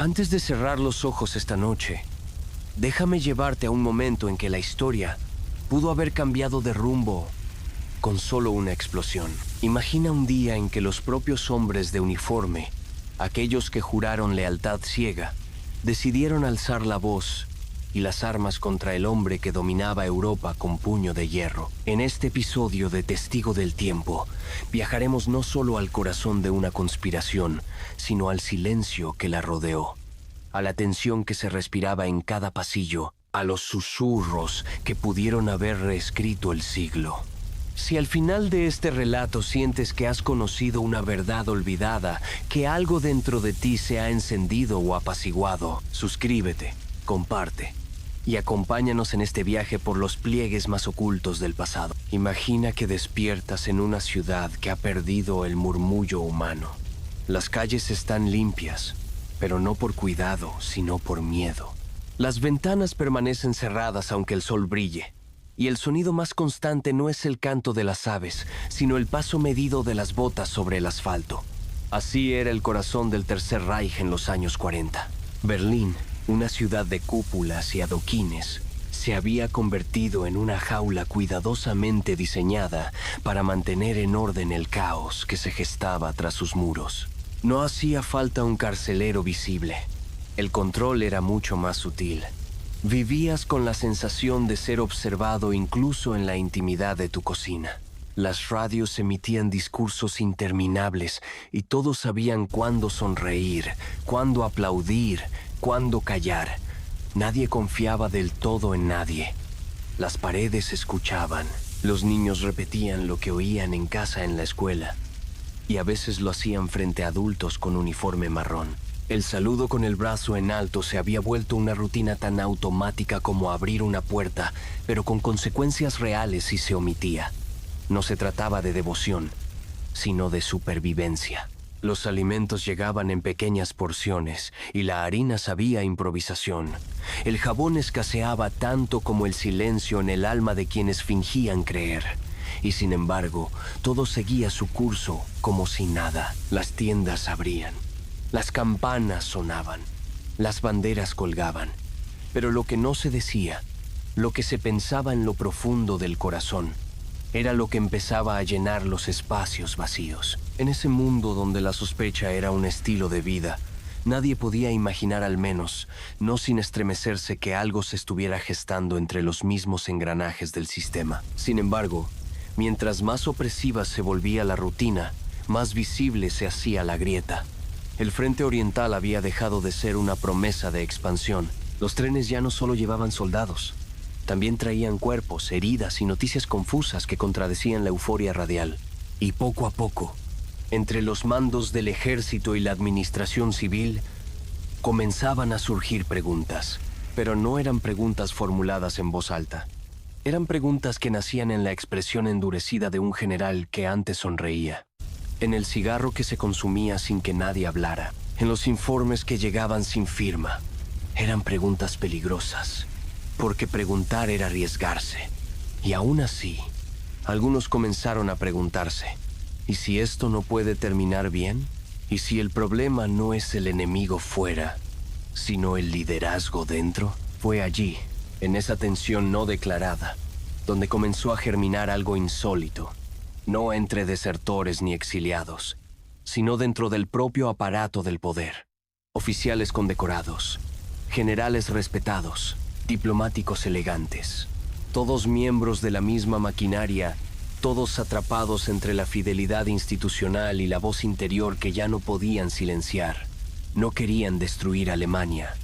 Antes de cerrar los ojos esta noche, déjame llevarte a un momento en que la historia pudo haber cambiado de rumbo con solo una explosión. Imagina un día en que los propios hombres de uniforme, aquellos que juraron lealtad ciega, decidieron alzar la voz y las armas contra el hombre que dominaba Europa con puño de hierro. En este episodio de Testigo del Tiempo, viajaremos no solo al corazón de una conspiración, sino al silencio que la rodeó, a la tensión que se respiraba en cada pasillo, a los susurros que pudieron haber reescrito el siglo. Si al final de este relato sientes que has conocido una verdad olvidada, que algo dentro de ti se ha encendido o apaciguado, suscríbete, comparte y acompáñanos en este viaje por los pliegues más ocultos del pasado. Imagina que despiertas en una ciudad que ha perdido el murmullo humano. Las calles están limpias, pero no por cuidado, sino por miedo. Las ventanas permanecen cerradas aunque el sol brille, y el sonido más constante no es el canto de las aves, sino el paso medido de las botas sobre el asfalto. Así era el corazón del Tercer Reich en los años 40. Berlín, una ciudad de cúpulas y adoquines, se había convertido en una jaula cuidadosamente diseñada para mantener en orden el caos que se gestaba tras sus muros. No hacía falta un carcelero visible. El control era mucho más sutil. Vivías con la sensación de ser observado incluso en la intimidad de tu cocina. Las radios emitían discursos interminables y todos sabían cuándo sonreír, cuándo aplaudir, cuándo callar. Nadie confiaba del todo en nadie. Las paredes escuchaban. Los niños repetían lo que oían en casa en la escuela, y a veces lo hacían frente a adultos con uniforme marrón. El saludo con el brazo en alto se había vuelto una rutina tan automática como abrir una puerta, pero con consecuencias reales si se omitía. No se trataba de devoción, sino de supervivencia. Los alimentos llegaban en pequeñas porciones y la harina sabía improvisación. El jabón escaseaba tanto como el silencio en el alma de quienes fingían creer. Y sin embargo, todo seguía su curso como si nada. Las tiendas abrían, las campanas sonaban, las banderas colgaban. Pero lo que no se decía, lo que se pensaba en lo profundo del corazón, era lo que empezaba a llenar los espacios vacíos. En ese mundo donde la sospecha era un estilo de vida, nadie podía imaginar, al menos, no sin estremecerse, que algo se estuviera gestando entre los mismos engranajes del sistema. Sin embargo, mientras más opresiva se volvía la rutina, más visible se hacía la grieta. El frente oriental había dejado de ser una promesa de expansión. Los trenes ya no solo llevaban soldados, también traían cuerpos, heridas y noticias confusas que contradecían la euforia radial. Y poco a poco, entre los mandos del ejército y la administración civil, comenzaban a surgir preguntas. Pero no eran preguntas formuladas en voz alta. Eran preguntas que nacían en la expresión endurecida de un general que antes sonreía, en el cigarro que se consumía sin que nadie hablara, en los informes que llegaban sin firma. Eran preguntas peligrosas, porque preguntar era arriesgarse. Y aún así, algunos comenzaron a preguntarse: ¿y si esto no puede terminar bien? ¿Y si el problema no es el enemigo fuera, sino el liderazgo dentro? Fue allí, en esa tensión no declarada, donde comenzó a germinar algo insólito, no entre desertores ni exiliados, sino dentro del propio aparato del poder. Oficiales condecorados, generales respetados, diplomáticos elegantes, todos miembros de la misma maquinaria, todos atrapados entre la fidelidad institucional y la voz interior que ya no podían silenciar. No querían destruir Alemania,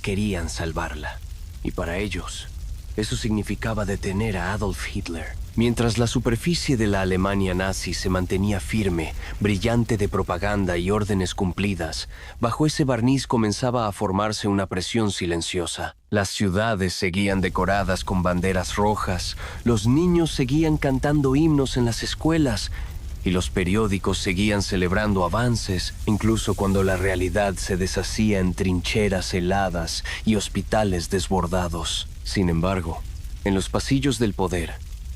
querían salvarla. Y para ellos, eso significaba detener a Adolf Hitler. Mientras la superficie de la Alemania nazi se mantenía firme, brillante de propaganda y órdenes cumplidas, bajo ese barniz comenzaba a formarse una presión silenciosa. Las ciudades seguían decoradas con banderas rojas, los niños seguían cantando himnos en las escuelas y los periódicos seguían celebrando avances, incluso cuando la realidad se deshacía en trincheras heladas y hospitales desbordados. Sin embargo, en los pasillos del poder,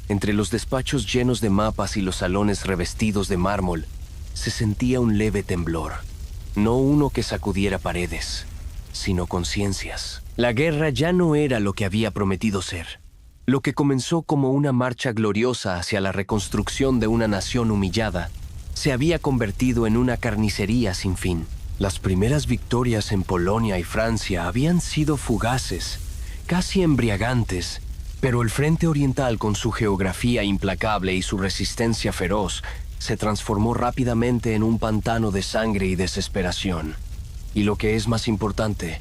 entre los despachos llenos de mapas y los salones revestidos de mármol, se sentía un leve temblor. No uno que sacudiera paredes, sino conciencias. La guerra ya no era lo que había prometido ser. Lo que comenzó como una marcha gloriosa hacia la reconstrucción de una nación humillada, se había convertido en una carnicería sin fin. Las primeras victorias en Polonia y Francia habían sido fugaces, casi embriagantes, pero el frente oriental, con su geografía implacable y su resistencia feroz, se transformó rápidamente en un pantano de sangre y desesperación. Y lo que es más importante,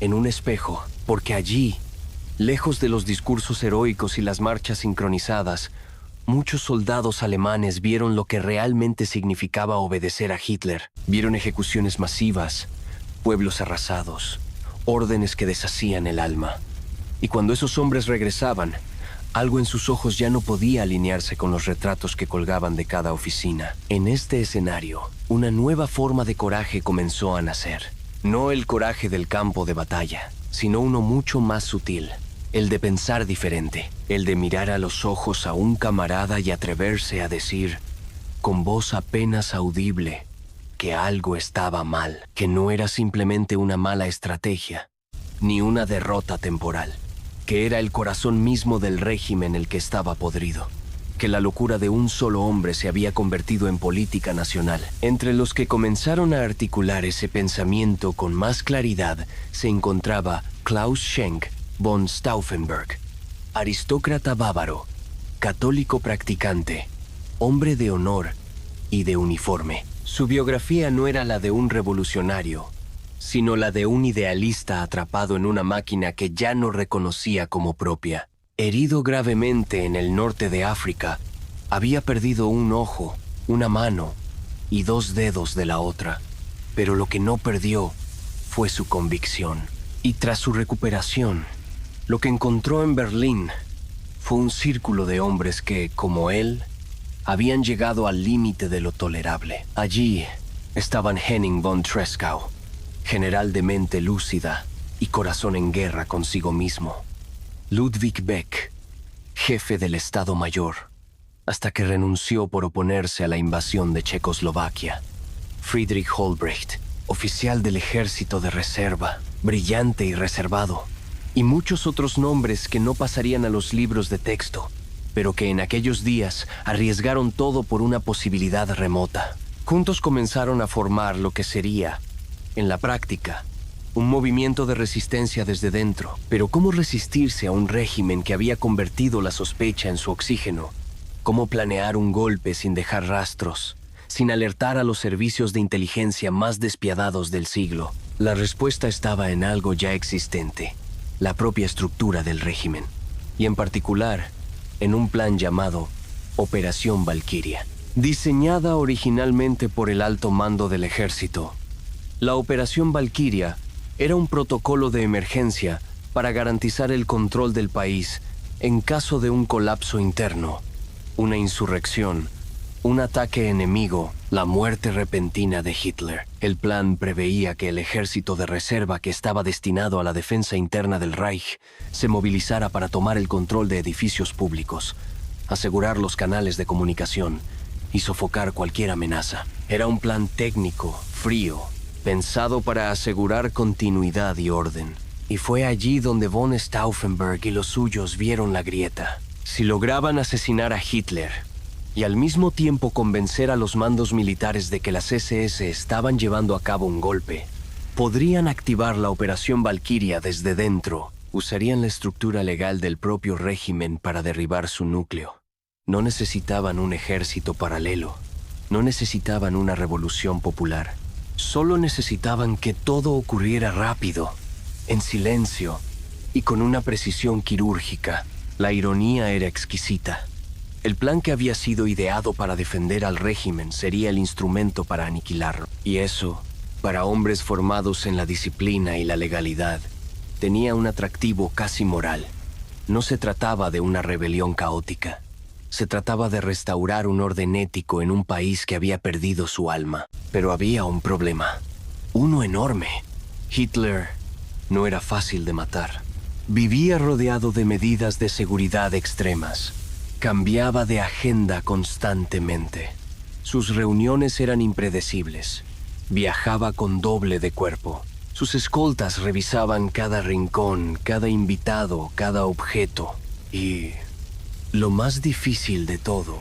en un espejo, porque allí, lejos de los discursos heroicos y las marchas sincronizadas, muchos soldados alemanes vieron lo que realmente significaba obedecer a Hitler. Vieron ejecuciones masivas, pueblos arrasados, órdenes que deshacían el alma. Y cuando esos hombres regresaban, algo en sus ojos ya no podía alinearse con los retratos que colgaban de cada oficina. En este escenario, una nueva forma de coraje comenzó a nacer. No el coraje del campo de batalla, sino uno mucho más sutil. El de pensar diferente, el de mirar a los ojos a un camarada y atreverse a decir, con voz apenas audible, que algo estaba mal, que no era simplemente una mala estrategia, ni una derrota temporal, que era el corazón mismo del régimen el que estaba podrido, que la locura de un solo hombre se había convertido en política nacional. Entre los que comenzaron a articular ese pensamiento con más claridad se encontraba Klaus Schenk von Stauffenberg, aristócrata bávaro, católico practicante, hombre de honor y de uniforme. Su biografía no era la de un revolucionario, sino la de un idealista atrapado en una máquina que ya no reconocía como propia. Herido gravemente en el norte de África, había perdido un ojo, una mano y 2 dedos de la otra, pero lo que no perdió fue su convicción. Y tras su recuperación, lo que encontró en Berlín fue un círculo de hombres que, como él, habían llegado al límite de lo tolerable. Allí estaban Henning von Tresckow, general de mente lúcida y corazón en guerra consigo mismo. Ludwig Beck, jefe del Estado Mayor, hasta que renunció por oponerse a la invasión de Checoslovaquia. Friedrich Holbrecht, oficial del ejército de reserva, brillante y reservado, y muchos otros nombres que no pasarían a los libros de texto, pero que en aquellos días arriesgaron todo por una posibilidad remota. Juntos comenzaron a formar lo que sería, en la práctica, un movimiento de resistencia desde dentro. Pero ¿cómo resistirse a un régimen que había convertido la sospecha en su oxígeno? ¿Cómo planear un golpe sin dejar rastros, sin alertar a los servicios de inteligencia más despiadados del siglo? La respuesta estaba en algo ya existente, la propia estructura del régimen, y en particular, en un plan llamado Operación Valquiria. Diseñada originalmente por el alto mando del ejército, la Operación Valquiria era un protocolo de emergencia para garantizar el control del país en caso de un colapso interno, una insurrección, un ataque enemigo, la muerte repentina de Hitler. El plan preveía que el ejército de reserva que estaba destinado a la defensa interna del Reich se movilizara para tomar el control de edificios públicos, asegurar los canales de comunicación y sofocar cualquier amenaza. Era un plan técnico, frío, pensado para asegurar continuidad y orden. Y fue allí donde von Stauffenberg y los suyos vieron la grieta. Si lograban asesinar a Hitler y al mismo tiempo convencer a los mandos militares de que las SS estaban llevando a cabo un golpe, podrían activar la Operación Valquiria desde dentro. Usarían la estructura legal del propio régimen para derribar su núcleo. No necesitaban un ejército paralelo. No necesitaban una revolución popular. Solo necesitaban que todo ocurriera rápido, en silencio y con una precisión quirúrgica. La ironía era exquisita. El plan que había sido ideado para defender al régimen sería el instrumento para aniquilarlo. Y eso, para hombres formados en la disciplina y la legalidad, tenía un atractivo casi moral. No se trataba de una rebelión caótica. Se trataba de restaurar un orden ético en un país que había perdido su alma. Pero había un problema. Uno enorme. Hitler no era fácil de matar. Vivía rodeado de medidas de seguridad extremas. Cambiaba de agenda constantemente. Sus reuniones eran impredecibles. Viajaba con doble de cuerpo. Sus escoltas revisaban cada rincón, cada invitado, cada objeto. Y lo más difícil de todo,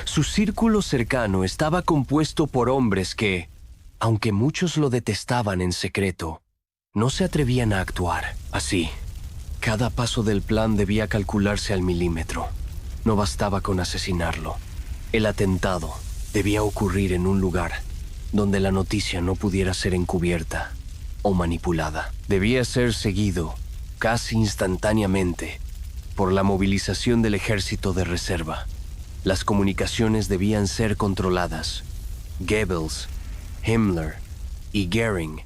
su círculo cercano estaba compuesto por hombres que, aunque muchos lo detestaban en secreto, no se atrevían a actuar. Así, cada paso del plan debía calcularse al milímetro. No bastaba con asesinarlo. El atentado debía ocurrir en un lugar donde la noticia no pudiera ser encubierta o manipulada. Debía ser seguido, casi instantáneamente, por la movilización del ejército de reserva. Las comunicaciones debían ser controladas. Goebbels, Himmler y Göring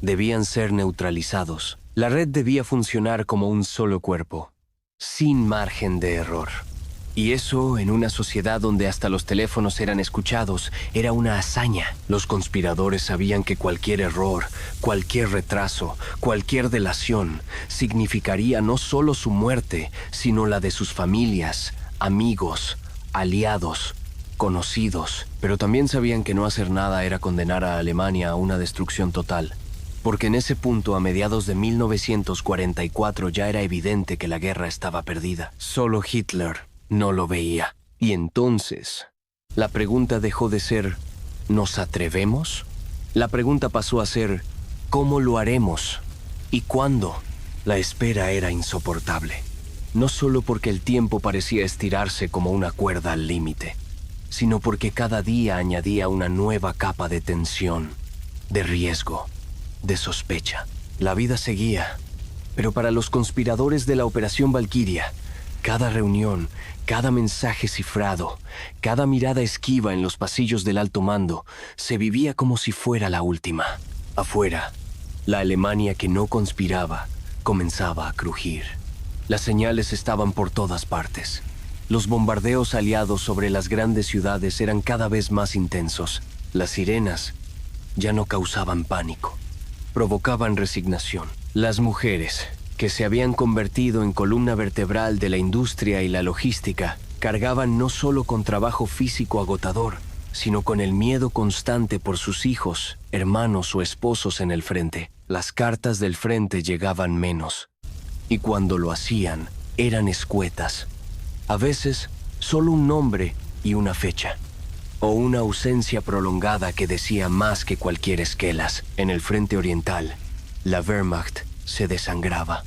debían ser neutralizados. La red debía funcionar como un solo cuerpo, sin margen de error. Y eso, en una sociedad donde hasta los teléfonos eran escuchados, era una hazaña. Los conspiradores sabían que cualquier error, cualquier retraso, cualquier delación significaría no solo su muerte, sino la de sus familias, amigos, aliados, conocidos. Pero también sabían que no hacer nada era condenar a Alemania a una destrucción total. Porque en ese punto, a mediados de 1944, ya era evidente que la guerra estaba perdida. Solo Hitler no lo veía. Y entonces, la pregunta dejó de ser ¿nos atrevemos? La pregunta pasó a ser ¿cómo lo haremos? ¿Y cuándo? La espera era insoportable. No solo porque el tiempo parecía estirarse como una cuerda al límite, sino porque cada día añadía una nueva capa de tensión, de riesgo, de sospecha. La vida seguía, pero para los conspiradores de la Operación Valquiria, cada reunión, cada mensaje cifrado, cada mirada esquiva en los pasillos del alto mando, se vivía como si fuera la última. Afuera, la Alemania que no conspiraba comenzaba a crujir. Las señales estaban por todas partes. Los bombardeos aliados sobre las grandes ciudades eran cada vez más intensos. Las sirenas ya no causaban pánico, provocaban resignación. Las mujeres, que se habían convertido en columna vertebral de la industria y la logística, cargaban no solo con trabajo físico agotador, sino con el miedo constante por sus hijos, hermanos o esposos en el frente. Las cartas del frente llegaban menos, y cuando lo hacían, eran escuetas. A veces, solo un nombre y una fecha, o una ausencia prolongada que decía más que cualquier esquelas. En el frente oriental, la Wehrmacht se desangraba.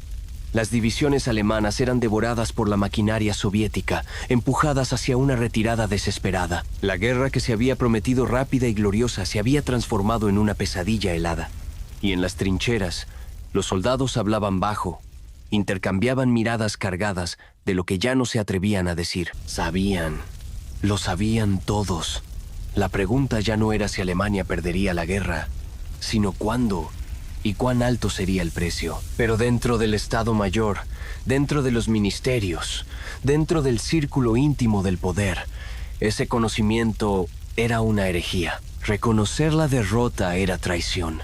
Las divisiones alemanas eran devoradas por la maquinaria soviética, empujadas hacia una retirada desesperada. La guerra que se había prometido rápida y gloriosa se había transformado en una pesadilla helada. Y en las trincheras, los soldados hablaban bajo, intercambiaban miradas cargadas de lo que ya no se atrevían a decir. Sabían, lo sabían todos. La pregunta ya no era si Alemania perdería la guerra, sino cuándo y cuán alto sería el precio. Pero dentro del Estado Mayor, dentro de los ministerios, dentro del círculo íntimo del poder, ese conocimiento era una herejía. Reconocer la derrota era traición.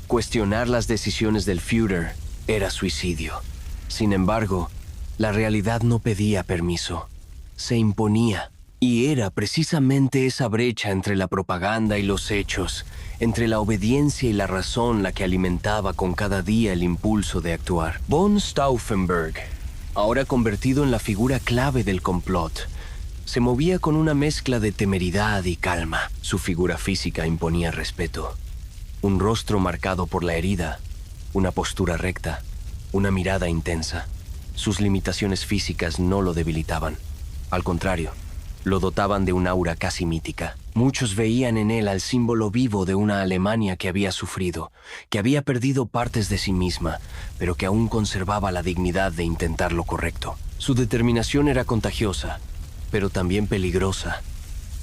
Cuestionar las decisiones del Führer era suicidio. Sin embargo, la realidad no pedía permiso, se imponía. Y era precisamente esa brecha entre la propaganda y los hechos, entre la obediencia y la razón, la que alimentaba con cada día el impulso de actuar. Von Stauffenberg, ahora convertido en la figura clave del complot, se movía con una mezcla de temeridad y calma. Su figura física imponía respeto. Un rostro marcado por la herida, una postura recta, una mirada intensa. Sus limitaciones físicas no lo debilitaban. Al contrario, lo dotaban de un aura casi mítica. Muchos veían en él al símbolo vivo de una Alemania que había sufrido, que había perdido partes de sí misma, pero que aún conservaba la dignidad de intentar lo correcto. Su determinación era contagiosa, pero también peligrosa,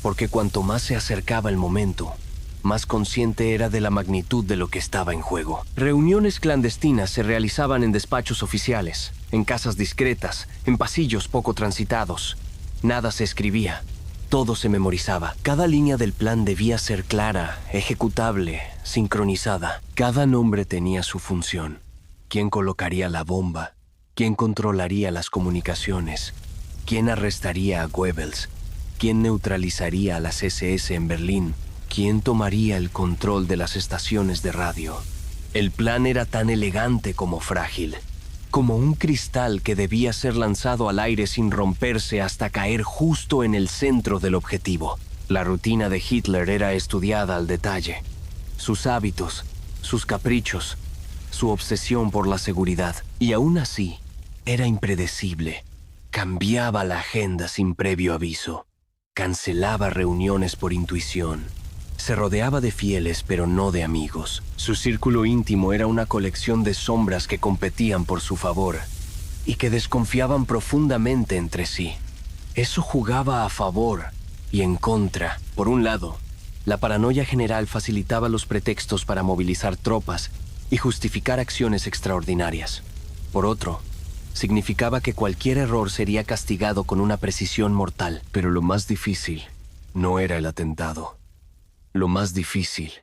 porque cuanto más se acercaba el momento, más consciente era de la magnitud de lo que estaba en juego. Reuniones clandestinas se realizaban en despachos oficiales, en casas discretas, en pasillos poco transitados. Nada se escribía, todo se memorizaba. Cada línea del plan debía ser clara, ejecutable, sincronizada. Cada nombre tenía su función. ¿Quién colocaría la bomba? ¿Quién controlaría las comunicaciones? ¿Quién arrestaría a Goebbels? ¿Quién neutralizaría a las SS en Berlín? ¿Quién tomaría el control de las estaciones de radio? El plan era tan elegante como frágil, como un cristal que debía ser lanzado al aire sin romperse hasta caer justo en el centro del objetivo. La rutina de Hitler era estudiada al detalle. Sus hábitos, sus caprichos, su obsesión por la seguridad. Y aún así, era impredecible. Cambiaba la agenda sin previo aviso. Cancelaba reuniones por intuición. Se rodeaba de fieles, pero no de amigos. Su círculo íntimo era una colección de sombras que competían por su favor y que desconfiaban profundamente entre sí. Eso jugaba a favor y en contra. Por un lado, la paranoia general facilitaba los pretextos para movilizar tropas y justificar acciones extraordinarias. Por otro, significaba que cualquier error sería castigado con una precisión mortal. Pero lo más difícil no era el atentado. Lo más difícil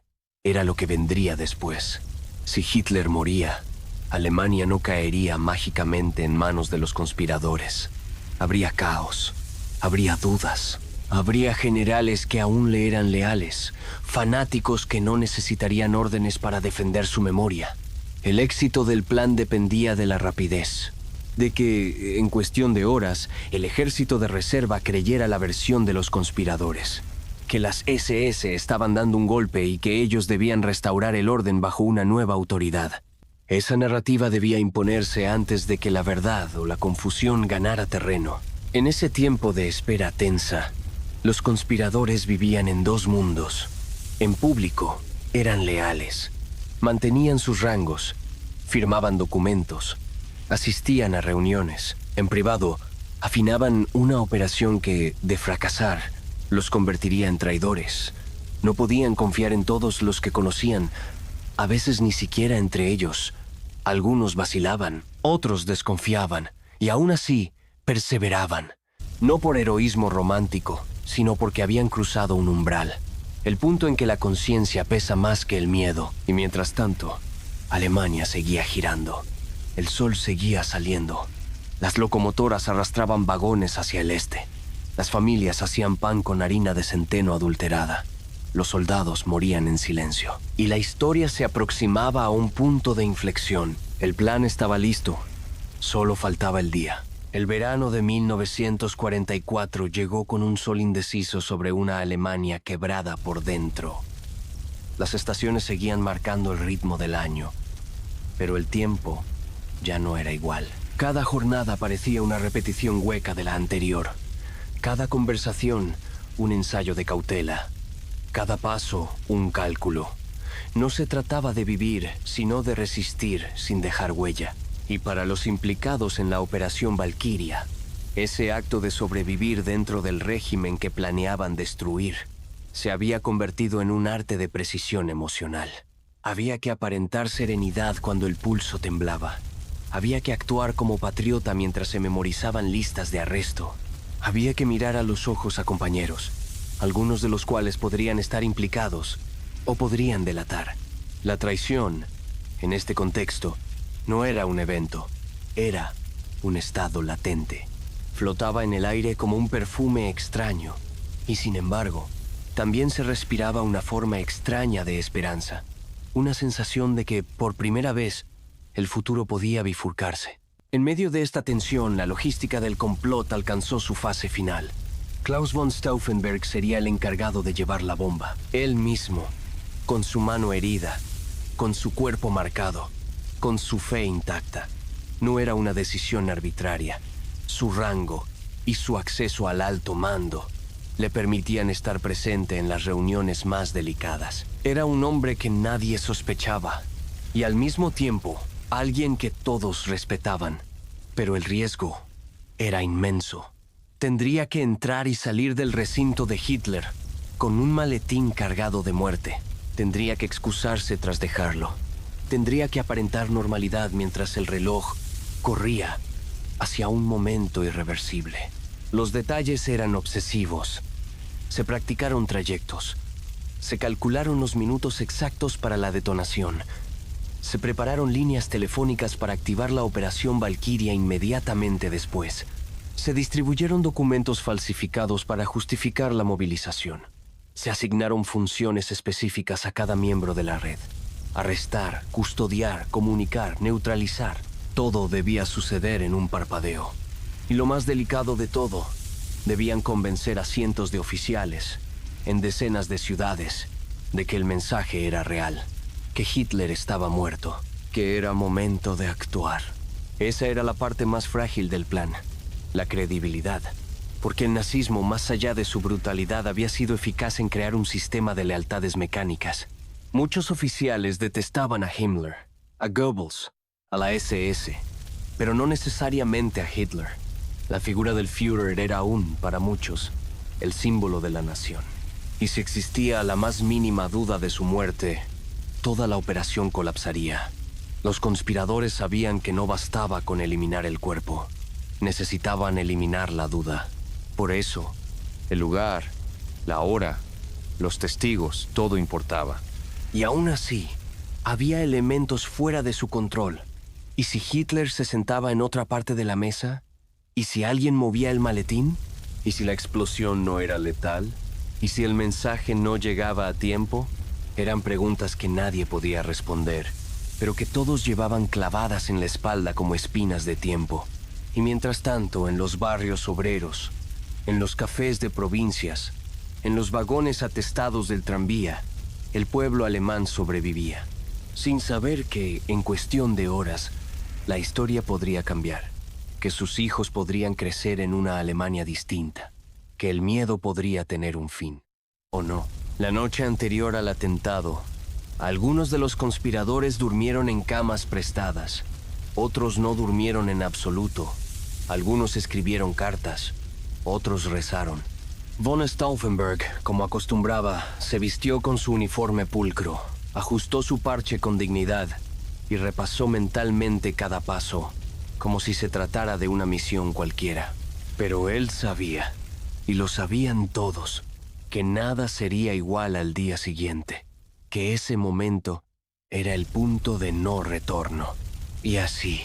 era lo que vendría después. Si Hitler moría, Alemania no caería mágicamente en manos de los conspiradores. Habría caos, habría dudas, habría generales que aún le eran leales, fanáticos que no necesitarían órdenes para defender su memoria. El éxito del plan dependía de la rapidez, de que, en cuestión de horas, el ejército de reserva creyera la versión de los conspiradores, que las SS estaban dando un golpe y que ellos debían restaurar el orden bajo una nueva autoridad. Esa narrativa debía imponerse antes de que la verdad o la confusión ganara terreno. En ese tiempo de espera tensa, los conspiradores vivían en dos mundos. En público, eran leales, mantenían sus rangos, firmaban documentos, asistían a reuniones. En privado, afinaban una operación que, de fracasar, los convertiría en traidores. No podían confiar en todos los que conocían, a veces ni siquiera entre ellos. Algunos vacilaban, otros desconfiaban, y aún así perseveraban. No por heroísmo romántico, sino porque habían cruzado un umbral. El punto en que la conciencia pesa más que el miedo. Y mientras tanto, Alemania seguía girando. El sol seguía saliendo. Las locomotoras arrastraban vagones hacia el este. Las familias hacían pan con harina de centeno adulterada. Los soldados morían en silencio. Y la historia se aproximaba a un punto de inflexión. El plan estaba listo. Solo faltaba el día. El verano de 1944 llegó con un sol indeciso sobre una Alemania quebrada por dentro. Las estaciones seguían marcando el ritmo del año, pero el tiempo ya no era igual. Cada jornada parecía una repetición hueca de la anterior. Cada conversación, un ensayo de cautela. Cada paso, un cálculo. No se trataba de vivir, sino de resistir sin dejar huella. Y para los implicados en la Operación Valquiria, ese acto de sobrevivir dentro del régimen que planeaban destruir se había convertido en un arte de precisión emocional. Había que aparentar serenidad cuando el pulso temblaba. Había que actuar como patriota mientras se memorizaban listas de arresto. Había que mirar a los ojos a compañeros, algunos de los cuales podrían estar implicados o podrían delatar. La traición, en este contexto, no era un evento, era un estado latente. Flotaba en el aire como un perfume extraño, y sin embargo, también se respiraba una forma extraña de esperanza, una sensación de que, por primera vez, el futuro podía bifurcarse. En medio de esta tensión, la logística del complot alcanzó su fase final. Klaus von Stauffenberg sería el encargado de llevar la bomba. Él mismo, con su mano herida, con su cuerpo marcado, con su fe intacta. No era una decisión arbitraria. Su rango y su acceso al alto mando le permitían estar presente en las reuniones más delicadas. Era un hombre que nadie sospechaba y al mismo tiempo alguien que todos respetaban. Pero el riesgo era inmenso. Tendría que entrar y salir del recinto de Hitler con un maletín cargado de muerte. Tendría que excusarse tras dejarlo. Tendría que aparentar normalidad mientras el reloj corría hacia un momento irreversible. Los detalles eran obsesivos. Se practicaron trayectos. Se calcularon los minutos exactos para la detonación. Se prepararon líneas telefónicas para activar la Operación Valquiria inmediatamente después. Se distribuyeron documentos falsificados para justificar la movilización. Se asignaron funciones específicas a cada miembro de la red. Arrestar, custodiar, comunicar, neutralizar. Todo debía suceder en un parpadeo. Y lo más delicado de todo, debían convencer a cientos de oficiales, en decenas de ciudades, de que el mensaje era real, que Hitler estaba muerto, que era momento de actuar. Esa era la parte más frágil del plan, la credibilidad, porque el nazismo, más allá de su brutalidad, había sido eficaz en crear un sistema de lealtades mecánicas. Muchos oficiales detestaban a Himmler, a Goebbels, a la SS, pero no necesariamente a Hitler. La figura del Führer era aún, para muchos, el símbolo de la nación. Y si existía la más mínima duda de su muerte, toda la operación colapsaría. Los conspiradores sabían que no bastaba con eliminar el cuerpo. Necesitaban eliminar la duda. Por eso, el lugar, la hora, los testigos, todo importaba. Y aún así, había elementos fuera de su control. ¿Y si Hitler se sentaba en otra parte de la mesa? ¿Y si alguien movía el maletín? ¿Y si la explosión no era letal? ¿Y si el mensaje no llegaba a tiempo? Eran preguntas que nadie podía responder, pero que todos llevaban clavadas en la espalda como espinas de tiempo. Y mientras tanto, en los barrios obreros, en los cafés de provincias, en los vagones atestados del tranvía, el pueblo alemán sobrevivía, sin saber que, en cuestión de horas, la historia podría cambiar, que sus hijos podrían crecer en una Alemania distinta, que el miedo podría tener un fin, o no. La noche anterior al atentado, algunos de los conspiradores durmieron en camas prestadas, otros no durmieron en absoluto, algunos escribieron cartas, otros rezaron. Von Stauffenberg, como acostumbraba, se vistió con su uniforme pulcro, ajustó su parche con dignidad y repasó mentalmente cada paso, como si se tratara de una misión cualquiera. Pero él sabía, y lo sabían todos, que nada sería igual al día siguiente, que ese momento era el punto de no retorno. Y así,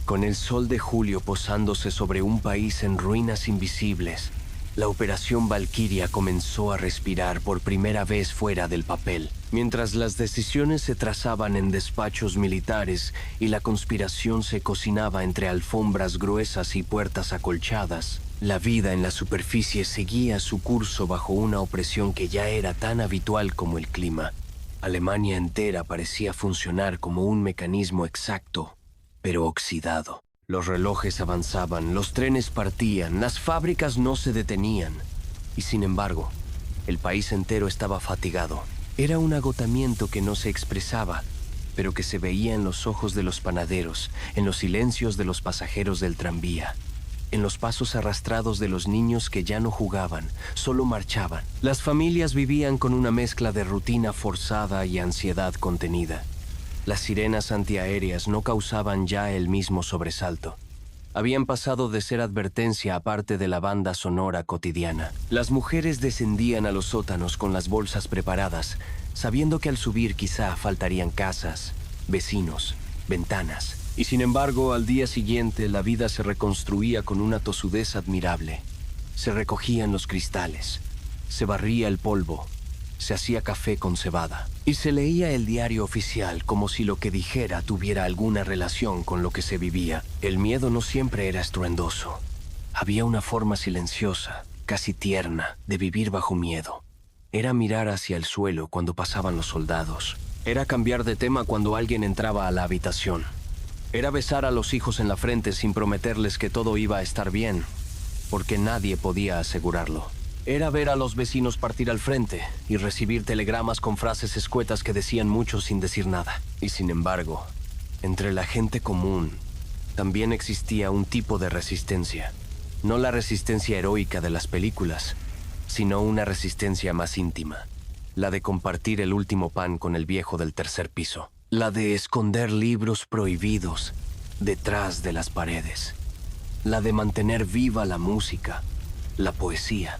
con el sol de julio posándose sobre un país en ruinas invisibles, la Operación Valquiria comenzó a respirar por primera vez fuera del papel. Mientras las decisiones se trazaban en despachos militares y la conspiración se cocinaba entre alfombras gruesas y puertas acolchadas, la vida en la superficie seguía su curso bajo una opresión que ya era tan habitual como el clima. Alemania entera parecía funcionar como un mecanismo exacto, pero oxidado. Los relojes avanzaban, los trenes partían, las fábricas no se detenían. Y sin embargo, el país entero estaba fatigado. Era un agotamiento que no se expresaba, pero que se veía en los ojos de los panaderos, en los silencios de los pasajeros del tranvía, en los pasos arrastrados de los niños que ya no jugaban, solo marchaban. Las familias vivían con una mezcla de rutina forzada y ansiedad contenida. Las sirenas antiaéreas no causaban ya el mismo sobresalto. Habían pasado de ser advertencia a parte de la banda sonora cotidiana. Las mujeres descendían a los sótanos con las bolsas preparadas, sabiendo que al subir quizá faltarían casas, vecinos, ventanas. Y sin embargo, al día siguiente la vida se reconstruía con una tosudez admirable. Se recogían los cristales, se barría el polvo, se hacía café con cebada y se leía el diario oficial como si lo que dijera tuviera alguna relación con lo que se vivía. El miedo no siempre era estruendoso. Había una forma silenciosa, casi tierna, de vivir bajo miedo. Era mirar hacia el suelo cuando pasaban los soldados. Era cambiar de tema cuando alguien entraba a la habitación. Era besar a los hijos en la frente sin prometerles que todo iba a estar bien, porque nadie podía asegurarlo. Era ver a los vecinos partir al frente y recibir telegramas con frases escuetas que decían mucho sin decir nada. Y sin embargo, entre la gente común también existía un tipo de resistencia. No la resistencia heroica de las películas, sino una resistencia más íntima. La de compartir el último pan con el viejo del tercer piso. La de esconder libros prohibidos detrás de las paredes. La de mantener viva la música, la poesía,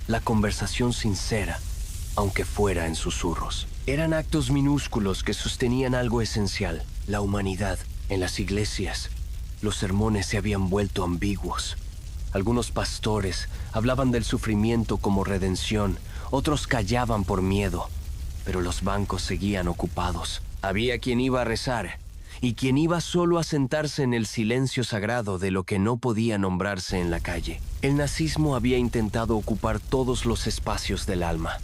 la conversación sincera, aunque fuera en susurros. Eran actos minúsculos que sostenían algo esencial, la humanidad. En las iglesias, los sermones se habían vuelto ambiguos. Algunos pastores hablaban del sufrimiento como redención, otros callaban por miedo, pero los bancos seguían ocupados. Había quien iba a rezar y quien iba solo a sentarse en el silencio sagrado de lo que no podía nombrarse en la calle. El nazismo había intentado ocupar todos los espacios del alma,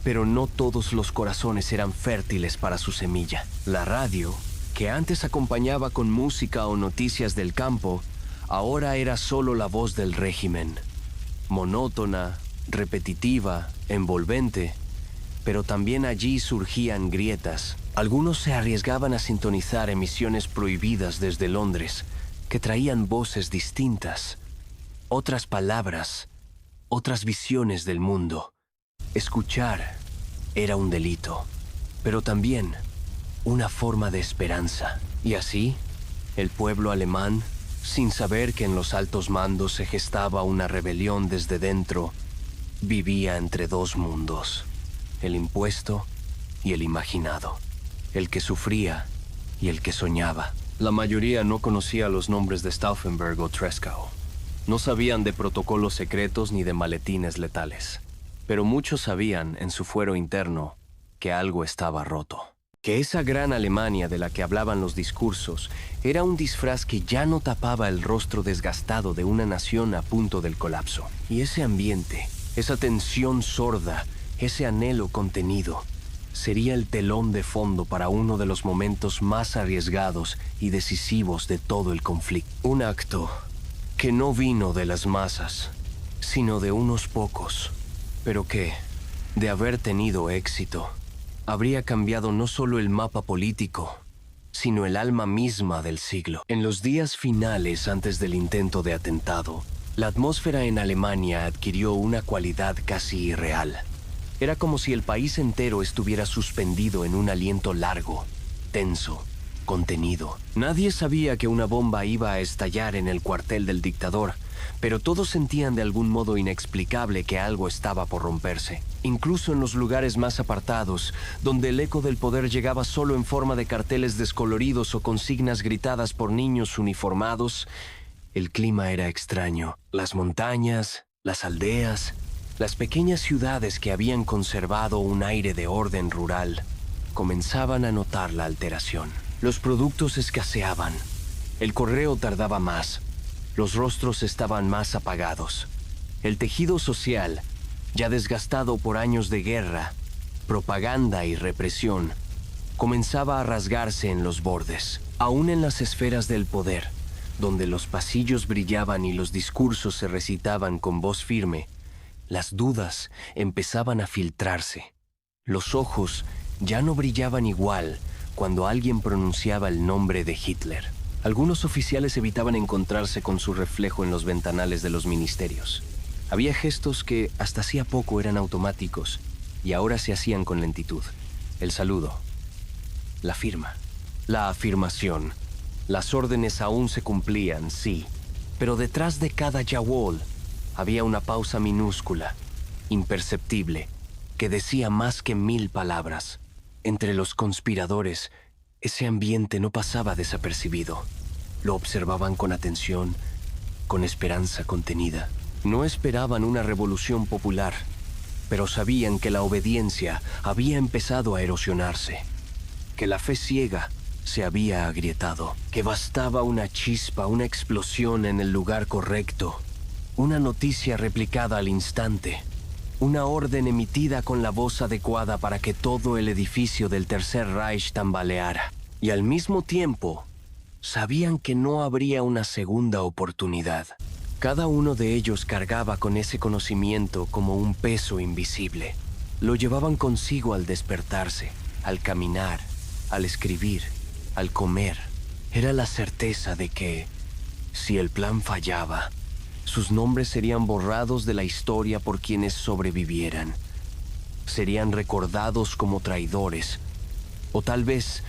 pero no todos los corazones eran fértiles para su semilla. La radio, que antes acompañaba con música o noticias del campo, ahora era solo la voz del régimen. Monótona, repetitiva, envolvente, pero también allí surgían grietas. Algunos se arriesgaban a sintonizar emisiones prohibidas desde Londres, que traían voces distintas, otras palabras, otras visiones del mundo. Escuchar era un delito, pero también una forma de esperanza. Y así, el pueblo alemán, sin saber que en los altos mandos se gestaba una rebelión desde dentro, vivía entre dos mundos: el impuesto y el imaginado, el que sufría y el que soñaba. La mayoría no conocía los nombres de Stauffenberg o Tresckow. No sabían de protocolos secretos ni de maletines letales. Pero muchos sabían en su fuero interno que algo estaba roto. Que esa gran Alemania de la que hablaban los discursos era un disfraz que ya no tapaba el rostro desgastado de una nación a punto del colapso. Y ese ambiente, esa tensión sorda, ese anhelo contenido, sería el telón de fondo para uno de los momentos más arriesgados y decisivos de todo el conflicto. Un acto que no vino de las masas, sino de unos pocos, pero que, de haber tenido éxito, habría cambiado no solo el mapa político, sino el alma misma del siglo. En los días finales antes del intento de atentado, la atmósfera en Alemania adquirió una cualidad casi irreal. Era como si el país entero estuviera suspendido en un aliento largo, tenso, contenido. Nadie sabía que una bomba iba a estallar en el cuartel del dictador, pero todos sentían de algún modo inexplicable que algo estaba por romperse. Incluso en los lugares más apartados, donde el eco del poder llegaba solo en forma de carteles descoloridos o consignas gritadas por niños uniformados, el clima era extraño. Las montañas, las aldeas, las pequeñas ciudades que habían conservado un aire de orden rural, comenzaban a notar la alteración. Los productos escaseaban, el correo tardaba más, los rostros estaban más apagados. El tejido social, ya desgastado por años de guerra, propaganda y represión, comenzaba a rasgarse en los bordes. Aún en las esferas del poder, donde los pasillos brillaban y los discursos se recitaban con voz firme, las dudas empezaban a filtrarse. Los ojos ya no brillaban igual cuando alguien pronunciaba el nombre de Hitler. Algunos oficiales evitaban encontrarse con su reflejo en los ventanales de los ministerios. Había gestos que hasta hacía poco eran automáticos y ahora se hacían con lentitud. El saludo, la firma, la afirmación. Las órdenes aún se cumplían, sí, pero detrás de cada Jawohl había una pausa minúscula, imperceptible, que decía más que 1000 palabras. Entre los conspiradores, ese ambiente no pasaba desapercibido. Lo observaban con atención, con esperanza contenida. No esperaban una revolución popular, pero sabían que la obediencia había empezado a erosionarse, que la fe ciega se había agrietado, que bastaba una chispa, una explosión en el lugar correcto, una noticia replicada al instante, una orden emitida con la voz adecuada para que todo el edificio del Tercer Reich tambaleara. Y al mismo tiempo, sabían que no habría una segunda oportunidad. Cada uno de ellos cargaba con ese conocimiento como un peso invisible. Lo llevaban consigo al despertarse, al caminar, al escribir, al comer. Era la certeza de que, si el plan fallaba, sus nombres serían borrados de la historia por quienes sobrevivieran. Serían recordados como traidores, o tal vez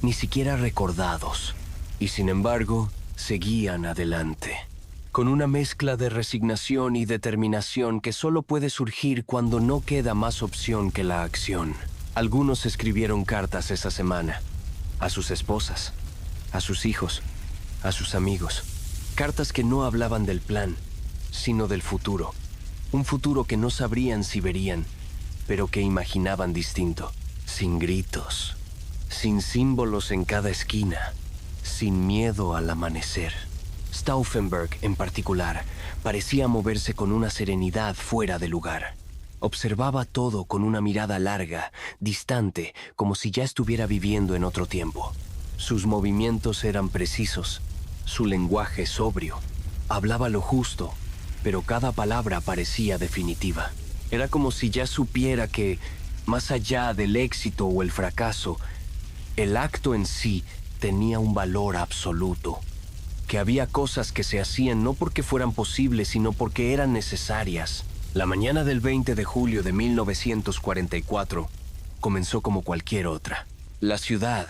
ni siquiera recordados. Y sin embargo, seguían adelante, con una mezcla de resignación y determinación que solo puede surgir cuando no queda más opción que la acción. Algunos escribieron cartas esa semana, a sus esposas, a sus hijos, a sus amigos. Cartas que no hablaban del plan, sino del futuro. Un futuro que no sabrían si verían, pero que imaginaban distinto, sin gritos, sin símbolos en cada esquina, sin miedo al amanecer. Stauffenberg, en particular, parecía moverse con una serenidad fuera de lugar. Observaba todo con una mirada larga, distante, como si ya estuviera viviendo en otro tiempo. Sus movimientos eran precisos, su lenguaje sobrio. Hablaba lo justo, pero cada palabra parecía definitiva. Era como si ya supiera que, más allá del éxito o el fracaso, el acto en sí tenía un valor absoluto. Que había cosas que se hacían no porque fueran posibles, sino porque eran necesarias. La mañana del 20 de julio de 1944 comenzó como cualquier otra. La ciudad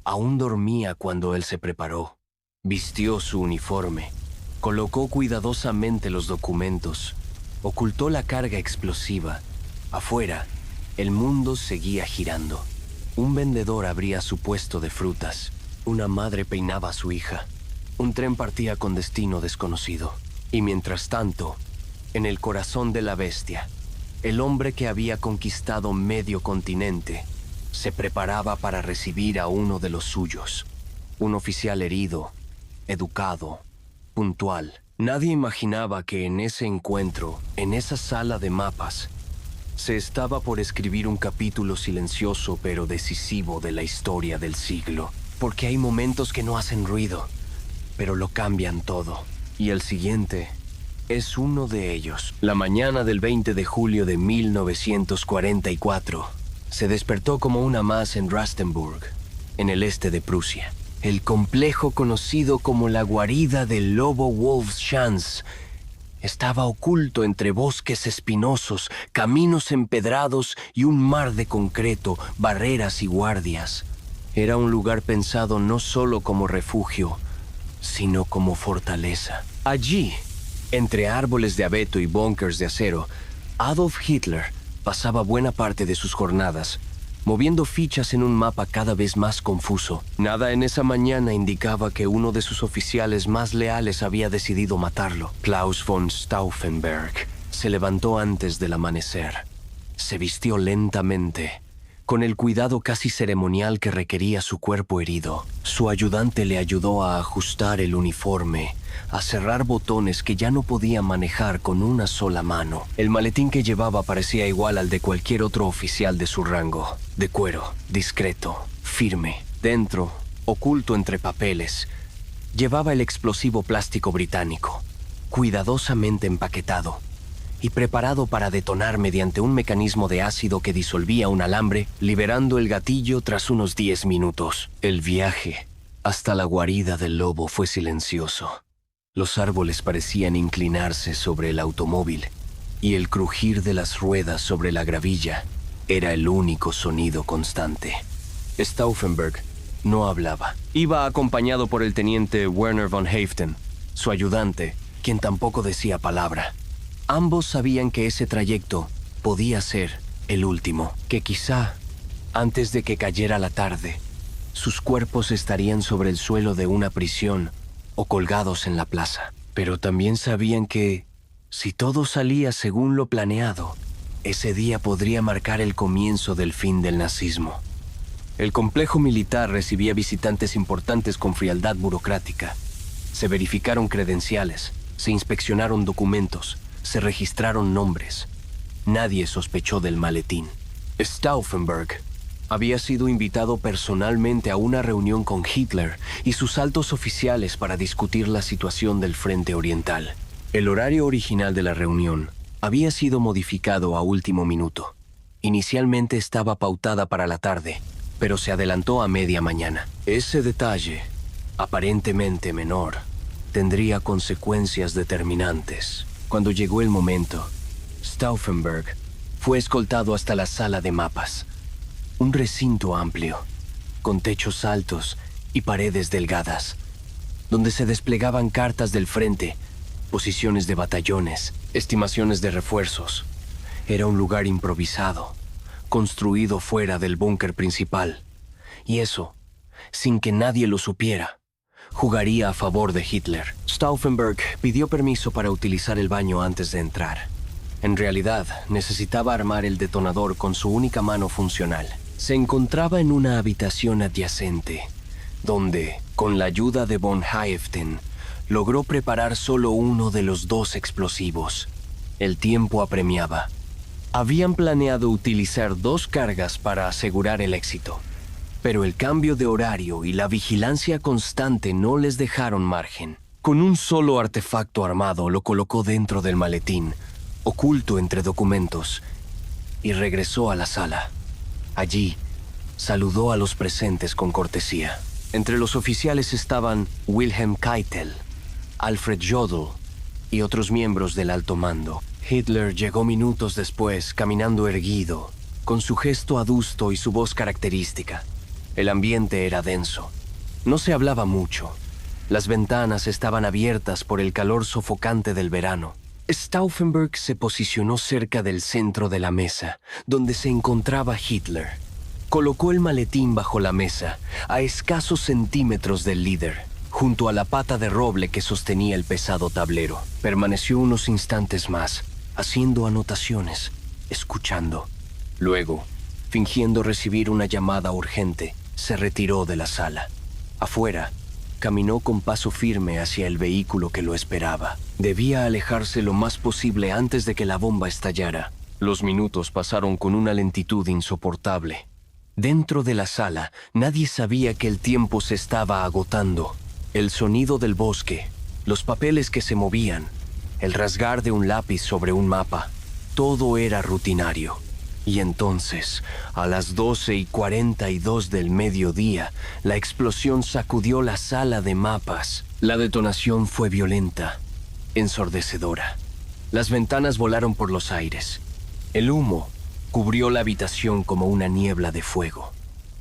aún dormía cuando él se preparó. Vistió su uniforme, colocó cuidadosamente los documentos, ocultó la carga explosiva. Afuera, el mundo seguía girando. Un vendedor abría su puesto de frutas. Una madre peinaba a su hija. Un tren partía con destino desconocido. Y mientras tanto, en el corazón de la bestia, el hombre que había conquistado medio continente se preparaba para recibir a uno de los suyos. Un oficial herido, educado, puntual. Nadie imaginaba que en ese encuentro, en esa sala de mapas, se estaba por escribir un capítulo silencioso pero decisivo de la historia del siglo. Porque hay momentos que no hacen ruido, pero lo cambian todo. Y el siguiente es uno de ellos. La mañana del 20 de julio de 1944 se despertó como una más en Rastenburg, en el este de Prusia. El complejo conocido como la guarida del lobo Wolfschanz estaba oculto entre bosques espinosos, caminos empedrados y un mar de concreto, barreras y guardias. Era un lugar pensado no solo como refugio, sino como fortaleza. Allí, entre árboles de abeto y búnkers de acero, Adolf Hitler pasaba buena parte de sus jornadas, moviendo fichas en un mapa cada vez más confuso. Nada en esa mañana indicaba que uno de sus oficiales más leales había decidido matarlo. Klaus von Stauffenberg se levantó antes del amanecer. Se vistió lentamente, con el cuidado casi ceremonial que requería su cuerpo herido. Su ayudante le ayudó a ajustar el uniforme, a cerrar botones que ya no podía manejar con una sola mano. El maletín que llevaba parecía igual al de cualquier otro oficial de su rango, de cuero, discreto, firme. Dentro, oculto entre papeles, llevaba el explosivo plástico británico, cuidadosamente empaquetado y preparado para detonar mediante un mecanismo de ácido que disolvía un alambre, liberando el gatillo tras unos 10 minutos. El viaje hasta la guarida del lobo fue silencioso. Los árboles parecían inclinarse sobre el automóvil, y el crujir de las ruedas sobre la gravilla era el único sonido constante. Stauffenberg no hablaba. Iba acompañado por el teniente Werner von Haeften, su ayudante, quien tampoco decía palabra. Ambos sabían que ese trayecto podía ser el último, que quizá, antes de que cayera la tarde, sus cuerpos estarían sobre el suelo de una prisión o colgados en la plaza. Pero también sabían que, si todo salía según lo planeado, ese día podría marcar el comienzo del fin del nazismo. El complejo militar recibía visitantes importantes con frialdad burocrática. Se verificaron credenciales, se inspeccionaron documentos, se registraron nombres. Nadie sospechó del maletín. Stauffenberg había sido invitado personalmente a una reunión con Hitler y sus altos oficiales para discutir la situación del frente oriental. El horario original de la reunión había sido modificado a último minuto. Inicialmente estaba pautada para la tarde, pero se adelantó a media mañana. Ese detalle, aparentemente menor, tendría consecuencias determinantes. Cuando llegó el momento, Stauffenberg fue escoltado hasta la sala de mapas. Un recinto amplio, con techos altos y paredes delgadas, donde se desplegaban cartas del frente, posiciones de batallones, estimaciones de refuerzos. Era un lugar improvisado, construido fuera del búnker principal. Y eso, sin que nadie lo supiera, jugaría a favor de Hitler. Stauffenberg pidió permiso para utilizar el baño antes de entrar. En realidad, necesitaba armar el detonador con su única mano funcional. se encontraba en una habitación adyacente, donde, con la ayuda de von Haeften, logró preparar solo uno de los dos explosivos. El tiempo apremiaba. Habían planeado utilizar 2 cargas para asegurar el éxito, pero el cambio de horario y la vigilancia constante no les dejaron margen. Con un solo artefacto armado lo colocó dentro del maletín, oculto entre documentos, y regresó a la sala. Allí, saludó a los presentes con cortesía. Entre los oficiales estaban Wilhelm Keitel, Alfred Jodl y otros miembros del alto mando. Hitler llegó minutos después, caminando erguido, con su gesto adusto y su voz característica. El ambiente era denso. No se hablaba mucho. Las ventanas estaban abiertas por el calor sofocante del verano. Stauffenberg se posicionó cerca del centro de la mesa, donde se encontraba Hitler. Colocó el maletín bajo la mesa, a escasos centímetros del líder, junto a la pata de roble que sostenía el pesado tablero. Permaneció unos instantes más, haciendo anotaciones, escuchando. Luego, fingiendo recibir una llamada urgente, se retiró de la sala. Afuera, caminó con paso firme hacia el vehículo que lo esperaba. Debía alejarse lo más posible antes de que la bomba estallara. Los minutos pasaron con una lentitud insoportable. Dentro de la sala, nadie sabía que el tiempo se estaba agotando. El sonido del bosque, los papeles que se movían, el rasgar de un lápiz sobre un mapa, todo era rutinario. Y entonces, a las 12:42 del mediodía, la explosión sacudió la sala de mapas. La detonación fue violenta, ensordecedora. Las ventanas volaron por los aires. El humo cubrió la habitación como una niebla de fuego.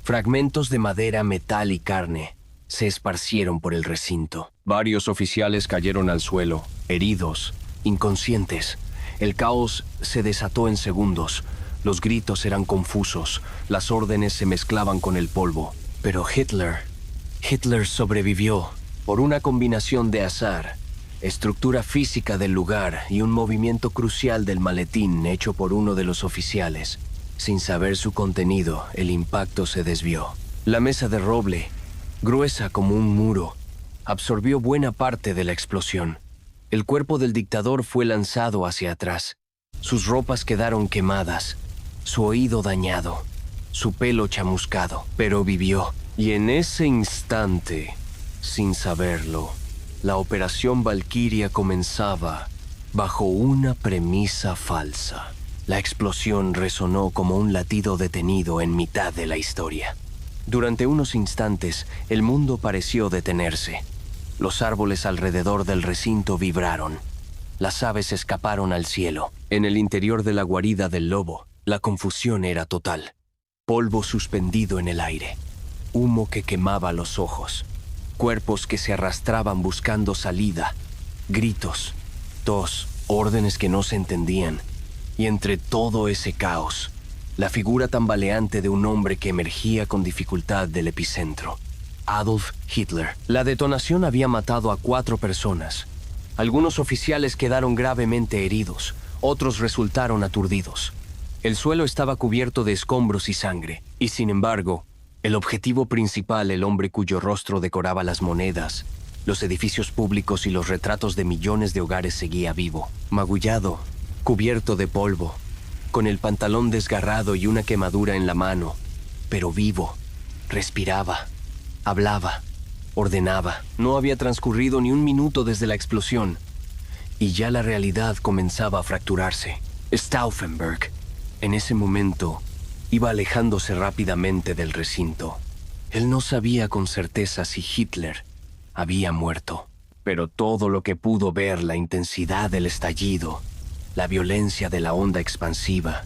Fragmentos de madera, metal y carne se esparcieron por el recinto. Varios oficiales cayeron al suelo, heridos, inconscientes. El caos se desató en segundos. Los gritos eran confusos, las órdenes se mezclaban con el polvo. Pero Hitler sobrevivió por una combinación de azar, estructura física del lugar y un movimiento crucial del maletín hecho por uno de los oficiales. Sin saber su contenido, el impacto se desvió. La mesa de roble, gruesa como un muro, absorbió buena parte de la explosión. El cuerpo del dictador fue lanzado hacia atrás. Sus ropas quedaron quemadas, su oído dañado, su pelo chamuscado, pero vivió. Y en ese instante, sin saberlo, la Operación Valquiria comenzaba bajo una premisa falsa. La explosión resonó como un latido detenido en mitad de la historia. Durante unos instantes, el mundo pareció detenerse. Los árboles alrededor del recinto vibraron. Las aves escaparon al cielo. En el interior de la guarida del lobo, la confusión era total. Polvo suspendido en el aire, humo que quemaba los ojos, cuerpos que se arrastraban buscando salida, gritos, tos, órdenes que no se entendían. Y entre todo ese caos, la figura tambaleante de un hombre que emergía con dificultad del epicentro. Adolf Hitler. La detonación había matado a 4 personas. Algunos oficiales quedaron gravemente heridos, otros resultaron aturdidos. El suelo estaba cubierto de escombros y sangre, y sin embargo, el objetivo principal, el hombre cuyo rostro decoraba las monedas, los edificios públicos y los retratos de millones de hogares, seguía vivo, magullado, cubierto de polvo, con el pantalón desgarrado y una quemadura en la mano, pero vivo, respiraba, hablaba, ordenaba. No había transcurrido ni un minuto desde la explosión, y ya la realidad comenzaba a fracturarse. Stauffenberg, en ese momento, iba alejándose rápidamente del recinto. Él no sabía con certeza si Hitler había muerto, pero todo lo que pudo ver, la intensidad del estallido, la violencia de la onda expansiva,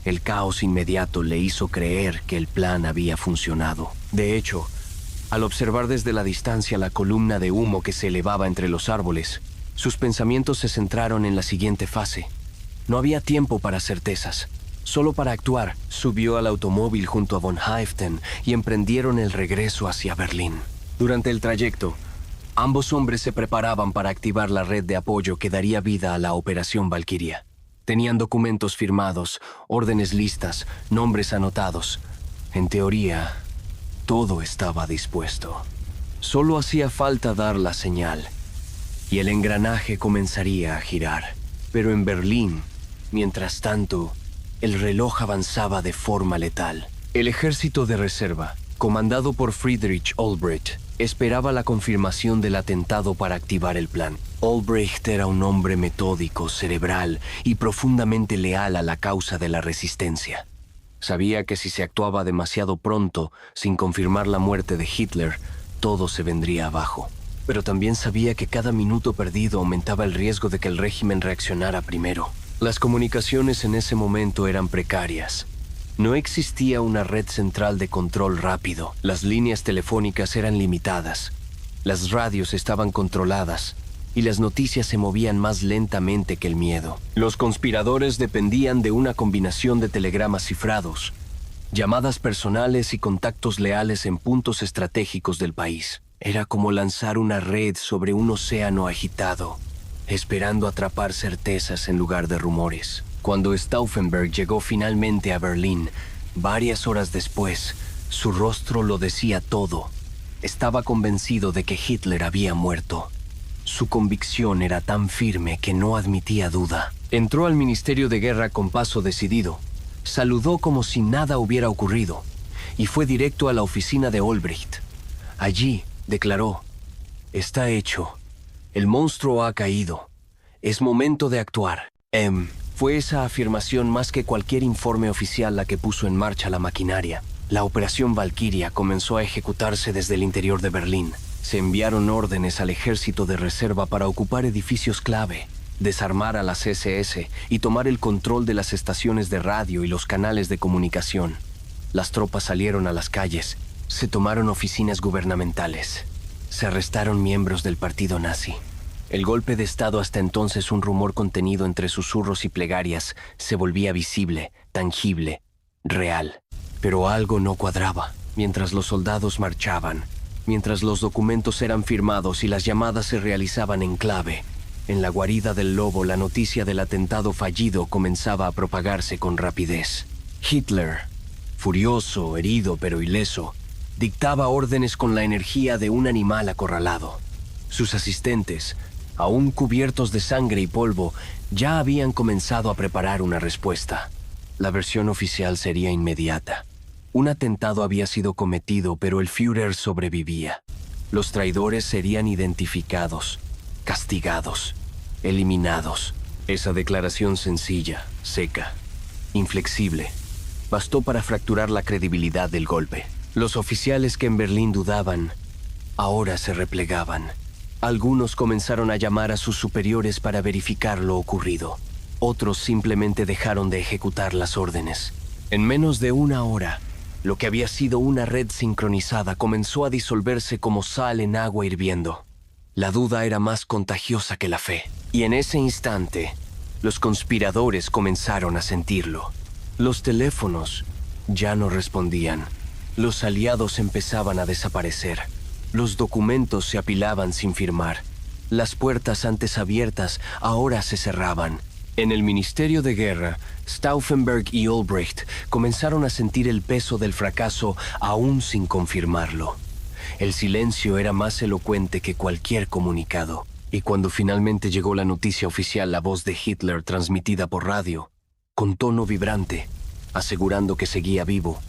el caos inmediato, le hizo creer que el plan había funcionado. De hecho, al observar desde la distancia la columna de humo que se elevaba entre los árboles, sus pensamientos se centraron en la siguiente fase. No había tiempo para certezas, solo para actuar. Subió al automóvil junto a von Haeften y emprendieron el regreso hacia Berlín. Durante el trayecto, ambos hombres se preparaban para activar la red de apoyo que daría vida a la Operación Valquiria. Tenían documentos firmados, órdenes listas, nombres anotados. En teoría, todo estaba dispuesto. Solo hacía falta dar la señal, y el engranaje comenzaría a girar. Pero en Berlín, mientras tanto, el reloj avanzaba de forma letal. El ejército de reserva, comandado por Friedrich Olbricht, esperaba la confirmación del atentado para activar el plan. Olbricht era un hombre metódico, cerebral y profundamente leal a la causa de la resistencia. Sabía que si se actuaba demasiado pronto, sin confirmar la muerte de Hitler, todo se vendría abajo. Pero también sabía que cada minuto perdido aumentaba el riesgo de que el régimen reaccionara primero. Las comunicaciones en ese momento eran precarias. No existía una red central de control rápido. Las líneas telefónicas eran limitadas. Las radios estaban controladas y las noticias se movían más lentamente que el miedo. Los conspiradores dependían de una combinación de telegramas cifrados, llamadas personales y contactos leales en puntos estratégicos del país. Era como lanzar una red sobre un océano agitado, esperando atrapar certezas en lugar de rumores. Cuando Stauffenberg llegó finalmente a Berlín, varias horas después, su rostro lo decía todo. Estaba convencido de que Hitler había muerto. Su convicción era tan firme que no admitía duda. Entró al Ministerio de Guerra con paso decidido. Saludó como si nada hubiera ocurrido y fue directo a la oficina de Olbricht. Allí declaró: «Está hecho. El monstruo ha caído. Es momento de actuar». Fue esa afirmación más que cualquier informe oficial la que puso en marcha la maquinaria. La Operación Valquiria comenzó a ejecutarse desde el interior de Berlín. Se enviaron órdenes al ejército de reserva para ocupar edificios clave, desarmar a las SS y tomar el control de las estaciones de radio y los canales de comunicación. Las tropas salieron a las calles, se tomaron oficinas gubernamentales, se arrestaron miembros del partido nazi. El golpe de Estado, hasta entonces un rumor contenido entre susurros y plegarias, se volvía visible, tangible, real. Pero algo no cuadraba. Mientras los soldados marchaban, mientras los documentos eran firmados y las llamadas se realizaban en clave, en la guarida del lobo la noticia del atentado fallido comenzaba a propagarse con rapidez. Hitler, furioso, herido pero ileso, dictaba órdenes con la energía de un animal acorralado. Sus asistentes, aún cubiertos de sangre y polvo, ya habían comenzado a preparar una respuesta. La versión oficial sería inmediata. Un atentado había sido cometido, pero el Führer sobrevivía. Los traidores serían identificados, castigados, eliminados. Esa declaración sencilla, seca, inflexible, bastó para fracturar la credibilidad del golpe. Los oficiales que en Berlín dudaban, ahora se replegaban. Algunos comenzaron a llamar a sus superiores para verificar lo ocurrido. Otros simplemente dejaron de ejecutar las órdenes. En menos de una hora, lo que había sido una red sincronizada comenzó a disolverse como sal en agua hirviendo. La duda era más contagiosa que la fe. Y en ese instante, los conspiradores comenzaron a sentirlo. Los teléfonos ya no respondían. Los aliados empezaban a desaparecer. Los documentos se apilaban sin firmar. Las puertas antes abiertas ahora se cerraban. En el Ministerio de Guerra, Stauffenberg y Olbricht comenzaron a sentir el peso del fracaso aún sin confirmarlo. El silencio era más elocuente que cualquier comunicado. Y cuando finalmente llegó la noticia oficial, la voz de Hitler transmitida por radio, con tono vibrante, asegurando que seguía vivo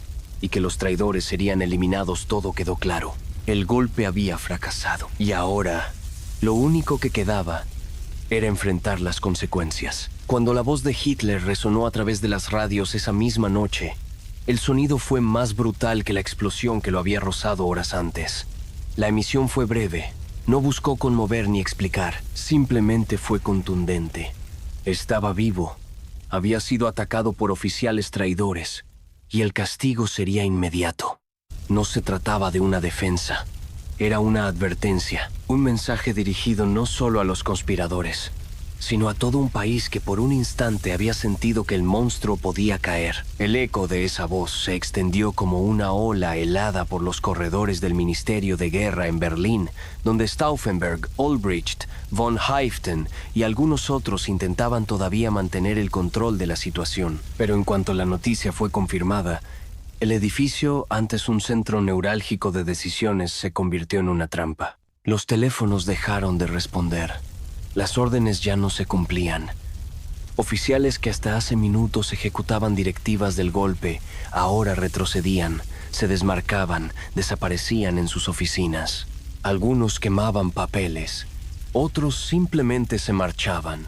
y que los traidores serían eliminados, todo quedó claro. El golpe había fracasado y ahora lo único que quedaba era enfrentar las consecuencias. Cuando la voz de Hitler resonó a través de las radios esa misma noche, el sonido fue más brutal que la explosión que lo había rozado horas antes. La emisión fue breve, no buscó conmover ni explicar, simplemente fue contundente. Estaba vivo, había sido atacado por oficiales traidores y el castigo sería inmediato. No se trataba de una defensa, era una advertencia, un mensaje dirigido no solo a los conspiradores, sino a todo un país que por un instante había sentido que el monstruo podía caer. El eco de esa voz se extendió como una ola helada por los corredores del Ministerio de Guerra en Berlín, donde Stauffenberg, Olbricht, von Haiften y algunos otros intentaban todavía mantener el control de la situación. Pero en cuanto la noticia fue confirmada, El edificio, antes un centro neurálgico de decisiones, se convirtió en una trampa. Los teléfonos dejaron de responder. Las órdenes ya no se cumplían. Oficiales que hasta hace minutos ejecutaban directivas del golpe, ahora retrocedían, se desmarcaban, desaparecían en sus oficinas. Algunos quemaban papeles, otros simplemente se marchaban.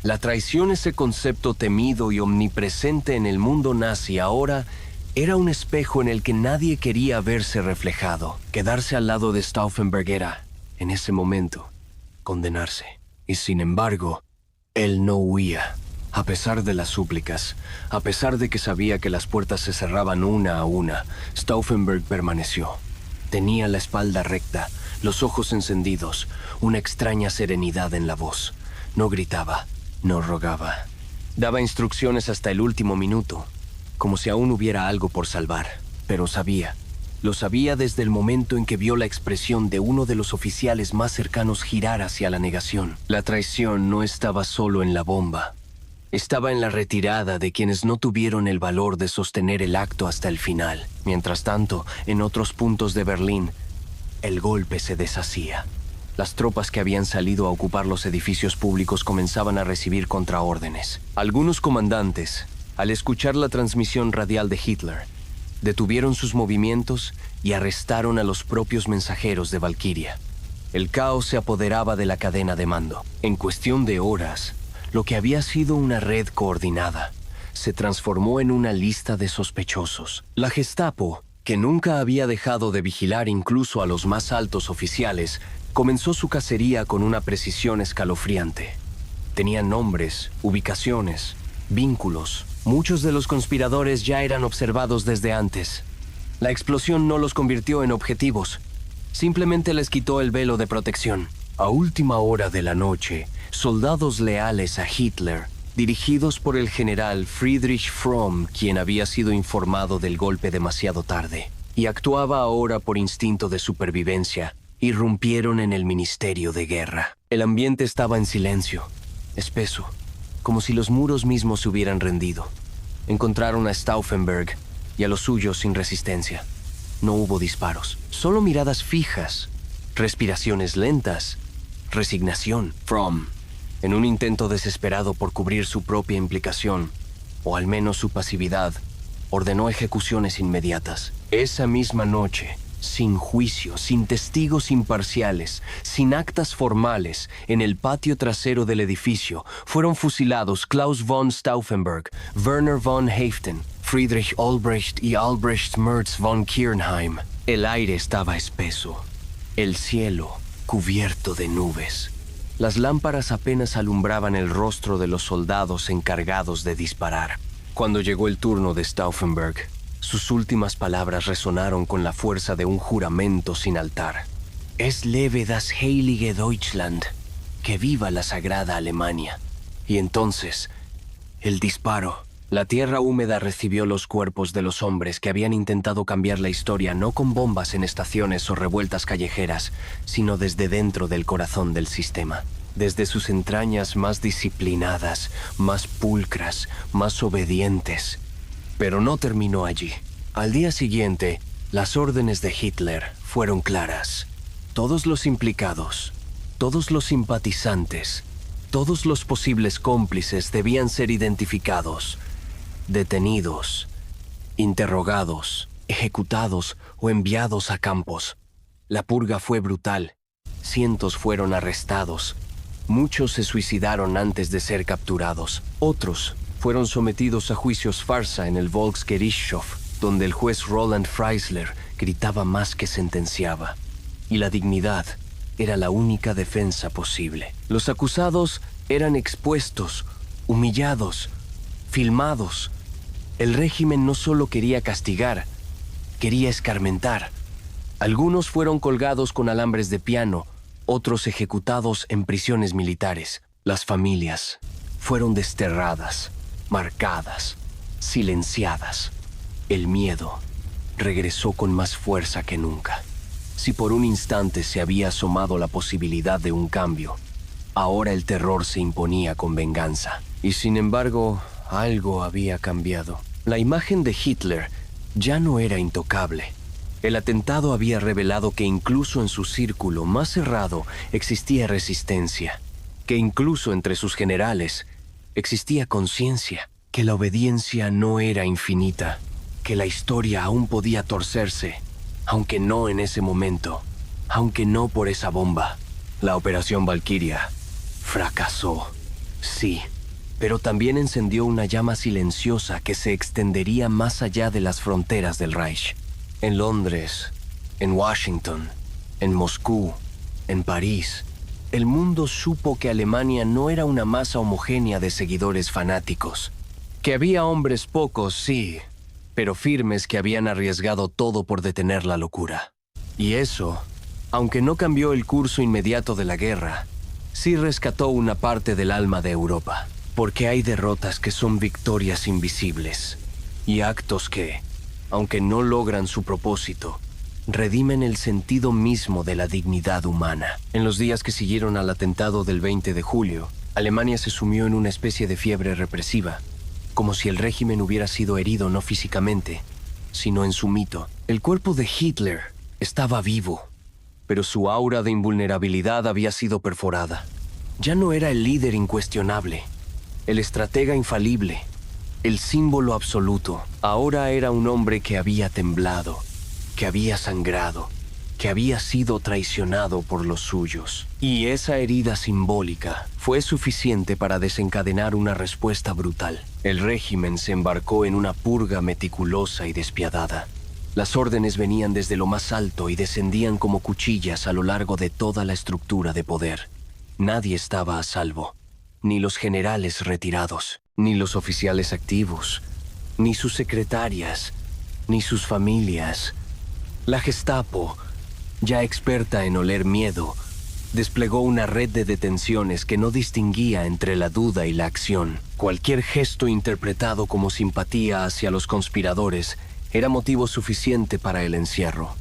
La traición, ese concepto temido y omnipresente en el mundo nazi, ahora era un espejo en el que nadie quería verse reflejado. Quedarse al lado de Stauffenberg era, en ese momento, condenarse. Y sin embargo, él no huía. A pesar de las súplicas, a pesar de que sabía que las puertas se cerraban una a una, Stauffenberg permaneció. Tenía la espalda recta, los ojos encendidos, una extraña serenidad en la voz. No gritaba, no rogaba. Daba instrucciones hasta el último minuto, como si aún hubiera algo por salvar. Pero sabía, lo sabía desde el momento en que vio la expresión de uno de los oficiales más cercanos girar hacia la negación. La traición no estaba solo en la bomba. Estaba en la retirada de quienes no tuvieron el valor de sostener el acto hasta el final. Mientras tanto, en otros puntos de Berlín, el golpe se deshacía. Las tropas que habían salido a ocupar los edificios públicos comenzaban a recibir contraórdenes. Algunos comandantes, al escuchar la transmisión radial de Hitler, detuvieron sus movimientos y arrestaron a los propios mensajeros de Valkyria. El caos se apoderaba de la cadena de mando. En cuestión de horas, lo que había sido una red coordinada se transformó en una lista de sospechosos. La Gestapo, que nunca había dejado de vigilar incluso a los más altos oficiales, comenzó su cacería con una precisión escalofriante. Tenían nombres, ubicaciones, vínculos. Muchos de los conspiradores ya eran observados desde antes. La explosión no los convirtió en objetivos, simplemente les quitó el velo de protección. A última hora de la noche, soldados leales a Hitler, dirigidos por el general Friedrich Fromm, quien había sido informado del golpe demasiado tarde, y actuaba ahora por instinto de supervivencia, irrumpieron en el Ministerio de Guerra. El ambiente estaba en silencio, espeso, como si los muros mismos se hubieran rendido. Encontraron a Stauffenberg y a los suyos sin resistencia. No hubo disparos, solo miradas fijas, respiraciones lentas, resignación. Fromm, en un intento desesperado por cubrir su propia implicación, o al menos su pasividad, ordenó ejecuciones inmediatas. Esa misma noche, sin juicio, sin testigos imparciales, sin actas formales, en el patio trasero del edificio, fueron fusilados Klaus von Stauffenberg, Werner von Haeften, Friedrich Albrecht y Albrecht Merz von Kirnheim. El aire estaba espeso, el cielo cubierto de nubes. Las lámparas apenas alumbraban el rostro de los soldados encargados de disparar. Cuando llegó el turno de Stauffenberg, sus últimas palabras resonaron con la fuerza de un juramento sin altar. Es lebe das heilige Deutschland, que viva la sagrada Alemania. Y entonces, el disparo. La tierra húmeda recibió los cuerpos de los hombres que habían intentado cambiar la historia no con bombas en estaciones o revueltas callejeras, sino desde dentro del corazón del sistema. Desde sus entrañas más disciplinadas, más pulcras, más obedientes. Pero no terminó allí. Al día siguiente, las órdenes de Hitler fueron claras. Todos los implicados, todos los simpatizantes, todos los posibles cómplices debían ser identificados, detenidos, interrogados, ejecutados o enviados a campos. La purga fue brutal. Cientos fueron arrestados. Muchos se suicidaron antes de ser capturados. Otros fueron sometidos a juicios farsa en el Volksgerichtshof, donde el juez Roland Freisler gritaba más que sentenciaba. Y la dignidad era la única defensa posible. Los acusados eran expuestos, humillados, filmados. El régimen no solo quería castigar, quería escarmentar. Algunos fueron colgados con alambres de piano, otros ejecutados en prisiones militares. Las familias fueron desterradas, marcadas, silenciadas. El miedo regresó con más fuerza que nunca. Si por un instante se había asomado la posibilidad de un cambio, ahora el terror se imponía con venganza. Y sin embargo, algo había cambiado. La imagen de Hitler ya no era intocable. El atentado había revelado que incluso en su círculo más cerrado existía resistencia, que incluso entre sus generales existía conciencia, que la obediencia no era infinita, que la historia aún podía torcerse, aunque no en ese momento, aunque no por esa bomba. La Operación Valquiria fracasó, sí, pero también encendió una llama silenciosa que se extendería más allá de las fronteras del Reich. En Londres, en Washington, en Moscú, en París, el mundo supo que Alemania no era una masa homogénea de seguidores fanáticos, que había hombres pocos, sí, pero firmes que habían arriesgado todo por detener la locura. Y eso, aunque no cambió el curso inmediato de la guerra, sí rescató una parte del alma de Europa, porque hay derrotas que son victorias invisibles y actos que, aunque no logran su propósito, redimen el sentido mismo de la dignidad humana. En los días que siguieron al atentado del 20 de julio, Alemania se sumió en una especie de fiebre represiva, como si el régimen hubiera sido herido no físicamente, sino en su mito. El cuerpo de Hitler estaba vivo, pero su aura de invulnerabilidad había sido perforada. Ya no era el líder incuestionable, el estratega infalible, el símbolo absoluto. Ahora era un hombre que había temblado, que había sangrado, que había sido traicionado por los suyos. Y esa herida simbólica fue suficiente para desencadenar una respuesta brutal. El régimen se embarcó en una purga meticulosa y despiadada. Las órdenes venían desde lo más alto y descendían como cuchillas a lo largo de toda la estructura de poder. Nadie estaba a salvo, ni los generales retirados, ni los oficiales activos, ni sus secretarias, ni sus familias. La Gestapo, ya experta en oler miedo, desplegó una red de detenciones que no distinguía entre la duda y la acción. Cualquier gesto interpretado como simpatía hacia los conspiradores era motivo suficiente para el encierro.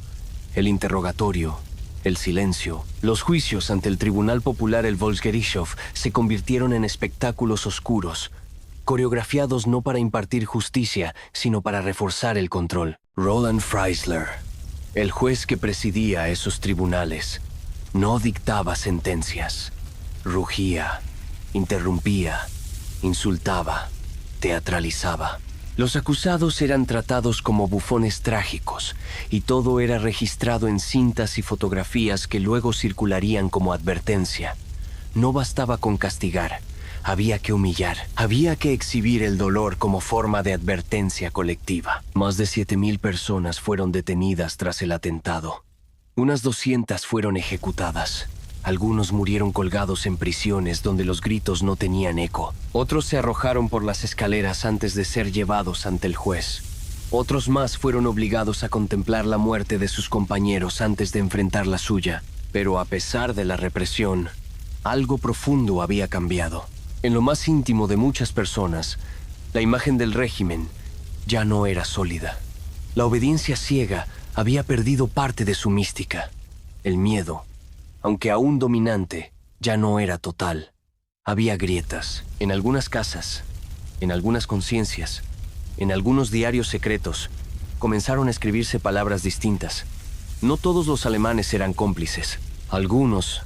El interrogatorio, el silencio, los juicios ante el Tribunal Popular, el Volksgerichtshof, se convirtieron en espectáculos oscuros, coreografiados no para impartir justicia, sino para reforzar el control. Roland Freisler, el juez que presidía esos tribunales, no dictaba sentencias. Rugía, interrumpía, insultaba, teatralizaba. Los acusados eran tratados como bufones trágicos, y todo era registrado en cintas y fotografías que luego circularían como advertencia. No bastaba con castigar, había que humillar, había que exhibir el dolor como forma de advertencia colectiva. Más de 7,000 personas fueron detenidas tras el atentado. Unas 200 fueron ejecutadas. Algunos murieron colgados en prisiones donde los gritos no tenían eco. Otros se arrojaron por las escaleras antes de ser llevados ante el juez. Otros más fueron obligados a contemplar la muerte de sus compañeros antes de enfrentar la suya. Pero a pesar de la represión, algo profundo había cambiado. En lo más íntimo de muchas personas, la imagen del régimen ya no era sólida. La obediencia ciega había perdido parte de su mística. El miedo, aunque aún dominante, ya no era total. Había grietas en algunas casas, en algunas conciencias, en algunos diarios secretos. Comenzaron a escribirse palabras distintas. No todos los alemanes eran cómplices. Algunos,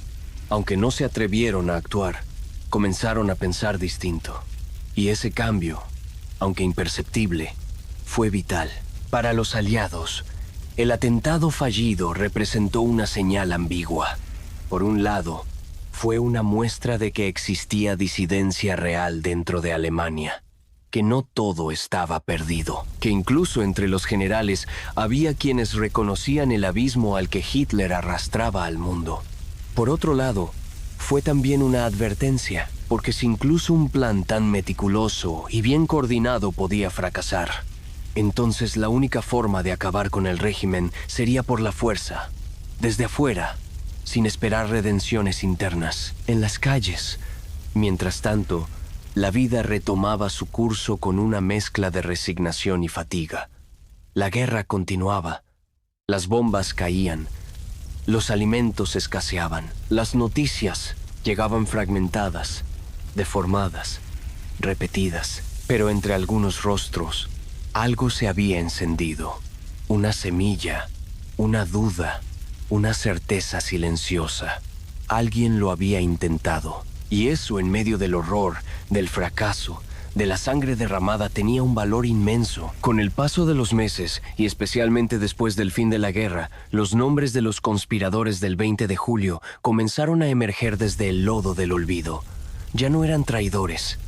aunque no se atrevieron a actuar, comenzaron a pensar distinto. Y ese cambio, aunque imperceptible, fue vital. Para los aliados, el atentado fallido representó una señal ambigua. Por un lado, fue una muestra de que existía disidencia real dentro de Alemania, que no todo estaba perdido, que incluso entre los generales había quienes reconocían el abismo al que Hitler arrastraba al mundo. Por otro lado, fue también una advertencia, porque si incluso un plan tan meticuloso y bien coordinado podía fracasar, entonces la única forma de acabar con el régimen sería por la fuerza, desde afuera, sin esperar redenciones internas. En las calles, mientras tanto, la vida retomaba su curso con una mezcla de resignación y fatiga. La guerra continuaba, las bombas caían, los alimentos escaseaban, las noticias llegaban fragmentadas, deformadas, repetidas, pero entre algunos rostros Algo se había encendido. Una semilla, una duda, una certeza silenciosa. Alguien lo había intentado. Y eso, en medio del horror, del fracaso, de la sangre derramada, tenía un valor inmenso. Con el paso de los meses, y especialmente después del fin de la guerra, los nombres de los conspiradores del 20 de julio comenzaron a emerger desde el lodo del olvido. Ya no eran traidores,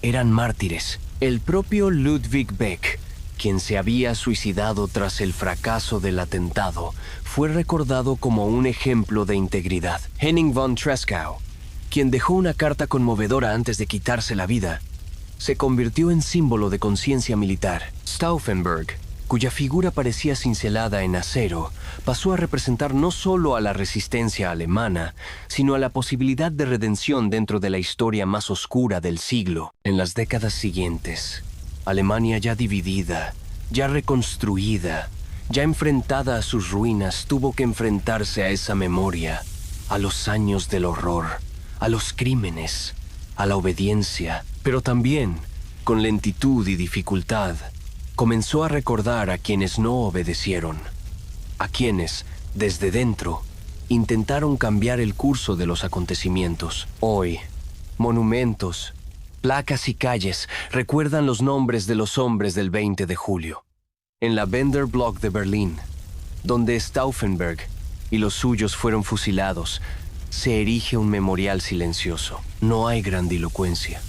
eran mártires. El propio Ludwig Beck, quien se había suicidado tras el fracaso del atentado, fue recordado como un ejemplo de integridad. Henning von Tresckow, quien dejó una carta conmovedora antes de quitarse la vida, se convirtió en símbolo de conciencia militar. Stauffenberg, cuya figura parecía cincelada en acero, pasó a representar no solo a la resistencia alemana, sino a la posibilidad de redención dentro de la historia más oscura del siglo. En las décadas siguientes, Alemania ya dividida, ya reconstruida, ya enfrentada a sus ruinas, tuvo que enfrentarse a esa memoria, a los años del horror, a los crímenes, a la obediencia, pero también, con lentitud y dificultad, comenzó a recordar a quienes no obedecieron, a quienes, desde dentro, intentaron cambiar el curso de los acontecimientos. Hoy, monumentos, placas y calles recuerdan los nombres de los hombres del 20 de julio. En la Wenderblock de Berlín, donde Stauffenberg y los suyos fueron fusilados, se erige un memorial silencioso. No hay grandilocuencia,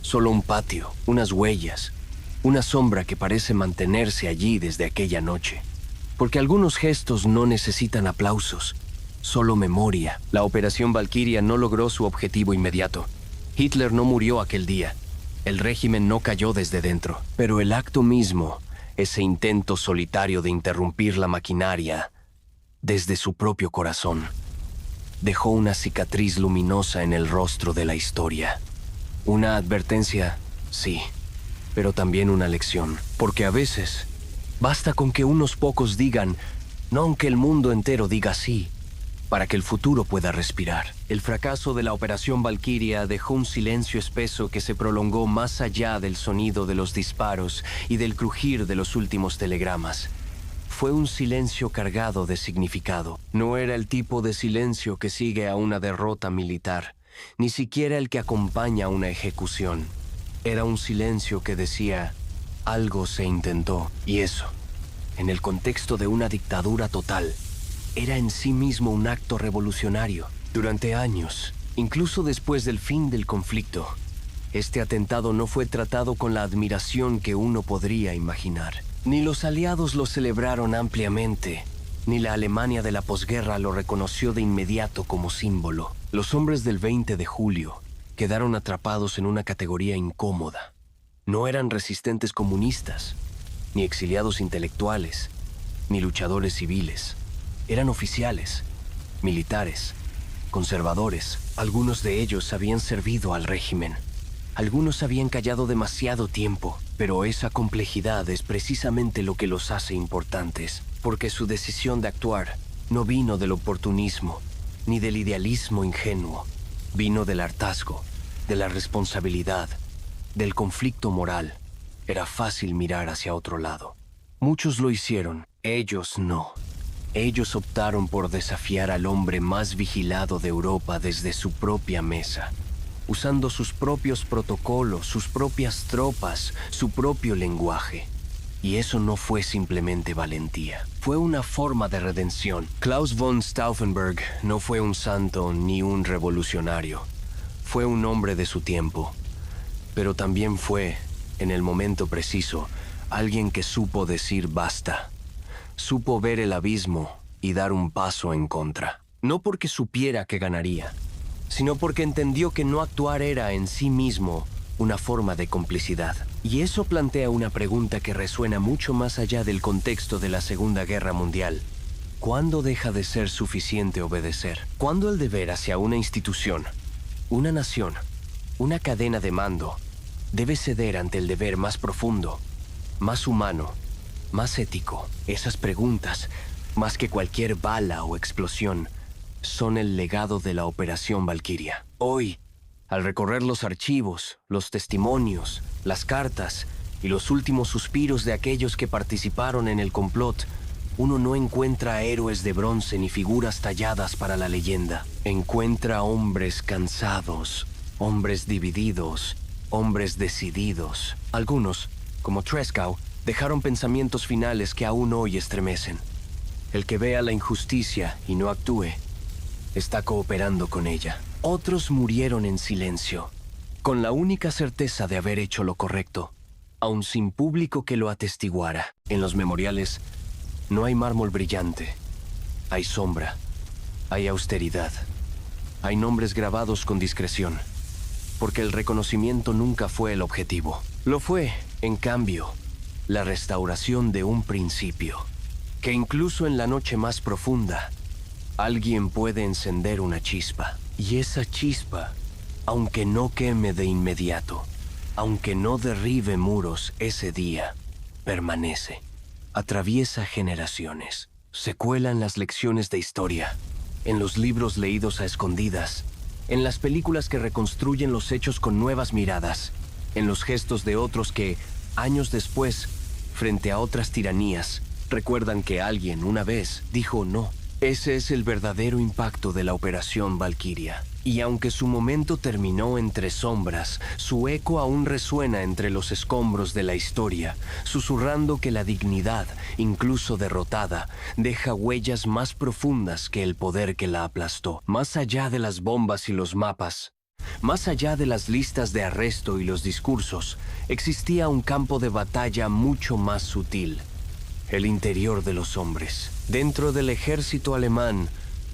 solo un patio, unas huellas, una sombra que parece mantenerse allí desde aquella noche. Porque algunos gestos no necesitan aplausos, solo memoria. La Operación Valquiria no logró su objetivo inmediato. Hitler no murió aquel día. El régimen no cayó desde dentro. Pero el acto mismo, ese intento solitario de interrumpir la maquinaria desde su propio corazón, dejó una cicatriz luminosa en el rostro de la historia. Una advertencia, sí, pero también una lección. Porque a veces basta con que unos pocos digan, no aunque el mundo entero diga sí, para que el futuro pueda respirar. El fracaso de la Operación Valquiria dejó un silencio espeso que se prolongó más allá del sonido de los disparos y del crujir de los últimos telegramas. Fue un silencio cargado de significado. No era el tipo de silencio que sigue a una derrota militar, ni siquiera el que acompaña a una ejecución. Era un silencio que decía, algo se intentó, y eso, en el contexto de una dictadura total, era en sí mismo un acto revolucionario. Durante años, incluso después del fin del conflicto, este atentado no fue tratado con la admiración que uno podría imaginar. Ni los aliados lo celebraron ampliamente, ni la Alemania de la posguerra lo reconoció de inmediato como símbolo. Los hombres del 20 de julio quedaron atrapados en una categoría incómoda. No eran resistentes comunistas, ni exiliados intelectuales, ni luchadores civiles. Eran oficiales, militares, conservadores. Algunos de ellos habían servido al régimen. Algunos habían callado demasiado tiempo, pero esa complejidad es precisamente lo que los hace importantes, porque su decisión de actuar no vino del oportunismo, ni del idealismo ingenuo. Vino del hartazgo, de la responsabilidad, del conflicto moral. Era fácil mirar hacia otro lado. Muchos lo hicieron, ellos no. Ellos optaron por desafiar al hombre más vigilado de Europa desde su propia mesa, usando sus propios protocolos, sus propias tropas, su propio lenguaje. Y eso no fue simplemente valentía, fue una forma de redención. Klaus von Stauffenberg no fue un santo ni un revolucionario. Fue un hombre de su tiempo, pero también fue, en el momento preciso, alguien que supo decir basta. Supo ver el abismo y dar un paso en contra. No porque supiera que ganaría, sino porque entendió que no actuar era en sí mismo una forma de complicidad. Y eso plantea una pregunta que resuena mucho más allá del contexto de la Segunda Guerra Mundial. ¿Cuándo deja de ser suficiente obedecer? ¿Cuándo el deber hacia una institución, una nación, una cadena de mando, debe ceder ante el deber más profundo, más humano, más ético? Esas preguntas, más que cualquier bala o explosión, son el legado de la Operación Valquiria. Hoy, al recorrer los archivos, los testimonios, las cartas y los últimos suspiros de aquellos que participaron en el complot, uno no encuentra héroes de bronce ni figuras talladas para la leyenda. Encuentra hombres cansados, hombres divididos, hombres decididos. Algunos, como Tresckow, dejaron pensamientos finales que aún hoy estremecen. El que vea la injusticia y no actúe, está cooperando con ella. Otros murieron en silencio, con la única certeza de haber hecho lo correcto, aun sin público que lo atestiguara. En los memoriales no hay mármol brillante, hay sombra, hay austeridad, hay nombres grabados con discreción, porque el reconocimiento nunca fue el objetivo. Lo fue, en cambio, la restauración de un principio, que incluso en la noche más profunda, alguien puede encender una chispa. Y esa chispa, aunque no queme de inmediato, aunque no derribe muros ese día, permanece. Atraviesa generaciones. Se cuela en las lecciones de historia, en los libros leídos a escondidas, en las películas que reconstruyen los hechos con nuevas miradas, en los gestos de otros que, años después, frente a otras tiranías, recuerdan que alguien una vez dijo no. Ese es el verdadero impacto de la Operación Valquiria. Y aunque su momento terminó entre sombras, su eco aún resuena entre los escombros de la historia, susurrando que la dignidad, incluso derrotada, deja huellas más profundas que el poder que la aplastó. Más allá de las bombas y los mapas, más allá de las listas de arresto y los discursos, existía un campo de batalla mucho más sutil. El interior de los hombres. Dentro del ejército alemán,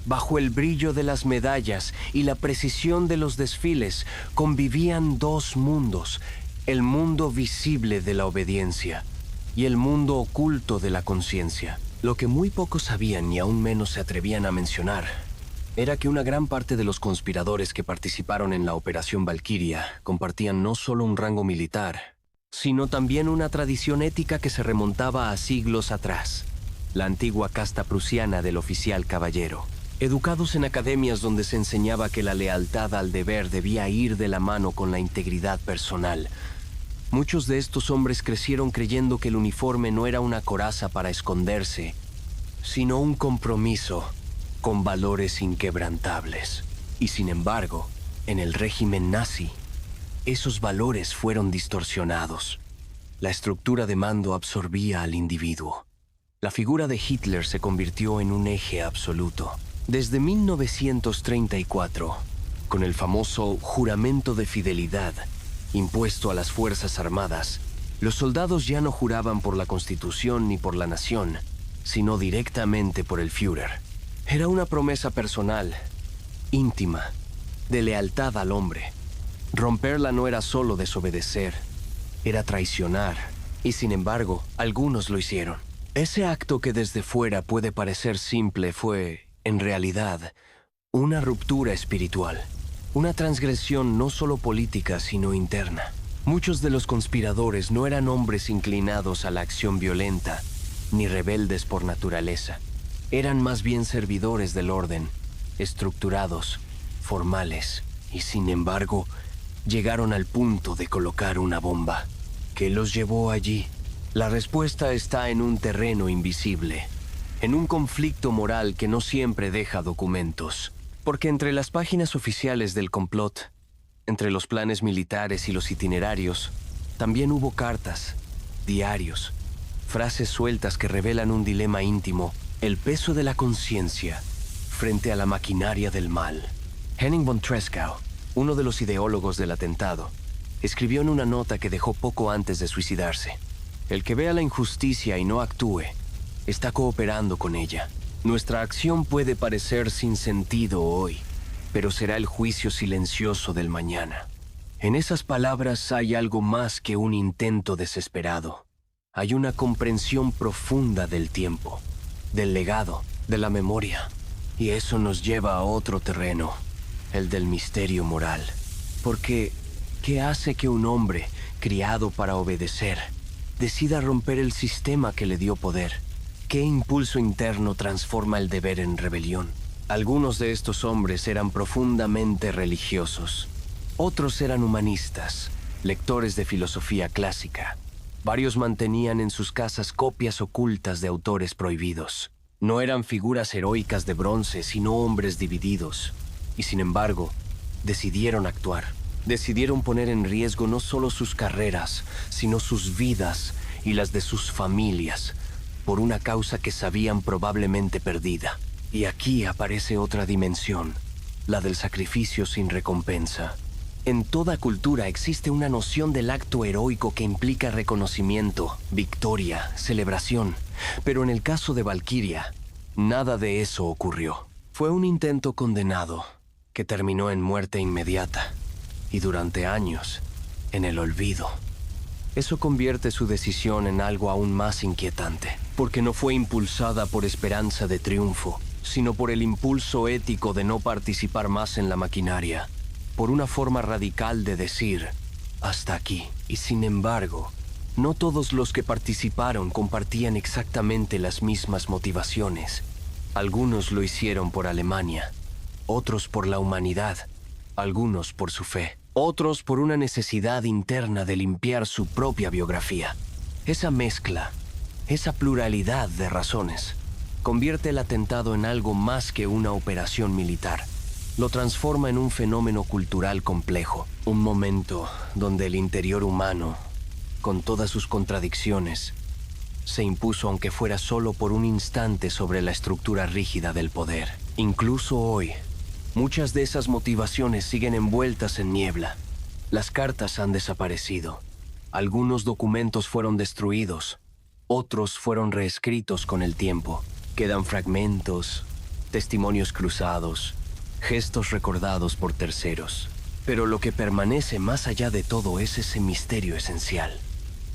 bajo el brillo de las medallas y la precisión de los desfiles, convivían dos mundos: el mundo visible de la obediencia y el mundo oculto de la conciencia. Lo que muy pocos sabían y aún menos se atrevían a mencionar era que una gran parte de los conspiradores que participaron en la Operación Valquiria compartían no solo un rango militar, sino también una tradición ética que se remontaba a siglos atrás, la antigua casta prusiana del oficial caballero. Educados en academias donde se enseñaba que la lealtad al deber debía ir de la mano con la integridad personal, muchos de estos hombres crecieron creyendo que el uniforme no era una coraza para esconderse, sino un compromiso con valores inquebrantables. Y sin embargo, en el régimen nazi, esos valores fueron distorsionados. La estructura de mando absorbía al individuo. La figura de Hitler se convirtió en un eje absoluto. Desde 1934, con el famoso juramento de fidelidad impuesto a las Fuerzas Armadas, los soldados ya no juraban por la Constitución ni por la nación, sino directamente por el Führer. Era una promesa personal, íntima, de lealtad al hombre. Romperla no era solo desobedecer, era traicionar, y sin embargo, algunos lo hicieron. Ese acto que desde fuera puede parecer simple fue, en realidad, una ruptura espiritual, una transgresión no solo política sino interna. Muchos de los conspiradores no eran hombres inclinados a la acción violenta, ni rebeldes por naturaleza. Eran más bien servidores del orden, estructurados, formales, y sin embargo, llegaron al punto de colocar una bomba. ¿Qué los llevó allí? La respuesta está en un terreno invisible, en un conflicto moral que no siempre deja documentos. Porque entre las páginas oficiales del complot, entre los planes militares y los itinerarios, también hubo cartas, diarios, frases sueltas que revelan un dilema íntimo: el peso de la conciencia frente a la maquinaria del mal. Henning von Tresckow, uno de los ideólogos del atentado, escribió en una nota que dejó poco antes de suicidarse: el que vea la injusticia y no actúe, está cooperando con ella. Nuestra acción puede parecer sin sentido hoy, pero será el juicio silencioso del mañana. En esas palabras hay algo más que un intento desesperado. Hay una comprensión profunda del tiempo, del legado, de la memoria. Y eso nos lleva a otro terreno, el del misterio moral. Porque, ¿qué hace que un hombre, criado para obedecer, decida romper el sistema que le dio poder? ¿Qué impulso interno transforma el deber en rebelión? Algunos de estos hombres eran profundamente religiosos. Otros eran humanistas, lectores de filosofía clásica. Varios mantenían en sus casas copias ocultas de autores prohibidos. No eran figuras heroicas de bronce, sino hombres divididos. Y sin embargo, decidieron actuar. Decidieron poner en riesgo no solo sus carreras, sino sus vidas y las de sus familias, por una causa que sabían probablemente perdida. Y aquí aparece otra dimensión, la del sacrificio sin recompensa. En toda cultura existe una noción del acto heroico que implica reconocimiento, victoria, celebración. Pero en el caso de Valkyria, nada de eso ocurrió. Fue un intento condenado, que terminó en muerte inmediata, y durante años, en el olvido. Eso convierte su decisión en algo aún más inquietante, porque no fue impulsada por esperanza de triunfo, sino por el impulso ético de no participar más en la maquinaria, por una forma radical de decir, hasta aquí. Y sin embargo, no todos los que participaron compartían exactamente las mismas motivaciones. Algunos lo hicieron por Alemania, otros por la humanidad, algunos por su fe, otros por una necesidad interna de limpiar su propia biografía. Esa mezcla, esa pluralidad de razones, convierte el atentado en algo más que una operación militar. Lo transforma en un fenómeno cultural complejo, un momento donde el interior humano, con todas sus contradicciones, se impuso aunque fuera solo por un instante sobre la estructura rígida del poder. Incluso hoy, muchas de esas motivaciones siguen envueltas en niebla. Las cartas han desaparecido. Algunos documentos fueron destruidos. Otros fueron reescritos con el tiempo. Quedan fragmentos, testimonios cruzados, gestos recordados por terceros. Pero lo que permanece más allá de todo es ese misterio esencial.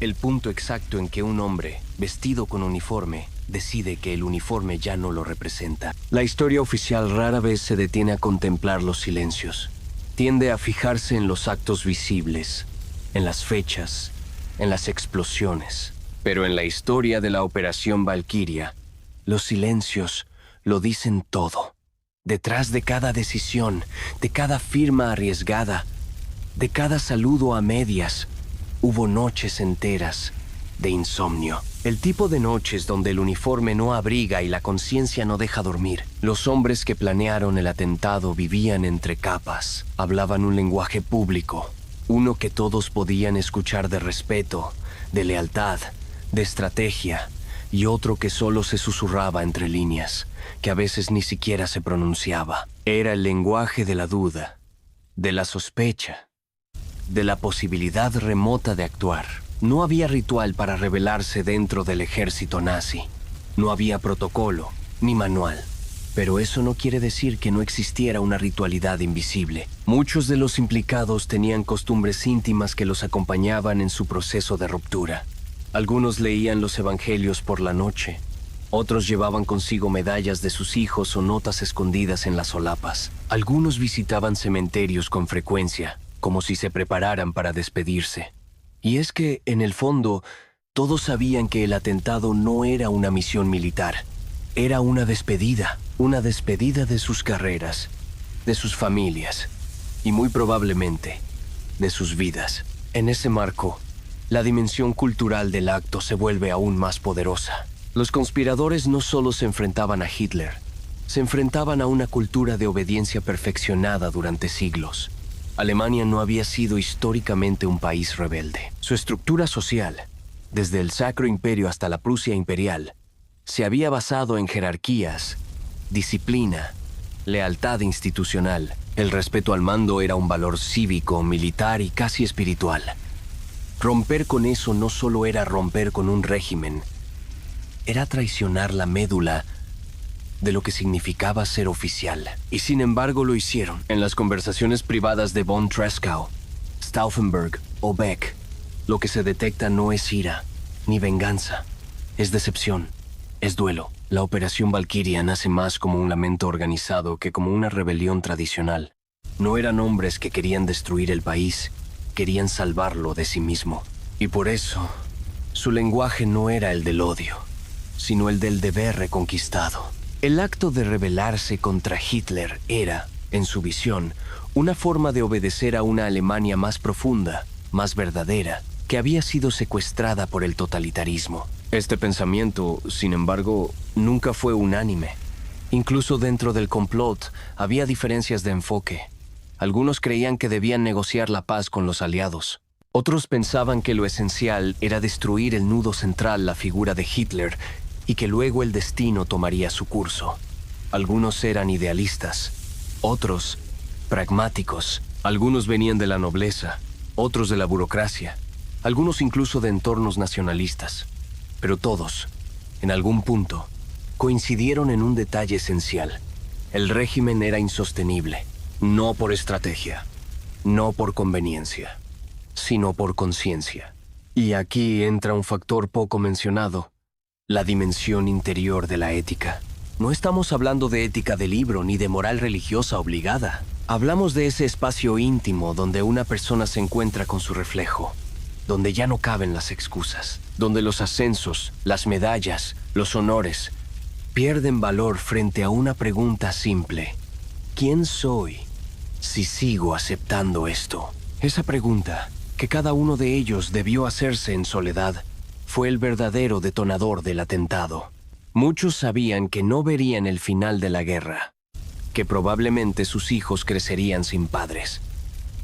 El punto exacto en que un hombre, vestido con uniforme, decide que el uniforme ya no lo representa. La historia oficial rara vez se detiene a contemplar los silencios. Tiende a fijarse en los actos visibles, en las fechas, en las explosiones. Pero en la historia de la Operación Valkyria, los silencios lo dicen todo. Detrás de cada decisión, de cada firma arriesgada, de cada saludo a medias, hubo noches enteras de insomnio. El tipo de noches donde el uniforme no abriga y la conciencia no deja dormir. Los hombres que planearon el atentado vivían entre capas, hablaban un lenguaje público, uno que todos podían escuchar de respeto, de lealtad, de estrategia, y otro que solo se susurraba entre líneas, que a veces ni siquiera se pronunciaba. Era el lenguaje de la duda, de la sospecha, de la posibilidad remota de actuar. No había ritual para rebelarse dentro del ejército nazi. No había protocolo, ni manual. Pero eso no quiere decir que no existiera una ritualidad invisible. Muchos de los implicados tenían costumbres íntimas que los acompañaban en su proceso de ruptura. Algunos leían los evangelios por la noche. Otros llevaban consigo medallas de sus hijos o notas escondidas en las solapas. Algunos visitaban cementerios con frecuencia, como si se prepararan para despedirse. Y es que, en el fondo, todos sabían que el atentado no era una misión militar. Era una despedida de sus carreras, de sus familias, y muy probablemente, de sus vidas. En ese marco, la dimensión cultural del acto se vuelve aún más poderosa. Los conspiradores no solo se enfrentaban a Hitler, se enfrentaban a una cultura de obediencia perfeccionada durante siglos. Alemania no había sido históricamente un país rebelde. Su estructura social, desde el Sacro Imperio hasta la Prusia Imperial, se había basado en jerarquías, disciplina, lealtad institucional. El respeto al mando era un valor cívico, militar y casi espiritual. Romper con eso no solo era romper con un régimen, era traicionar la médula de lo que significaba ser oficial. Y sin embargo lo hicieron. En las conversaciones privadas de von Tresckow, Stauffenberg o Beck, lo que se detecta no es ira, ni venganza, es decepción, es duelo. La Operación Valkyria nace más como un lamento organizado que como una rebelión tradicional. No eran hombres que querían destruir el país, querían salvarlo de sí mismo. Y por eso, su lenguaje no era el del odio, sino el del deber reconquistado. El acto de rebelarse contra Hitler era, en su visión, una forma de obedecer a una Alemania más profunda, más verdadera, que había sido secuestrada por el totalitarismo. Este pensamiento, sin embargo, nunca fue unánime. Incluso dentro del complot había diferencias de enfoque. Algunos creían que debían negociar la paz con los aliados. Otros pensaban que lo esencial era destruir el nudo central, la figura de Hitler, y que luego el destino tomaría su curso. Algunos eran idealistas, otros pragmáticos. Algunos venían de la nobleza, otros de la burocracia, algunos incluso de entornos nacionalistas. Pero todos, en algún punto, coincidieron en un detalle esencial. El régimen era insostenible, no por estrategia, no por conveniencia, sino por conciencia. Y aquí entra un factor poco mencionado, la dimensión interior de la ética. No estamos hablando de ética de libro ni de moral religiosa obligada. Hablamos de ese espacio íntimo donde una persona se encuentra con su reflejo, donde ya no caben las excusas, donde los ascensos, las medallas, los honores pierden valor frente a una pregunta simple. ¿Quién soy si sigo aceptando esto? Esa pregunta, que cada uno de ellos debió hacerse en soledad, fue el verdadero detonador del atentado. Muchos sabían que no verían el final de la guerra, que probablemente sus hijos crecerían sin padres,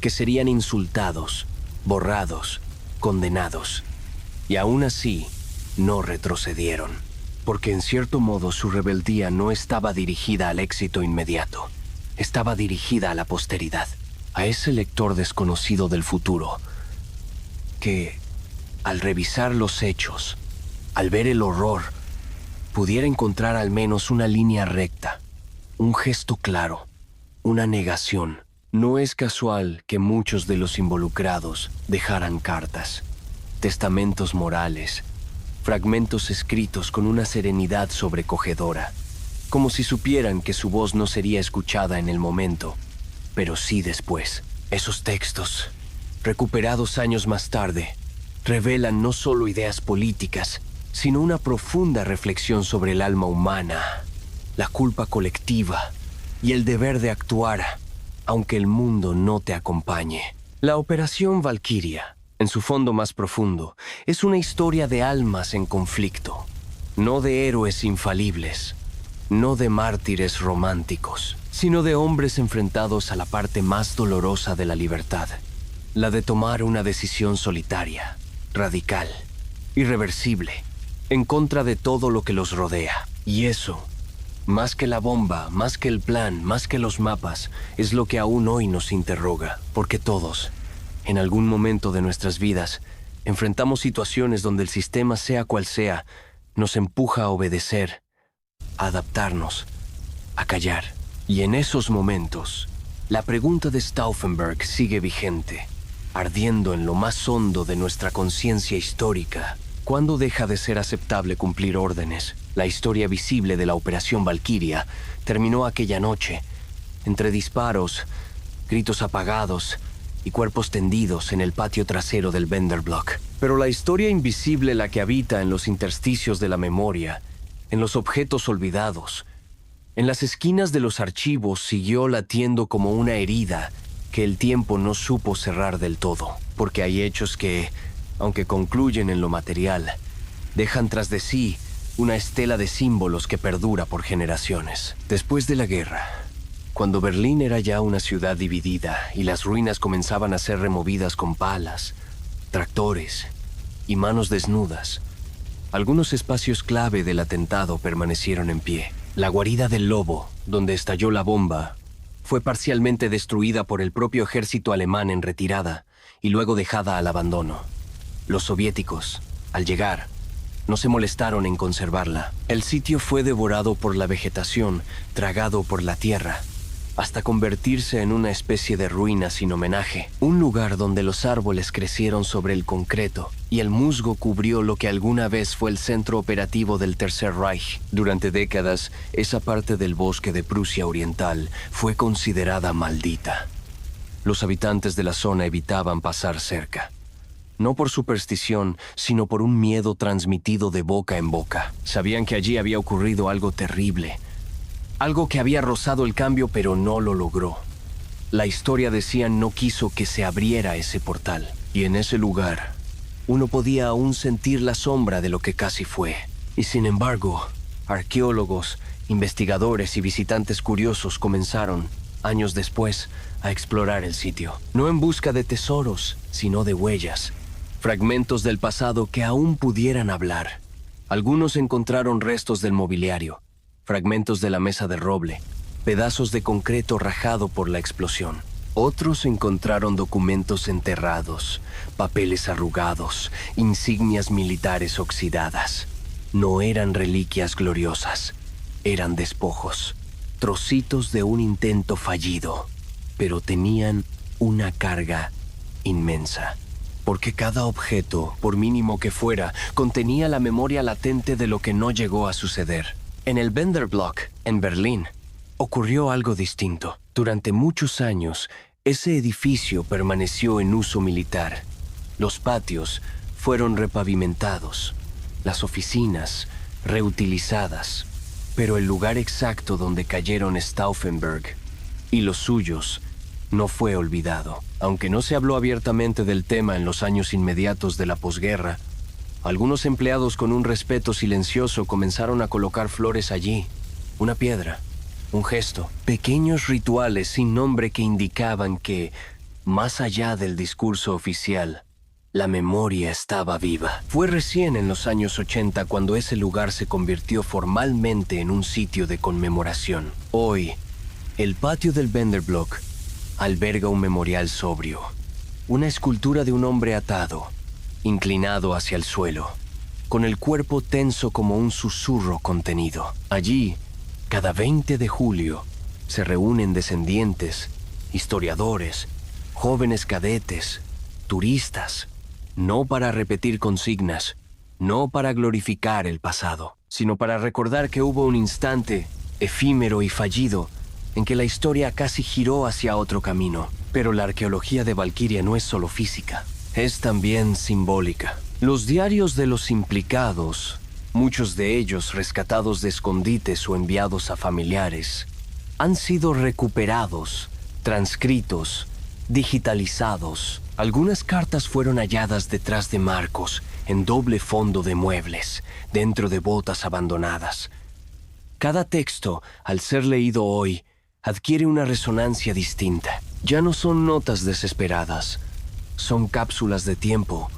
que serían insultados, borrados, condenados. Y aún así, no retrocedieron, porque en cierto modo su rebeldía no estaba dirigida al éxito inmediato, estaba dirigida a la posteridad, a ese lector desconocido del futuro, que, al revisar los hechos, al ver el horror, pudiera encontrar al menos una línea recta, un gesto claro, una negación. No es casual que muchos de los involucrados dejaran cartas, testamentos morales, fragmentos escritos con una serenidad sobrecogedora, como si supieran que su voz no sería escuchada en el momento, pero sí después. Esos textos, recuperados años más tarde, revelan no solo ideas políticas, sino una profunda reflexión sobre el alma humana, la culpa colectiva y el deber de actuar, aunque el mundo no te acompañe. La Operación Valquiria, en su fondo más profundo, es una historia de almas en conflicto, no de héroes infalibles, no de mártires románticos, sino de hombres enfrentados a la parte más dolorosa de la libertad, la de tomar una decisión solitaria, radical, irreversible, en contra de todo lo que los rodea. Y eso, más que la bomba, más que el plan, más que los mapas, es lo que aún hoy nos interroga, porque todos, en algún momento de nuestras vidas, enfrentamos situaciones donde el sistema, sea cual sea, nos empuja a obedecer, a adaptarnos, a callar. Y en esos momentos, la pregunta de Stauffenberg sigue vigente, ardiendo en lo más hondo de nuestra conciencia histórica. ¿Cuándo deja de ser aceptable cumplir órdenes? La historia visible de la Operación Valquiria terminó aquella noche, entre disparos, gritos apagados y cuerpos tendidos en el patio trasero del Wenderblock. Pero la historia invisible, la que habita en los intersticios de la memoria, en los objetos olvidados, en las esquinas de los archivos, siguió latiendo como una herida que el tiempo no supo cerrar del todo, porque hay hechos que, aunque concluyen en lo material, dejan tras de sí una estela de símbolos que perdura por generaciones. Después de la guerra, cuando Berlín era ya una ciudad dividida y las ruinas comenzaban a ser removidas con palas, tractores y manos desnudas, algunos espacios clave del atentado permanecieron en pie. La guarida del Lobo, donde estalló la bomba, fue parcialmente destruida por el propio ejército alemán en retirada y luego dejada al abandono. Los soviéticos, al llegar, no se molestaron en conservarla. El sitio fue devorado por la vegetación, tragado por la tierra, hasta convertirse en una especie de ruina sin homenaje. Un lugar donde los árboles crecieron sobre el concreto y el musgo cubrió lo que alguna vez fue el centro operativo del Tercer Reich. Durante décadas, esa parte del bosque de Prusia Oriental fue considerada maldita. Los habitantes de la zona evitaban pasar cerca. No por superstición, sino por un miedo transmitido de boca en boca. Sabían que allí había ocurrido algo terrible, algo que había rozado el cambio pero no lo logró. La historia, decían, no quiso que se abriera ese portal. Y en ese lugar, Uno podía aún sentir la sombra de lo que casi fue. Y sin embargo, arqueólogos, investigadores y visitantes curiosos comenzaron, años después, a explorar el sitio. No en busca de tesoros, sino de huellas. Fragmentos del pasado que aún pudieran hablar. Algunos encontraron restos del mobiliario, fragmentos de la mesa de roble, pedazos de concreto rajado por la explosión. Otros encontraron documentos enterrados, papeles arrugados, insignias militares oxidadas. No eran reliquias gloriosas, eran despojos, trocitos de un intento fallido, pero tenían una carga inmensa. Porque cada objeto, por mínimo que fuera, contenía la memoria latente de lo que no llegó a suceder. En el Wenderblock, en Berlín, ocurrió algo distinto. Durante muchos años, ese edificio permaneció en uso militar. Los patios fueron repavimentados, las oficinas reutilizadas, pero el lugar exacto donde cayeron Stauffenberg y los suyos no fue olvidado. Aunque no se habló abiertamente del tema en los años inmediatos de la posguerra, algunos empleados con un respeto silencioso comenzaron a colocar flores allí, una piedra, un gesto, pequeños rituales sin nombre que indicaban que, más allá del discurso oficial, la memoria estaba viva. Fue recién en los años 80 cuando ese lugar se convirtió formalmente en un sitio de conmemoración. Hoy, el patio del Wenderblock alberga un memorial sobrio, una escultura de un hombre atado, inclinado hacia el suelo, con el cuerpo tenso como un susurro contenido. Allí, cada 20 de julio, se reúnen descendientes, historiadores, jóvenes cadetes, turistas, no para repetir consignas, no para glorificar el pasado, sino para recordar que hubo un instante, efímero y fallido, en que la historia casi giró hacia otro camino. Pero la arqueología de Valquiria no es solo física, es también simbólica. Los diarios de los implicados, muchos de ellos rescatados de escondites o enviados a familiares, han sido recuperados, transcritos, digitalizados. Algunas cartas fueron halladas detrás de marcos, en doble fondo de muebles, dentro de botas abandonadas. Cada texto, al ser leído hoy, adquiere una resonancia distinta. Ya no son notas desesperadas, son cápsulas de tiempo,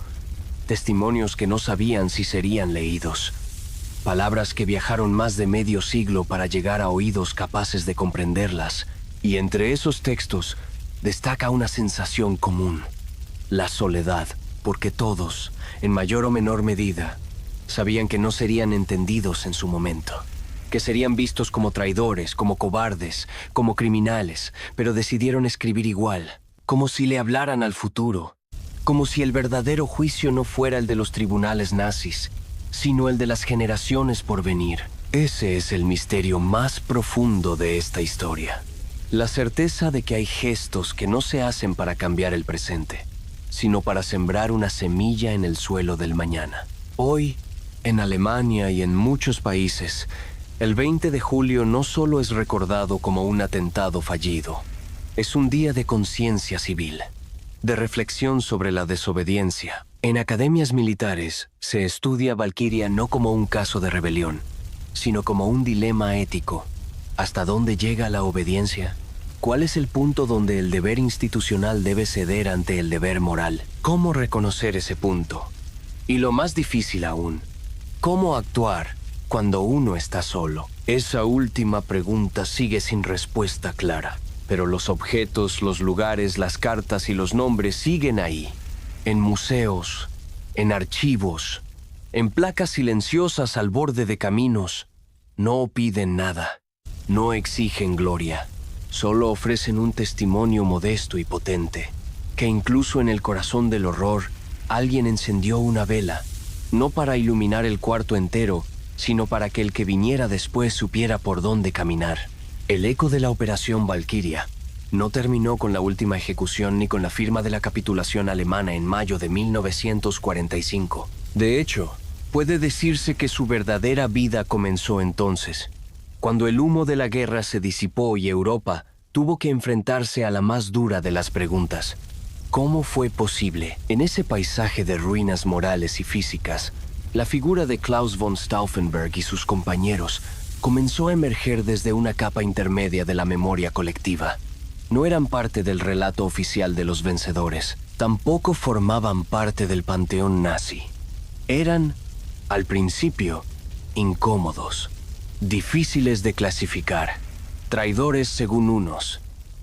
testimonios que no sabían si serían leídos, palabras que viajaron más de medio siglo para llegar a oídos capaces de comprenderlas. Y entre esos textos destaca una sensación común, la soledad, porque todos, en mayor o menor medida, sabían que no serían entendidos en su momento, que serían vistos como traidores, como cobardes, como criminales, pero decidieron escribir igual, como si le hablaran al futuro, como si el verdadero juicio no fuera el de los tribunales nazis, sino el de las generaciones por venir. Ese es el misterio más profundo de esta historia. La certeza de que hay gestos que no se hacen para cambiar el presente, sino para sembrar una semilla en el suelo del mañana. Hoy, en Alemania y en muchos países, el 20 de julio no solo es recordado como un atentado fallido, es un día de conciencia civil, de reflexión sobre la desobediencia. En academias militares se estudia Valquiria no como un caso de rebelión, sino como un dilema ético. ¿Hasta dónde llega la obediencia? ¿Cuál es el punto donde el deber institucional debe ceder ante el deber moral? ¿Cómo reconocer ese punto? Y lo más difícil aún, ¿cómo actuar cuando uno está solo? Esa última pregunta sigue sin respuesta clara, pero los objetos, los lugares, las cartas y los nombres siguen ahí, en museos, en archivos, en placas silenciosas al borde de caminos. No piden nada, no exigen gloria, solo ofrecen un testimonio modesto y potente, que incluso en el corazón del horror, alguien encendió una vela, no para iluminar el cuarto entero, sino para que el que viniera después supiera por dónde caminar. El eco de la Operación Valquiria no terminó con la última ejecución ni con la firma de la capitulación alemana en mayo de 1945. De hecho, puede decirse que su verdadera vida comenzó entonces, cuando el humo de la guerra se disipó y Europa tuvo que enfrentarse a la más dura de las preguntas. ¿Cómo fue posible? En ese paisaje de ruinas morales y físicas, la figura de Klaus von Stauffenberg y sus compañeros comenzó a emerger desde una capa intermedia de la memoria colectiva. No eran parte del relato oficial de los vencedores, tampoco formaban parte del panteón nazi. Eran, al principio, incómodos, difíciles de clasificar, traidores según unos,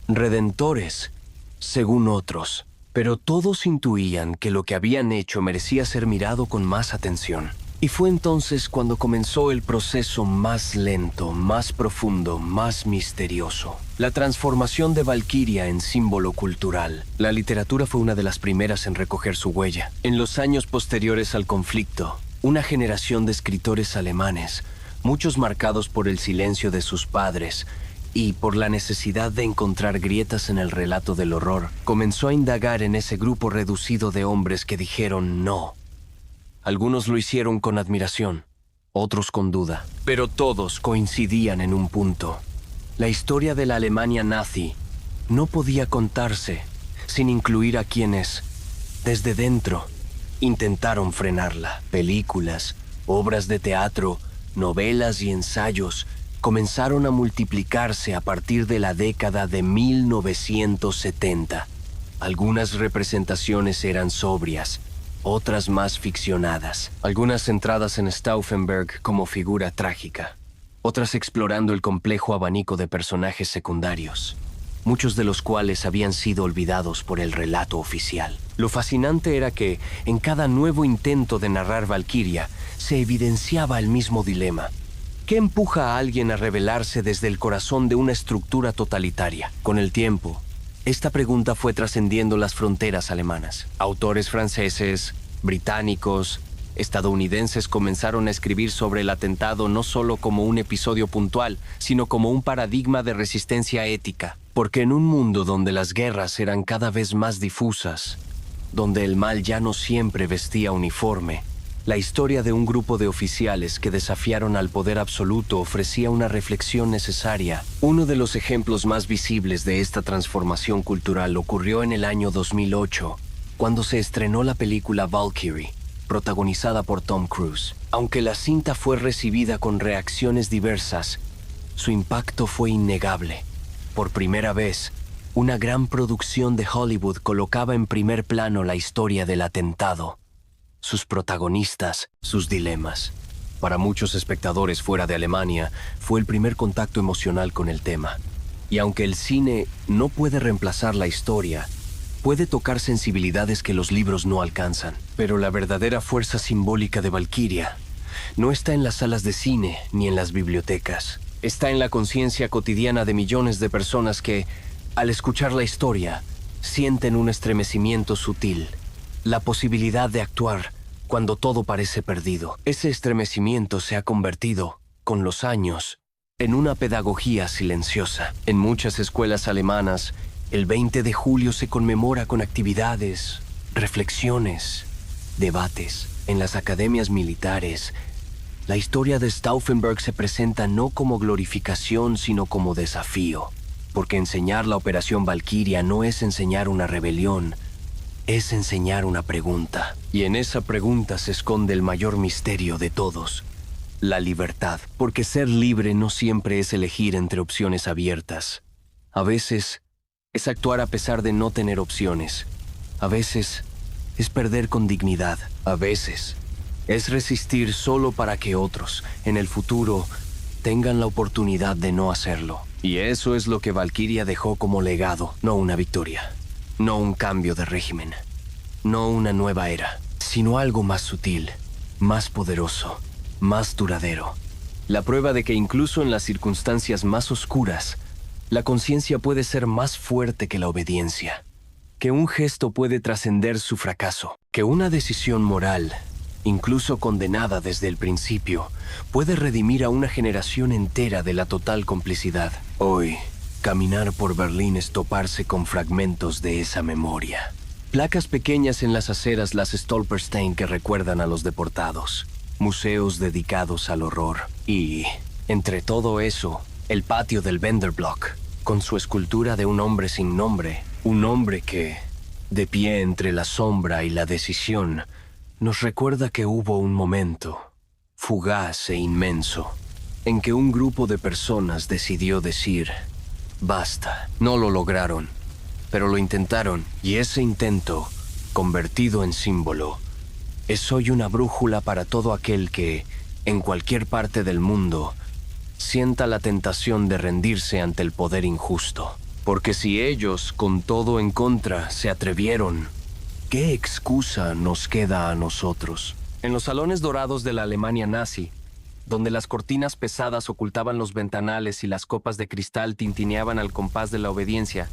redentores según otros, pero todos intuían que lo que habían hecho merecía ser mirado con más atención. Y fue entonces cuando comenzó el proceso más lento, más profundo, más misterioso. La transformación de Valkyria en símbolo cultural. La literatura fue una de las primeras en recoger su huella. En los años posteriores al conflicto, una generación de escritores alemanes, muchos marcados por el silencio de sus padres y por la necesidad de encontrar grietas en el relato del horror, comenzó a indagar en ese grupo reducido de hombres que dijeron no. Algunos lo hicieron con admiración, otros con duda, pero todos coincidían en un punto. La historia de la Alemania nazi no podía contarse sin incluir a quienes, desde dentro, intentaron frenarla. Películas, obras de teatro, novelas y ensayos comenzaron a multiplicarse a partir de la década de 1970. Algunas representaciones eran sobrias, otras más ficcionadas, algunas centradas en Stauffenberg como figura trágica, otras explorando el complejo abanico de personajes secundarios, muchos de los cuales habían sido olvidados por el relato oficial. Lo fascinante era que, en cada nuevo intento de narrar Valkyria, se evidenciaba el mismo dilema. ¿Qué empuja a alguien a rebelarse desde el corazón de una estructura totalitaria? Con el tiempo, esta pregunta fue trascendiendo las fronteras alemanas. Autores franceses, británicos, estadounidenses comenzaron a escribir sobre el atentado no solo como un episodio puntual, sino como un paradigma de resistencia ética. Porque en un mundo donde las guerras eran cada vez más difusas, donde el mal ya no siempre vestía uniforme, la historia de un grupo de oficiales que desafiaron al poder absoluto ofrecía una reflexión necesaria. Uno de los ejemplos más visibles de esta transformación cultural ocurrió en el año 2008, cuando se estrenó la película Valkyrie, protagonizada por Tom Cruise. Aunque la cinta fue recibida con reacciones diversas, su impacto fue innegable. Por primera vez, una gran producción de Hollywood colocaba en primer plano la historia del atentado, sus protagonistas, sus dilemas. Para muchos espectadores fuera de Alemania, fue el primer contacto emocional con el tema. Y aunque el cine no puede reemplazar la historia, puede tocar sensibilidades que los libros no alcanzan. Pero la verdadera fuerza simbólica de Valkyria no está en las salas de cine ni en las bibliotecas. Está en la conciencia cotidiana de millones de personas que, al escuchar la historia, sienten un estremecimiento sutil, la posibilidad de actuar cuando todo parece perdido. Ese estremecimiento se ha convertido, con los años, en una pedagogía silenciosa. En muchas escuelas alemanas, el 20 de julio se conmemora con actividades, reflexiones, debates. En las academias militares, la historia de Stauffenberg se presenta no como glorificación, sino como desafío. Porque enseñar la Operación Valkyria no es enseñar una rebelión, es enseñar una pregunta. Y en esa pregunta se esconde el mayor misterio de todos: la libertad. Porque ser libre no siempre es elegir entre opciones abiertas. A veces es actuar a pesar de no tener opciones. A veces es perder con dignidad. A veces es resistir solo para que otros, en el futuro, tengan la oportunidad de no hacerlo. Y eso es lo que Valkyria dejó como legado, no una victoria. No un cambio de régimen, no una nueva era, sino algo más sutil, más poderoso, más duradero. La prueba de que incluso en las circunstancias más oscuras, la conciencia puede ser más fuerte que la obediencia, que un gesto puede trascender su fracaso, que una decisión moral, incluso condenada desde el principio, puede redimir a una generación entera de la total complicidad. Hoy, caminar por Berlín es toparse con fragmentos de esa memoria. Placas pequeñas en las aceras, las Stolperstein, que recuerdan a los deportados. Museos dedicados al horror. Y, entre todo eso, el patio del Wenderblock, con su escultura de un hombre sin nombre. Un hombre que, de pie entre la sombra y la decisión, nos recuerda que hubo un momento, fugaz e inmenso, en que un grupo de personas decidió decir, basta. No lo lograron, pero lo intentaron, y ese intento, convertido en símbolo, es hoy una brújula para todo aquel que, en cualquier parte del mundo, sienta la tentación de rendirse ante el poder injusto. Porque si ellos, con todo en contra, se atrevieron, ¿qué excusa nos queda a nosotros? En los salones dorados de la Alemania nazi, donde las cortinas pesadas ocultaban los ventanales y las copas de cristal tintineaban al compás de la obediencia,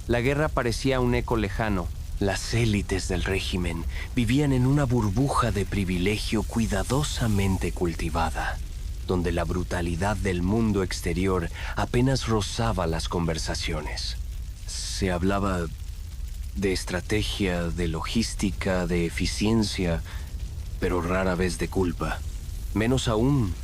la guerra parecía un eco lejano. Las élites del régimen vivían en una burbuja de privilegio cuidadosamente cultivada, donde la brutalidad del mundo exterior apenas rozaba las conversaciones. Se hablaba de estrategia, de logística, de eficiencia, pero rara vez de culpa. Menos aún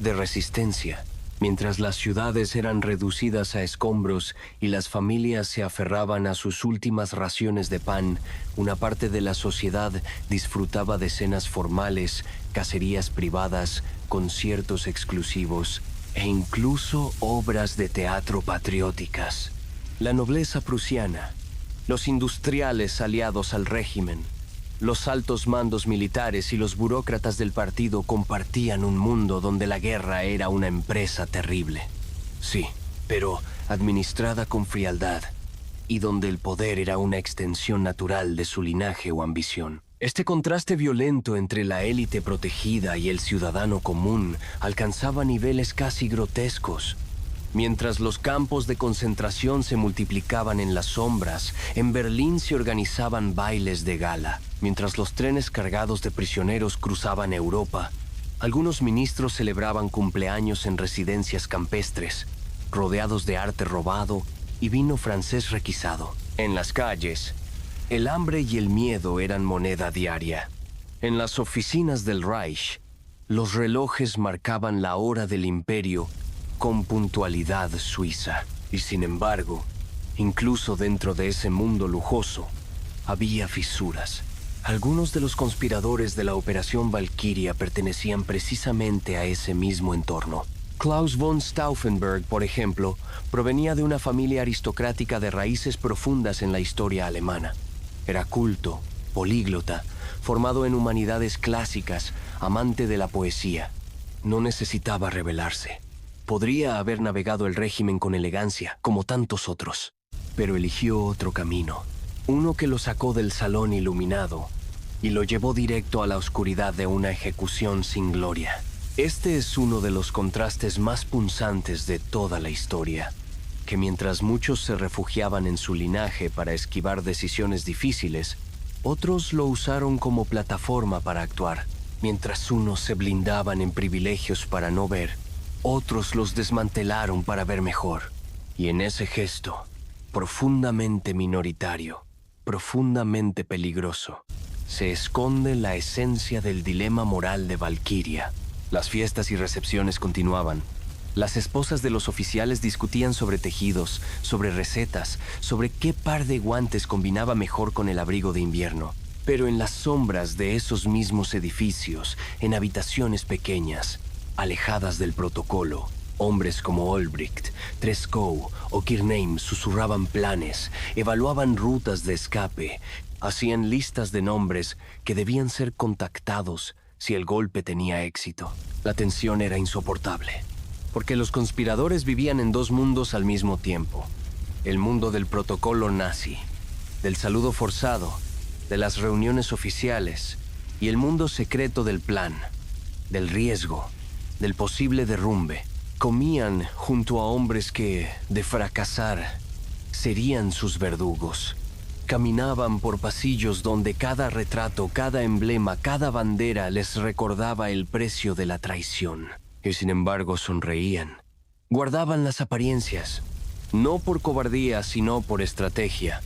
de resistencia. Mientras las ciudades eran reducidas a escombros y las familias se aferraban a sus últimas raciones de pan, una parte de la sociedad disfrutaba de cenas formales, cacerías privadas, conciertos exclusivos e incluso obras de teatro patrióticas. La nobleza prusiana, los industriales aliados al régimen, los altos mandos militares y los burócratas del partido compartían un mundo donde la guerra era una empresa terrible. Sí, pero administrada con frialdad, y donde el poder era una extensión natural de su linaje o ambición. Este contraste violento entre la élite protegida y el ciudadano común alcanzaba niveles casi grotescos. Mientras los campos de concentración se multiplicaban en las sombras, en Berlín se organizaban bailes de gala. Mientras los trenes cargados de prisioneros cruzaban Europa, algunos ministros celebraban cumpleaños en residencias campestres, rodeados de arte robado y vino francés requisado. En las calles, el hambre y el miedo eran moneda diaria. En las oficinas del Reich, los relojes marcaban la hora del imperio con puntualidad suiza. Y sin embargo, incluso dentro de ese mundo lujoso, había fisuras. Algunos de los conspiradores de la Operación Valkyria pertenecían precisamente a ese mismo entorno. Klaus von Stauffenberg, por ejemplo, provenía de una familia aristocrática de raíces profundas en la historia alemana. Era culto, políglota, formado en humanidades clásicas, amante de la poesía. No necesitaba rebelarse. Podría haber navegado el régimen con elegancia, como tantos otros, pero eligió otro camino, uno que lo sacó del salón iluminado y lo llevó directo a la oscuridad de una ejecución sin gloria. Este es uno de los contrastes más punzantes de toda la historia, que mientras muchos se refugiaban en su linaje para esquivar decisiones difíciles, otros lo usaron como plataforma para actuar. Mientras unos se blindaban en privilegios para no ver, otros los desmantelaron para ver mejor. Y en ese gesto, profundamente minoritario, profundamente peligroso, se esconde la esencia del dilema moral de Valkyria. Las fiestas y recepciones continuaban. Las esposas de los oficiales discutían sobre tejidos, sobre recetas, sobre qué par de guantes combinaba mejor con el abrigo de invierno. Pero en las sombras de esos mismos edificios, en habitaciones pequeñas, alejadas del protocolo, hombres como Olbricht, Treschow o Kirchneim susurraban planes, evaluaban rutas de escape, hacían listas de nombres que debían ser contactados si el golpe tenía éxito. La tensión era insoportable, porque los conspiradores vivían en dos mundos al mismo tiempo. El mundo del protocolo nazi, del saludo forzado, de las reuniones oficiales, y el mundo secreto del plan, del riesgo, del posible derrumbe. Comían junto a hombres que, de fracasar, serían sus verdugos. Caminaban por pasillos donde cada retrato, cada emblema, cada bandera les recordaba el precio de la traición. Y sin embargo sonreían. Guardaban las apariencias, no por cobardía, sino por estrategia,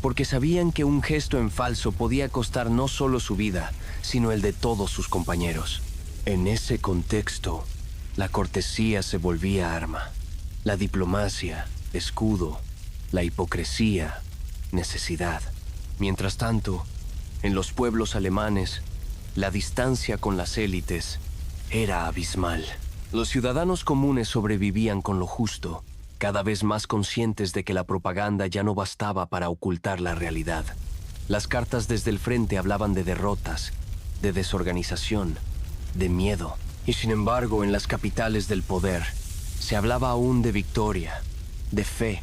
porque sabían que un gesto en falso podía costar no solo su vida, sino el de todos sus compañeros. En ese contexto, la cortesía se volvía arma, la diplomacia, escudo, la hipocresía, necesidad. Mientras tanto, en los pueblos alemanes, la distancia con las élites era abismal. Los ciudadanos comunes sobrevivían con lo justo, cada vez más conscientes de que la propaganda ya no bastaba para ocultar la realidad. Las cartas desde el frente hablaban de derrotas, de desorganización, de miedo. Y sin embargo, en las capitales del poder, se hablaba aún de victoria, de fe,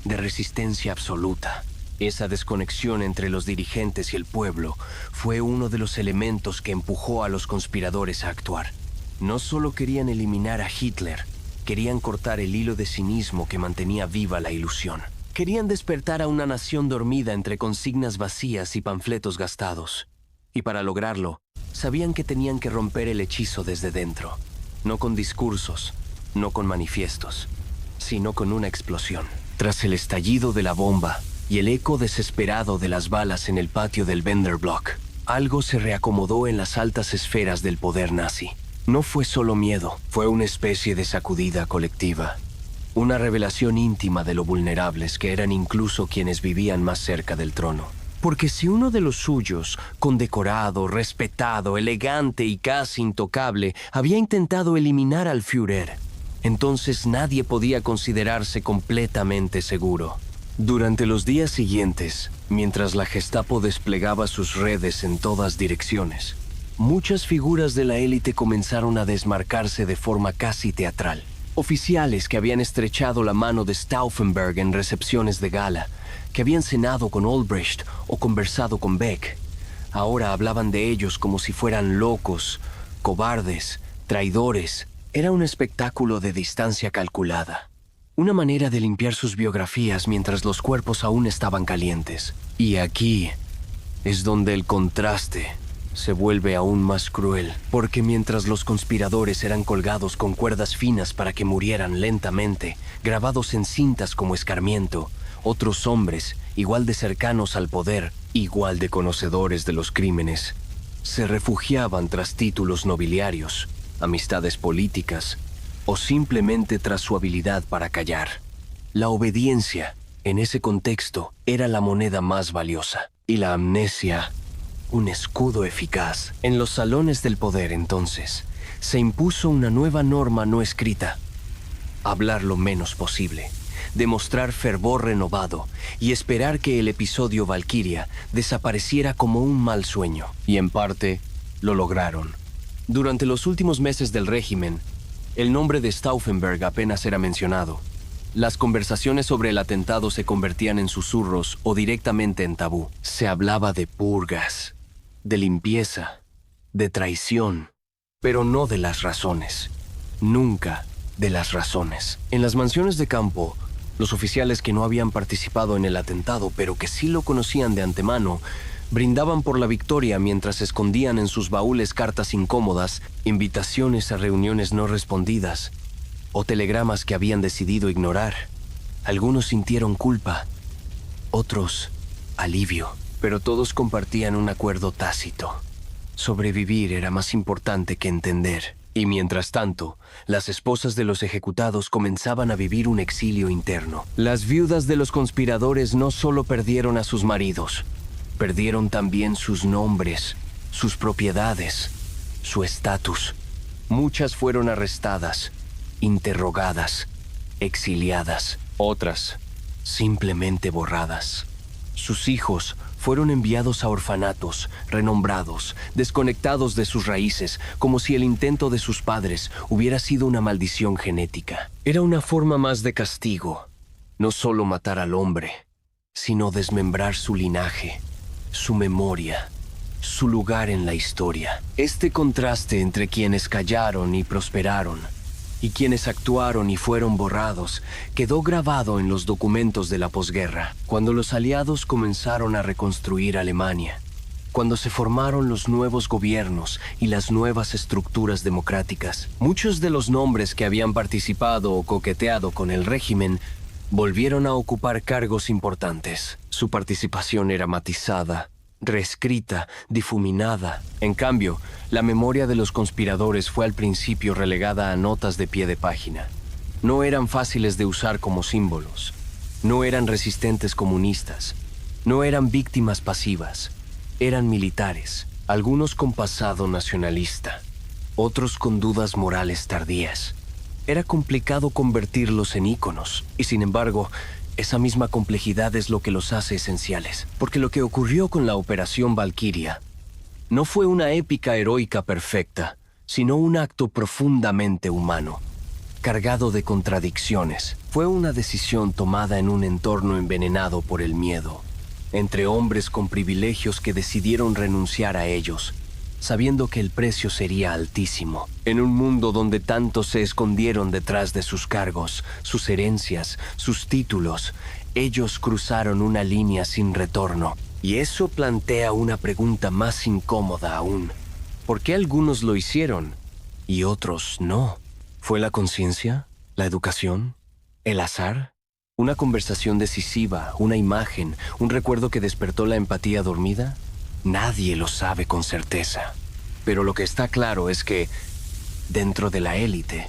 de resistencia absoluta. Esa desconexión entre los dirigentes y el pueblo fue uno de los elementos que empujó a los conspiradores a actuar. No solo querían eliminar a Hitler, querían cortar el hilo de cinismo que mantenía viva la ilusión. Querían despertar a una nación dormida entre consignas vacías y panfletos gastados. Y para lograrlo, sabían que tenían que romper el hechizo desde dentro. No con discursos, no con manifiestos, sino con una explosión. Tras el estallido de la bomba y el eco desesperado de las balas en el patio del Wenderblock, algo se reacomodó en las altas esferas del poder nazi. No fue solo miedo, fue una especie de sacudida colectiva. Una revelación íntima de lo vulnerables que eran incluso quienes vivían más cerca del trono. Porque si uno de los suyos, condecorado, respetado, elegante y casi intocable, había intentado eliminar al Führer, entonces nadie podía considerarse completamente seguro. Durante los días siguientes, mientras la Gestapo desplegaba sus redes en todas direcciones, muchas figuras de la élite comenzaron a desmarcarse de forma casi teatral. Oficiales que habían estrechado la mano de Stauffenberg en recepciones de gala, que habían cenado con Olbricht o conversado con Beck, ahora hablaban de ellos como si fueran locos, cobardes, traidores. Era un espectáculo de distancia calculada. Una manera de limpiar sus biografías mientras los cuerpos aún estaban calientes. Y aquí es donde el contraste se vuelve aún más cruel, porque mientras los conspiradores eran colgados con cuerdas finas para que murieran lentamente, grabados en cintas como escarmiento, otros hombres, igual de cercanos al poder, igual de conocedores de los crímenes, se refugiaban tras títulos nobiliarios, amistades políticas, o simplemente tras su habilidad para callar. La obediencia, en ese contexto, era la moneda más valiosa, y la amnesia, un escudo eficaz. En los salones del poder, entonces, se impuso una nueva norma no escrita: hablar lo menos posible, demostrar fervor renovado y esperar que el episodio Valquiria desapareciera como un mal sueño. Y en parte, lo lograron. Durante los últimos meses del régimen, el nombre de Stauffenberg apenas era mencionado. Las conversaciones sobre el atentado se convertían en susurros o directamente en tabú. Se hablaba de purgas, de limpieza, de traición, pero no de las razones. Nunca de las razones. En las mansiones de campo, los oficiales que no habían participado en el atentado, pero que sí lo conocían de antemano, brindaban por la victoria mientras escondían en sus baúles cartas incómodas, invitaciones a reuniones no respondidas o telegramas que habían decidido ignorar. Algunos sintieron culpa, otros alivio, pero todos compartían un acuerdo tácito. Sobrevivir era más importante que entender. Y mientras tanto, las esposas de los ejecutados comenzaban a vivir un exilio interno. Las viudas de los conspiradores no solo perdieron a sus maridos, perdieron también sus nombres, sus propiedades, su estatus. Muchas fueron arrestadas, interrogadas, exiliadas. Otras, simplemente borradas. Sus hijos fueron enviados a orfanatos, renombrados, desconectados de sus raíces, como si el intento de sus padres hubiera sido una maldición genética. Era una forma más de castigo, no solo matar al hombre, sino desmembrar su linaje, su memoria, su lugar en la historia. Este contraste entre quienes callaron y prosperaron y quienes actuaron y fueron borrados quedó grabado en los documentos de la posguerra. Cuando los aliados comenzaron a reconstruir Alemania, cuando se formaron los nuevos gobiernos y las nuevas estructuras democráticas, muchos de los nombres que habían participado o coqueteado con el régimen volvieron a ocupar cargos importantes. Su participación era matizada, reescrita, difuminada. En cambio, la memoria de los conspiradores fue al principio relegada a notas de pie de página. No eran fáciles de usar como símbolos. No eran resistentes comunistas. No eran víctimas pasivas, eran militares, algunos con pasado nacionalista, otros con dudas morales tardías. Era complicado convertirlos en íconos, y sin embargo, esa misma complejidad es lo que los hace esenciales. Porque lo que ocurrió con la Operación Valquiria no fue una épica heroica perfecta, sino un acto profundamente humano, cargado de contradicciones. Fue una decisión tomada en un entorno envenenado por el miedo, entre hombres con privilegios que decidieron renunciar a ellos, sabiendo que el precio sería altísimo. En un mundo donde tantos se escondieron detrás de sus cargos, sus herencias, sus títulos, ellos cruzaron una línea sin retorno. Y eso plantea una pregunta más incómoda aún. ¿Por qué algunos lo hicieron y otros no? ¿Fue la conciencia? ¿La educación? ¿El azar? ¿Una conversación decisiva? ¿Una imagen? ¿Un recuerdo que despertó la empatía dormida? Nadie lo sabe con certeza. Pero lo que está claro es que, dentro de la élite,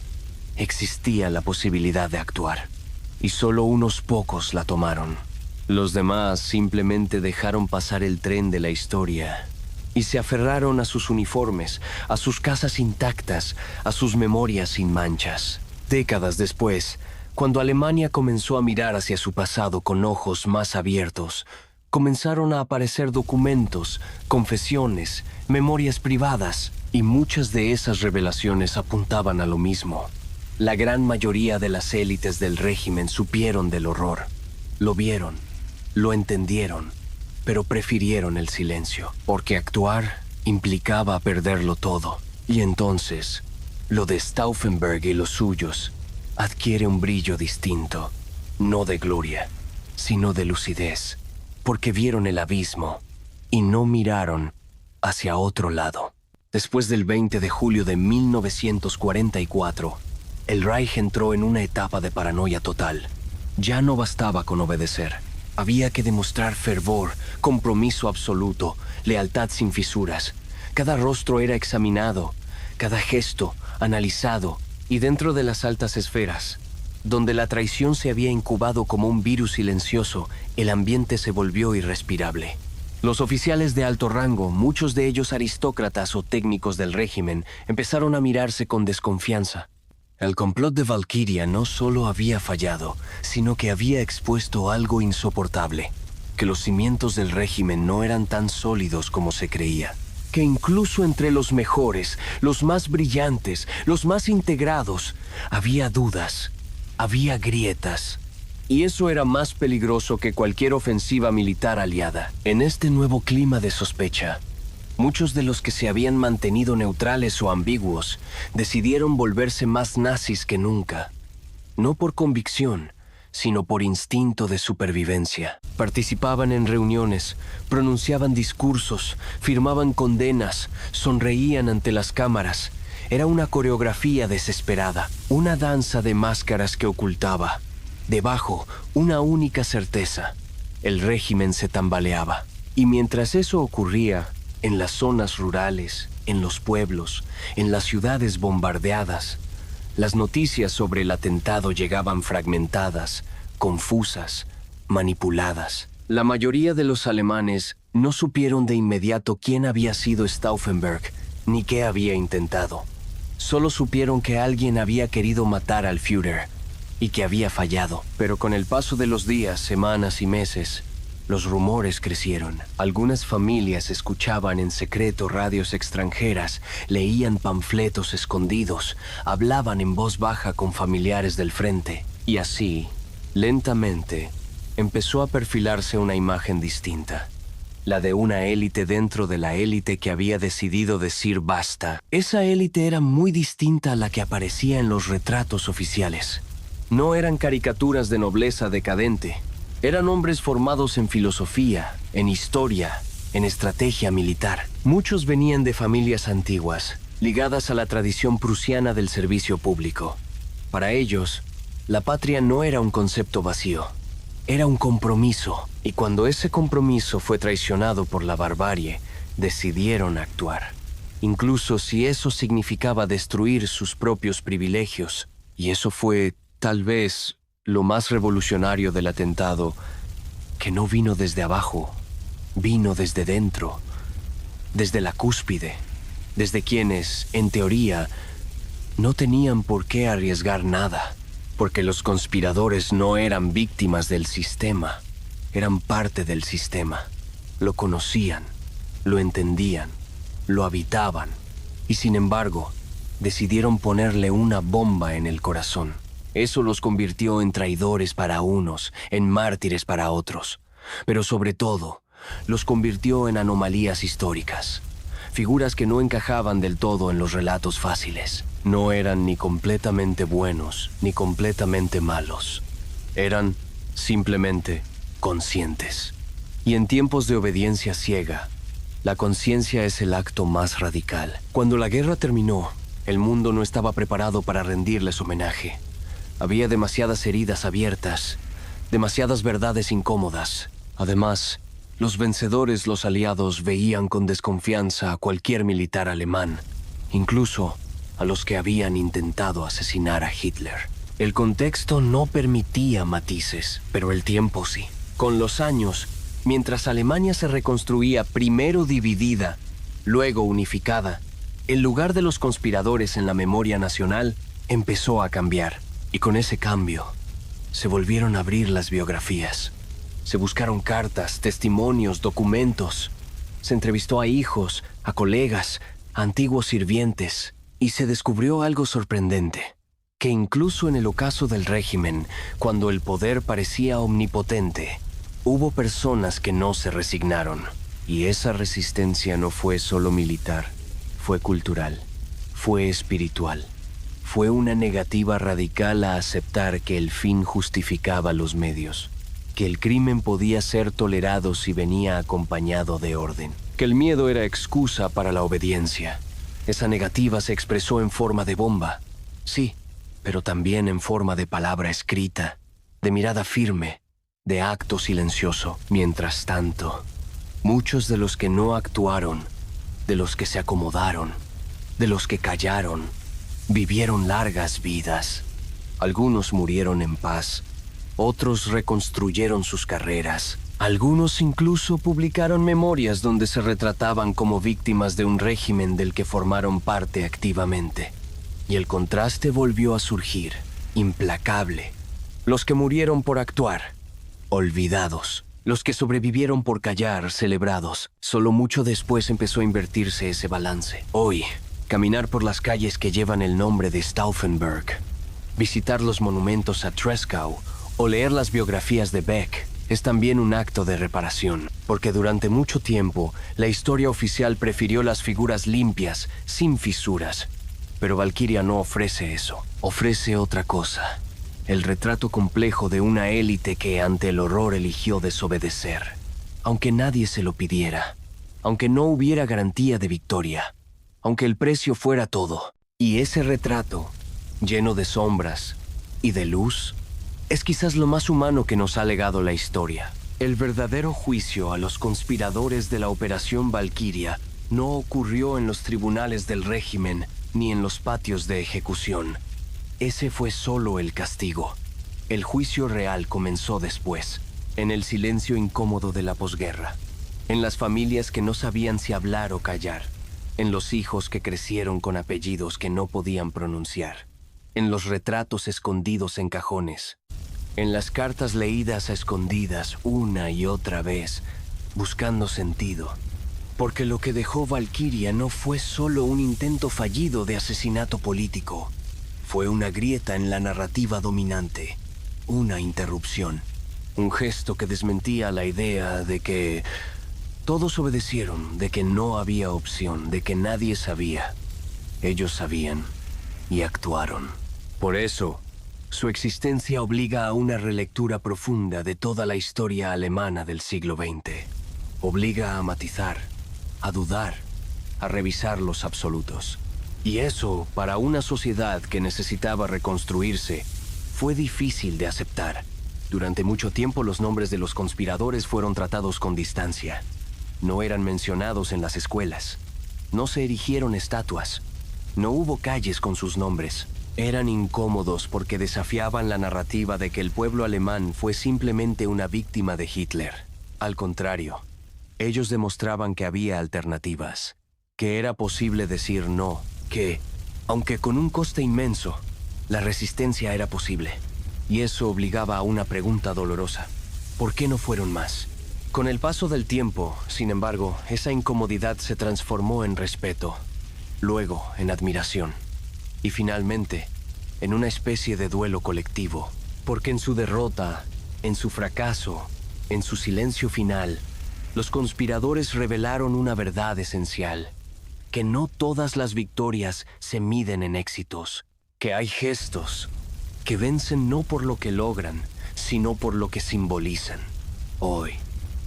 existía la posibilidad de actuar. Y solo unos pocos la tomaron. Los demás simplemente dejaron pasar el tren de la historia y se aferraron a sus uniformes, a sus casas intactas, a sus memorias sin manchas. Décadas después, cuando Alemania comenzó a mirar hacia su pasado con ojos más abiertos, comenzaron a aparecer documentos, confesiones, memorias privadas, y muchas de esas revelaciones apuntaban a lo mismo. La gran mayoría de las élites del régimen supieron del horror, lo vieron, lo entendieron, pero prefirieron el silencio, porque actuar implicaba perderlo todo. Y entonces, lo de Stauffenberg y los suyos adquiere un brillo distinto, no de gloria, sino de lucidez, porque vieron el abismo y no miraron hacia otro lado. Después del 20 de julio de 1944, el Reich entró en una etapa de paranoia total. Ya no bastaba con obedecer. Había que demostrar fervor, compromiso absoluto, lealtad sin fisuras. Cada rostro era examinado, cada gesto analizado, y dentro de las altas esferas, donde la traición se había incubado como un virus silencioso, el ambiente se volvió irrespirable. Los oficiales de alto rango, muchos de ellos aristócratas o técnicos del régimen, empezaron a mirarse con desconfianza. El complot de Valquiria no solo había fallado, sino que había expuesto algo insoportable, que los cimientos del régimen no eran tan sólidos como se creía, que incluso entre los mejores, los más brillantes, los más integrados, había dudas, había grietas. Y eso era más peligroso que cualquier ofensiva militar aliada. En este nuevo clima de sospecha, muchos de los que se habían mantenido neutrales o ambiguos decidieron volverse más nazis que nunca. No por convicción, sino por instinto de supervivencia. Participaban en reuniones, pronunciaban discursos, firmaban condenas, sonreían ante las cámaras. Era una coreografía desesperada, una danza de máscaras que ocultaba. Debajo, una única certeza: el régimen se tambaleaba. Y mientras eso ocurría, en las zonas rurales, en los pueblos, en las ciudades bombardeadas, las noticias sobre el atentado llegaban fragmentadas, confusas, manipuladas. La mayoría de los alemanes no supieron de inmediato quién había sido Stauffenberg, ni qué había intentado. Solo supieron que alguien había querido matar al Führer y que había fallado. Pero con el paso de los días, semanas y meses, los rumores crecieron. Algunas familias escuchaban en secreto radios extranjeras, leían panfletos escondidos, hablaban en voz baja con familiares del frente. Y así, lentamente, empezó a perfilarse una imagen distinta. La de una élite dentro de la élite que había decidido decir basta. Esa élite era muy distinta a la que aparecía en los retratos oficiales. No eran caricaturas de nobleza decadente. Eran hombres formados en filosofía, en historia, en estrategia militar. Muchos venían de familias antiguas, ligadas a la tradición prusiana del servicio público. Para ellos, la patria no era un concepto vacío, era un compromiso. Y cuando ese compromiso fue traicionado por la barbarie, decidieron actuar. Incluso si eso significaba destruir sus propios privilegios. Y eso fue, tal vez, lo más revolucionario del atentado. que no vino desde abajo, vino desde dentro, desde la cúspide, desde quienes, en teoría, no tenían por qué arriesgar nada, porque los conspiradores no eran víctimas del sistema, eran parte del sistema. Lo conocían, lo entendían, lo habitaban, y sin embargo, decidieron ponerle una bomba en el corazón. Eso los convirtió en traidores para unos, en mártires para otros, pero sobre todo, los convirtió en anomalías históricas, figuras que no encajaban del todo en los relatos fáciles. No eran ni completamente buenos ni completamente malos. Eran simplemente conscientes. Y en tiempos de obediencia ciega, la conciencia es el acto más radical. Cuando la guerra terminó, el mundo no estaba preparado para rendirles homenaje. Había demasiadas heridas abiertas, demasiadas verdades incómodas. Además, los vencedores, los aliados, veían con desconfianza a cualquier militar alemán, incluso a los que habían intentado asesinar a Hitler. El contexto no permitía matices, pero el tiempo sí. Con los años, mientras Alemania se reconstruía primero dividida, luego unificada, el lugar de los conspiradores en la memoria nacional empezó a cambiar. Y con ese cambio, se volvieron a abrir las biografías. Se buscaron cartas, testimonios, documentos. Se entrevistó a hijos, a colegas, a antiguos sirvientes. Y se descubrió algo sorprendente, que incluso en el ocaso del régimen, cuando el poder parecía omnipotente, hubo personas que no se resignaron. Y esa resistencia no fue solo militar, fue cultural, fue espiritual. Fue una negativa radical a aceptar que el fin justificaba los medios, que el crimen podía ser tolerado si venía acompañado de orden, que el miedo era excusa para la obediencia. Esa negativa se expresó en forma de bomba, sí, pero también en forma de palabra escrita, de mirada firme, de acto silencioso. Mientras tanto, muchos de los que no actuaron, de los que se acomodaron, de los que callaron, vivieron largas vidas. Algunos murieron en paz, otros reconstruyeron sus carreras. Algunos incluso publicaron memorias donde se retrataban como víctimas de un régimen del que formaron parte activamente. Y el contraste volvió a surgir, implacable. Los que murieron por actuar, olvidados. Los que sobrevivieron por callar, celebrados. Solo mucho después empezó a invertirse ese balance. Hoy, caminar por las calles que llevan el nombre de Stauffenberg, visitar los monumentos a Tresckow o leer las biografías de Beck es también un acto de reparación, porque durante mucho tiempo la historia oficial prefirió las figuras limpias, sin fisuras. Pero Valkyria no ofrece eso, ofrece otra cosa. El retrato complejo de una élite que ante el horror eligió desobedecer, aunque nadie se lo pidiera, aunque no hubiera garantía de victoria, aunque el precio fuera todo. Y ese retrato, lleno de sombras y de luz, es quizás lo más humano que nos ha legado la historia. El verdadero juicio a los conspiradores de la Operación Valkyria no ocurrió en los tribunales del régimen ni en los patios de ejecución. Ese fue solo el castigo. El juicio real comenzó después, en el silencio incómodo de la posguerra, en las familias que no sabían si hablar o callar, en los hijos que crecieron con apellidos que no podían pronunciar, en los retratos escondidos en cajones, en las cartas leídas a escondidas una y otra vez, buscando sentido. Porque lo que dejó Valkyria no fue solo un intento fallido de asesinato político. Fue una grieta en la narrativa dominante, una interrupción, un gesto que desmentía la idea de que todos obedecieron, de que no había opción, de que nadie sabía. Ellos sabían y actuaron. Por eso, su existencia obliga a una relectura profunda de toda la historia alemana del siglo XX. Obliga a matizar, a dudar, a revisar los absolutos. Y eso, para una sociedad que necesitaba reconstruirse, fue difícil de aceptar. Durante mucho tiempo los nombres de los conspiradores fueron tratados con distancia. No eran mencionados en las escuelas. No se erigieron estatuas. No hubo calles con sus nombres. Eran incómodos porque desafiaban la narrativa de que el pueblo alemán fue simplemente una víctima de Hitler. Al contrario, ellos demostraban que había alternativas, que era posible decir no, que, aunque con un coste inmenso, la resistencia era posible. Y eso obligaba a una pregunta dolorosa. ¿Por qué no fueron más? Con el paso del tiempo, sin embargo, esa incomodidad se transformó en respeto, luego en admiración, y finalmente en una especie de duelo colectivo, porque en su derrota, en su fracaso, en su silencio final, los conspiradores revelaron una verdad esencial, que no todas las victorias se miden en éxitos, que hay gestos que vencen no por lo que logran, sino por lo que simbolizan. Hoy,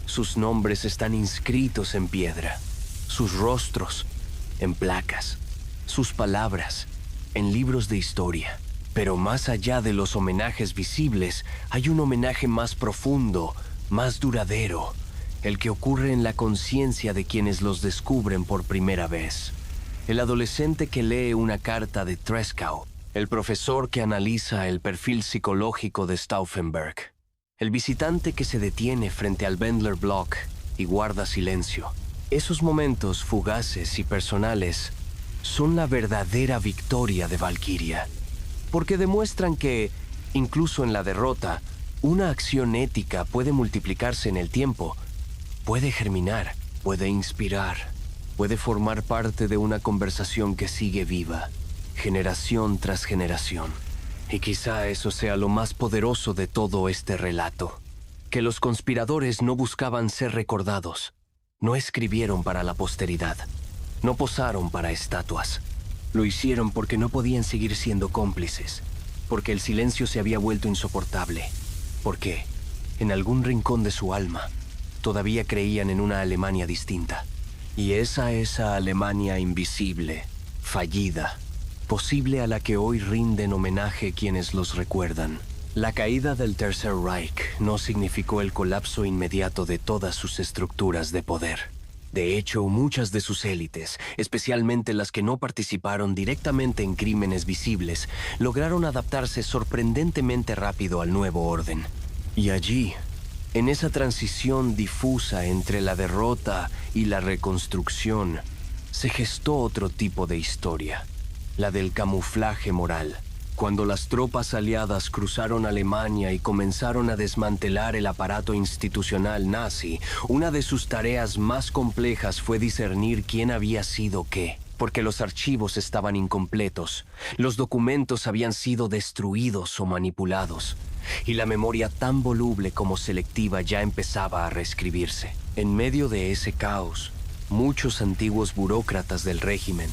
sus nombres están inscritos en piedra, sus rostros en placas, sus palabras en libros de historia. Pero más allá de los homenajes visibles, hay un homenaje más profundo, más duradero, el que ocurre en la conciencia de quienes los descubren por primera vez. El adolescente que lee una carta de Treschow, el profesor que analiza el perfil psicológico de Stauffenberg, el visitante que se detiene frente al Wendler Block y guarda silencio. Esos momentos fugaces y personales son la verdadera victoria de Valkyria, porque demuestran que, incluso en la derrota, una acción ética puede multiplicarse en el tiempo, puede germinar, puede inspirar, puede formar parte de una conversación que sigue viva, generación tras generación. Y quizá eso sea lo más poderoso de todo este relato, que los conspiradores no buscaban ser recordados, no escribieron para la posteridad, no posaron para estatuas. Lo hicieron porque no podían seguir siendo cómplices, porque el silencio se había vuelto insoportable, porque, en algún rincón de su alma, todavía creían en una Alemania distinta. Y esa Alemania invisible, fallida, posible a la que hoy rinden homenaje quienes los recuerdan. La caída del Tercer Reich no significó el colapso inmediato de todas sus estructuras de poder. De hecho, muchas de sus élites, especialmente las que no participaron directamente en crímenes visibles, lograron adaptarse sorprendentemente rápido al nuevo orden. Y allí, en esa transición difusa entre la derrota y la reconstrucción, se gestó otro tipo de historia, la del camuflaje moral. Cuando las tropas aliadas cruzaron Alemania y comenzaron a desmantelar el aparato institucional nazi, una de sus tareas más complejas fue discernir quién había sido qué, porque los archivos estaban incompletos, los documentos habían sido destruidos o manipulados, y la memoria tan voluble como selectiva ya empezaba a reescribirse. En medio de ese caos, muchos antiguos burócratas del régimen,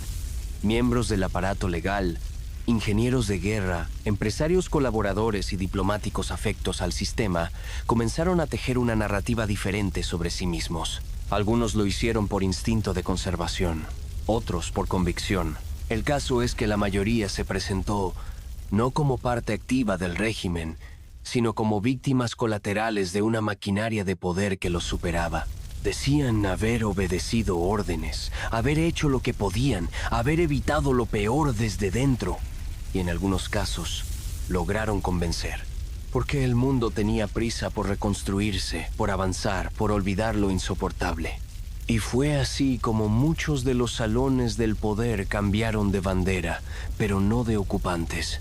miembros del aparato legal, ingenieros de guerra, empresarios colaboradores y diplomáticos afectos al sistema comenzaron a tejer una narrativa diferente sobre sí mismos. Algunos lo hicieron por instinto de conservación, otros por convicción. El caso es que la mayoría se presentó no como parte activa del régimen, sino como víctimas colaterales de una maquinaria de poder que los superaba. Decían haber obedecido órdenes, haber hecho lo que podían, haber evitado lo peor desde dentro. Y en algunos casos, lograron convencer. Porque el mundo tenía prisa por reconstruirse, por avanzar, por olvidar lo insoportable. Y fue así como muchos de los salones del poder cambiaron de bandera, pero no de ocupantes.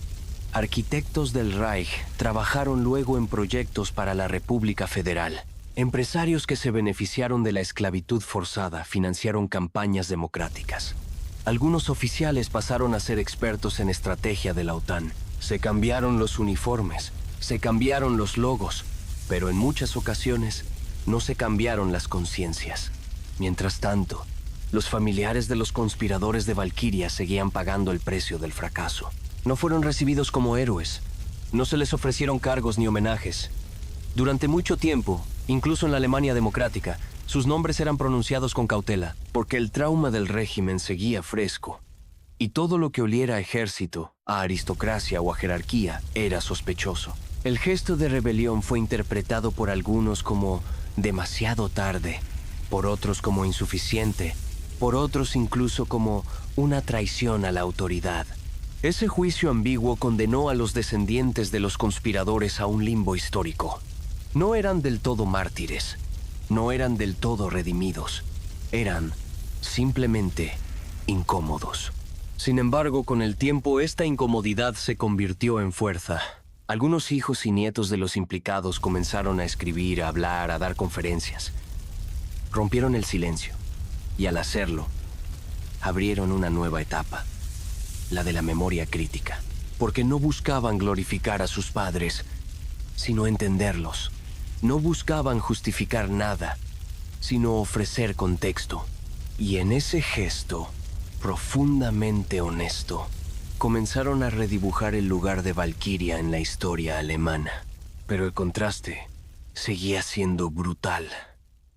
Arquitectos del Reich trabajaron luego en proyectos para la República Federal. Empresarios que se beneficiaron de la esclavitud forzada financiaron campañas democráticas. Algunos oficiales pasaron a ser expertos en estrategia de la OTAN. Se cambiaron los uniformes, se cambiaron los logos, pero en muchas ocasiones no se cambiaron las conciencias. Mientras tanto, los familiares de los conspiradores de Valkyria seguían pagando el precio del fracaso. No fueron recibidos como héroes, no se les ofrecieron cargos ni homenajes. Durante mucho tiempo, incluso en la Alemania democrática, sus nombres eran pronunciados con cautela, porque el trauma del régimen seguía fresco, y todo lo que oliera a ejército, a aristocracia o a jerarquía era sospechoso. El gesto de rebelión fue interpretado por algunos como demasiado tarde, por otros como insuficiente, por otros incluso como una traición a la autoridad. Ese juicio ambiguo condenó a los descendientes de los conspiradores a un limbo histórico. No eran del todo mártires, no eran del todo redimidos, eran simplemente incómodos. Sin embargo, con el tiempo esta incomodidad se convirtió en fuerza. Algunos hijos y nietos de los implicados comenzaron a escribir, a hablar, a dar conferencias. Rompieron el silencio y al hacerlo, abrieron una nueva etapa, la de la memoria crítica, porque no buscaban glorificar a sus padres, sino entenderlos. No buscaban justificar nada, sino ofrecer contexto. Y en ese gesto, profundamente honesto, comenzaron a redibujar el lugar de Valkyria en la historia alemana. Pero el contraste seguía siendo brutal.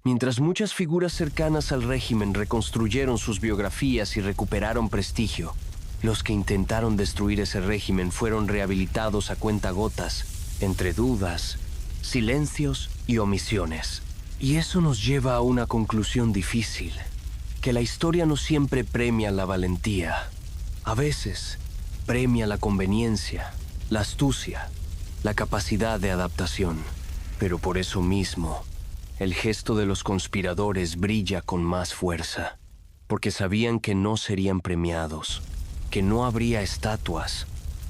Mientras muchas figuras cercanas al régimen reconstruyeron sus biografías y recuperaron prestigio, los que intentaron destruir ese régimen fueron rehabilitados a cuentagotas, entre dudas, silencios y omisiones. Y eso nos lleva a una conclusión difícil, que la historia no siempre premia la valentía. A veces, premia la conveniencia, la astucia, la capacidad de adaptación. Pero por eso mismo, el gesto de los conspiradores brilla con más fuerza, porque sabían que no serían premiados, que no habría estatuas,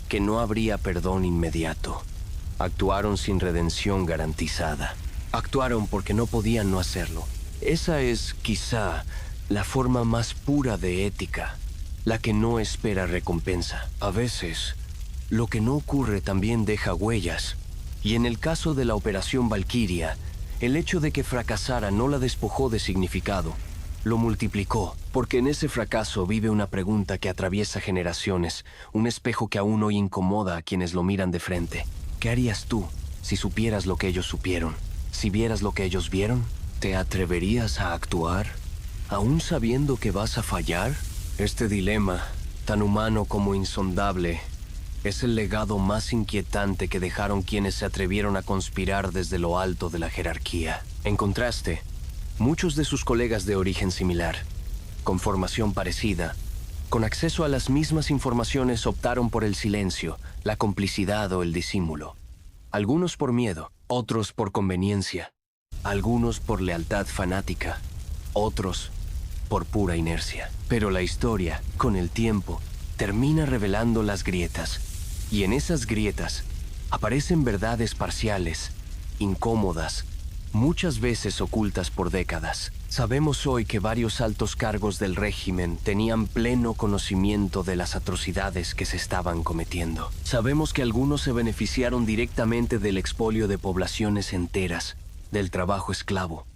que no habría perdón inmediato. Actuaron sin redención garantizada. Actuaron porque no podían no hacerlo. Esa es, quizá, la forma más pura de ética, la que no espera recompensa. A veces, lo que no ocurre también deja huellas. Y en el caso de la Operación Valkyria, el hecho de que fracasara no la despojó de significado, lo multiplicó, porque en ese fracaso vive una pregunta que atraviesa generaciones, un espejo que aún hoy incomoda a quienes lo miran de frente. ¿Qué harías tú si supieras lo que ellos supieron? Si vieras lo que ellos vieron, ¿te atreverías a actuar, aún sabiendo que vas a fallar? Este dilema, tan humano como insondable, es el legado más inquietante que dejaron quienes se atrevieron a conspirar desde lo alto de la jerarquía. En contraste, muchos de sus colegas de origen similar, con formación parecida, con acceso a las mismas informaciones, optaron por el silencio, la complicidad o el disimulo. Algunos por miedo, otros por conveniencia, algunos por lealtad fanática, otros por pura inercia. Pero la historia, con el tiempo, termina revelando las grietas, y en esas grietas aparecen verdades parciales, incómodas, muchas veces ocultas por décadas. Sabemos hoy que varios altos cargos del régimen tenían pleno conocimiento de las atrocidades que se estaban cometiendo. Sabemos que algunos se beneficiaron directamente del expolio de poblaciones enteras, del trabajo esclavo,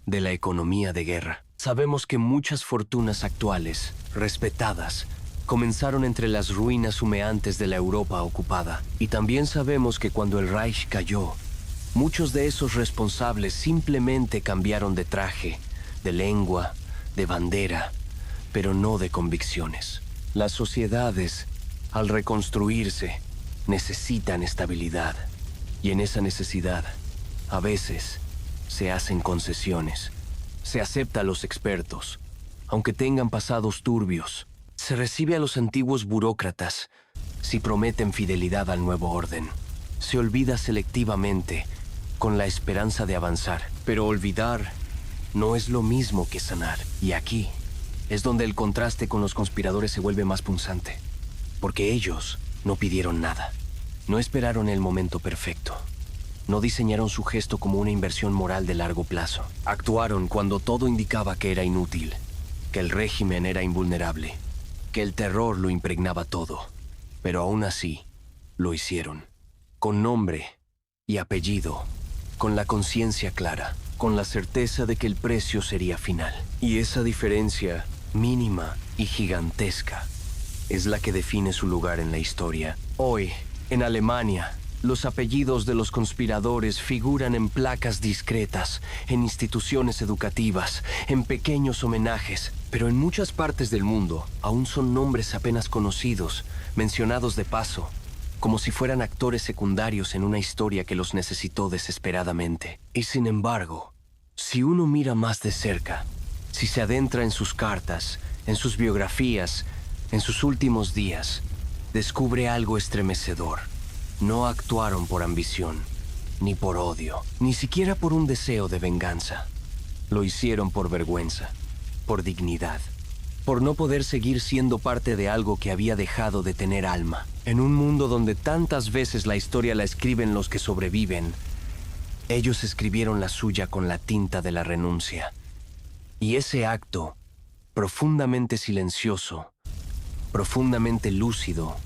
de la economía de guerra. Sabemos que muchas fortunas actuales, respetadas, comenzaron entre las ruinas humeantes de la Europa ocupada. Y también sabemos que cuando el Reich cayó, muchos de esos responsables simplemente cambiaron de traje, de lengua, de bandera, pero no de convicciones. Las sociedades, al reconstruirse, necesitan estabilidad. Y en esa necesidad, a veces, se hacen concesiones. Se acepta a los expertos, aunque tengan pasados turbios. Se recibe a los antiguos burócratas si prometen fidelidad al nuevo orden. Se olvida selectivamente con la esperanza de avanzar. Pero olvidar no es lo mismo que sanar. Y aquí es donde el contraste con los conspiradores se vuelve más punzante. Porque ellos no pidieron nada. No esperaron el momento perfecto. No diseñaron su gesto como una inversión moral de largo plazo. Actuaron cuando todo indicaba que era inútil, que el régimen era invulnerable, que el terror lo impregnaba todo. Pero aún así, lo hicieron. Con nombre y apellido, con la conciencia clara, con la certeza de que el precio sería final. Y esa diferencia, mínima y gigantesca, es la que define su lugar en la historia. Hoy, en Alemania, los apellidos de los conspiradores figuran en placas discretas, en instituciones educativas, en pequeños homenajes, pero en muchas partes del mundo aún son nombres apenas conocidos, mencionados de paso, como si fueran actores secundarios en una historia que los necesitó desesperadamente. Y sin embargo, si uno mira más de cerca, si se adentra en sus cartas, en sus biografías, en sus últimos días, descubre algo estremecedor. No actuaron por ambición, ni por odio, ni siquiera por un deseo de venganza. Lo hicieron por vergüenza, por dignidad, por no poder seguir siendo parte de algo que había dejado de tener alma. En un mundo donde tantas veces la historia la escriben los que sobreviven, ellos escribieron la suya con la tinta de la renuncia. Y ese acto, profundamente silencioso, profundamente lúcido,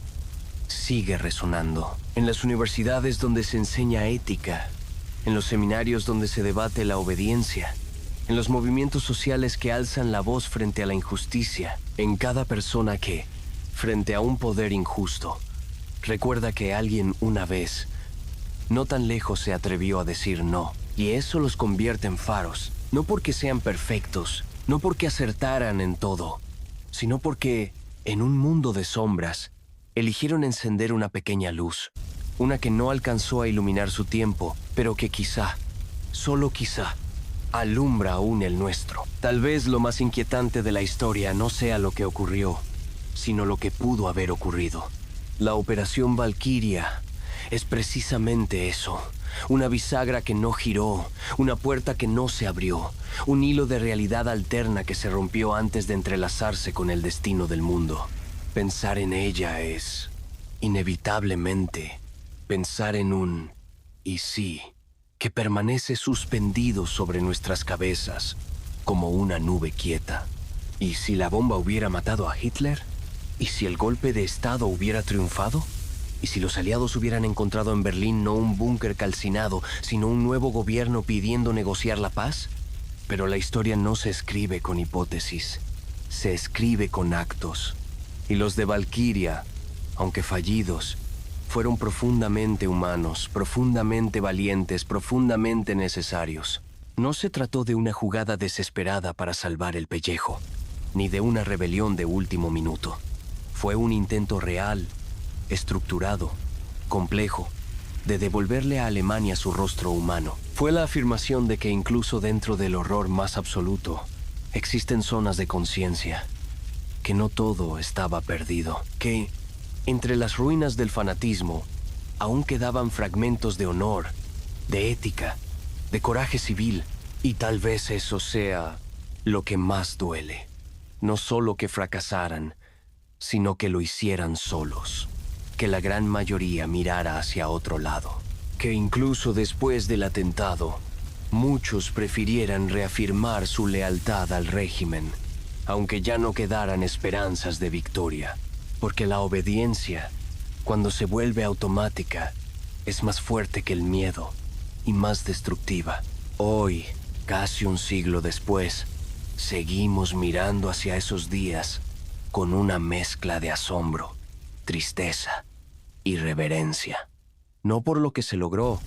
sigue resonando. En las universidades donde se enseña ética, en los seminarios donde se debate la obediencia, en los movimientos sociales que alzan la voz frente a la injusticia, en cada persona que, frente a un poder injusto, recuerda que alguien una vez, no tan lejos, se atrevió a decir no, y eso los convierte en faros, no porque sean perfectos, no porque acertaran en todo, sino porque, en un mundo de sombras, eligieron encender una pequeña luz, una que no alcanzó a iluminar su tiempo, pero que quizá, solo quizá, alumbra aún el nuestro. Tal vez lo más inquietante de la historia no sea lo que ocurrió, sino lo que pudo haber ocurrido. La Operación Valquiria es precisamente eso. Una bisagra que no giró, una puerta que no se abrió, un hilo de realidad alterna que se rompió antes de entrelazarse con el destino del mundo. Pensar en ella es, inevitablemente, pensar en un «y sí», que permanece suspendido sobre nuestras cabezas como una nube quieta. ¿Y si la bomba hubiera matado a Hitler? ¿Y si el golpe de Estado hubiera triunfado? ¿Y si los aliados hubieran encontrado en Berlín no un búnker calcinado, sino un nuevo gobierno pidiendo negociar la paz? Pero la historia no se escribe con hipótesis, se escribe con actos. Y los de Valquiria, aunque fallidos, fueron profundamente humanos, profundamente valientes, profundamente necesarios. No se trató de una jugada desesperada para salvar el pellejo, ni de una rebelión de último minuto. Fue un intento real, estructurado, complejo, de devolverle a Alemania su rostro humano. Fue la afirmación de que incluso dentro del horror más absoluto, existen zonas de conciencia, que no todo estaba perdido, que entre las ruinas del fanatismo aún quedaban fragmentos de honor, de ética, de coraje civil, y tal vez eso sea lo que más duele. No solo que fracasaran, sino que lo hicieran solos, que la gran mayoría mirara hacia otro lado, que incluso después del atentado, muchos prefirieran reafirmar su lealtad al régimen, aunque ya no quedaran esperanzas de victoria, porque la obediencia, cuando se vuelve automática, es más fuerte que el miedo y más destructiva. Hoy, casi un siglo después, seguimos mirando hacia esos días con una mezcla de asombro, tristeza y reverencia. No por lo que se logró,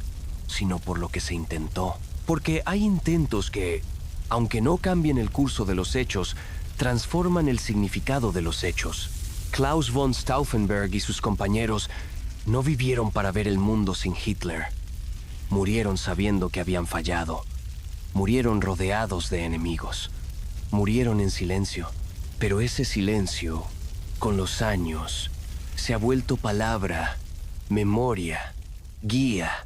sino por lo que se intentó. Porque hay intentos que, aunque no cambien el curso de los hechos, transforman el significado de los hechos. Klaus von Stauffenberg y sus compañeros no vivieron para ver el mundo sin Hitler. Murieron sabiendo que habían fallado. Murieron rodeados de enemigos. Murieron en silencio. Pero ese silencio, con los años, se ha vuelto palabra, memoria, guía,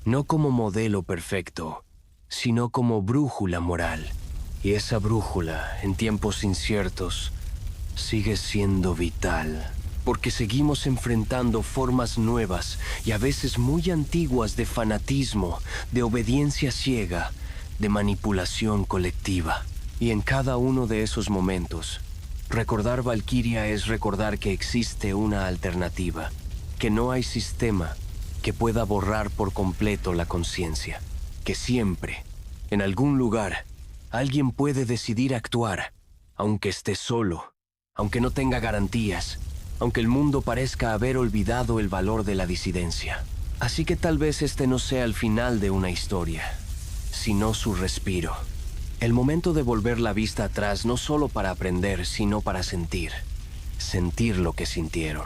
no como modelo perfecto, sino como brújula moral. Y esa brújula, en tiempos inciertos, sigue siendo vital, porque seguimos enfrentando formas nuevas y a veces muy antiguas de fanatismo, de obediencia ciega, de manipulación colectiva. Y en cada uno de esos momentos, recordar Valquiria es recordar que existe una alternativa, que no hay sistema que pueda borrar por completo la conciencia, que siempre, en algún lugar, alguien puede decidir actuar, aunque esté solo, aunque no tenga garantías, aunque el mundo parezca haber olvidado el valor de la disidencia. Así que tal vez este no sea el final de una historia, sino su respiro. El momento de volver la vista atrás no solo para aprender, sino para sentir. Sentir lo que sintieron.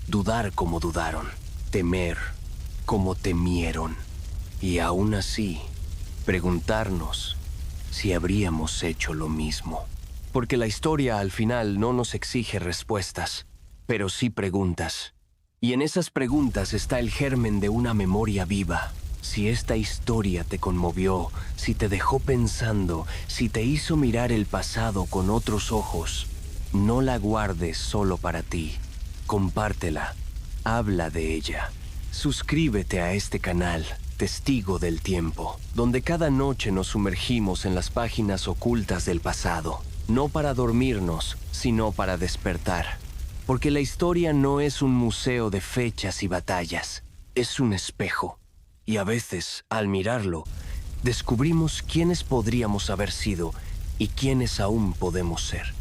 Dudar como dudaron. Temer como temieron. Y aún así, preguntarnos si habríamos hecho lo mismo. Porque la historia al final no nos exige respuestas, pero sí preguntas. Y en esas preguntas está el germen de una memoria viva. Si esta historia te conmovió, si te dejó pensando, si te hizo mirar el pasado con otros ojos, no la guardes solo para ti. Compártela. Habla de ella. Suscríbete a este canal, Testigo del Tiempo, donde cada noche nos sumergimos en las páginas ocultas del pasado, no para dormirnos, sino para despertar. Porque la historia no es un museo de fechas y batallas, es un espejo. Y a veces, al mirarlo, descubrimos quiénes podríamos haber sido y quiénes aún podemos ser.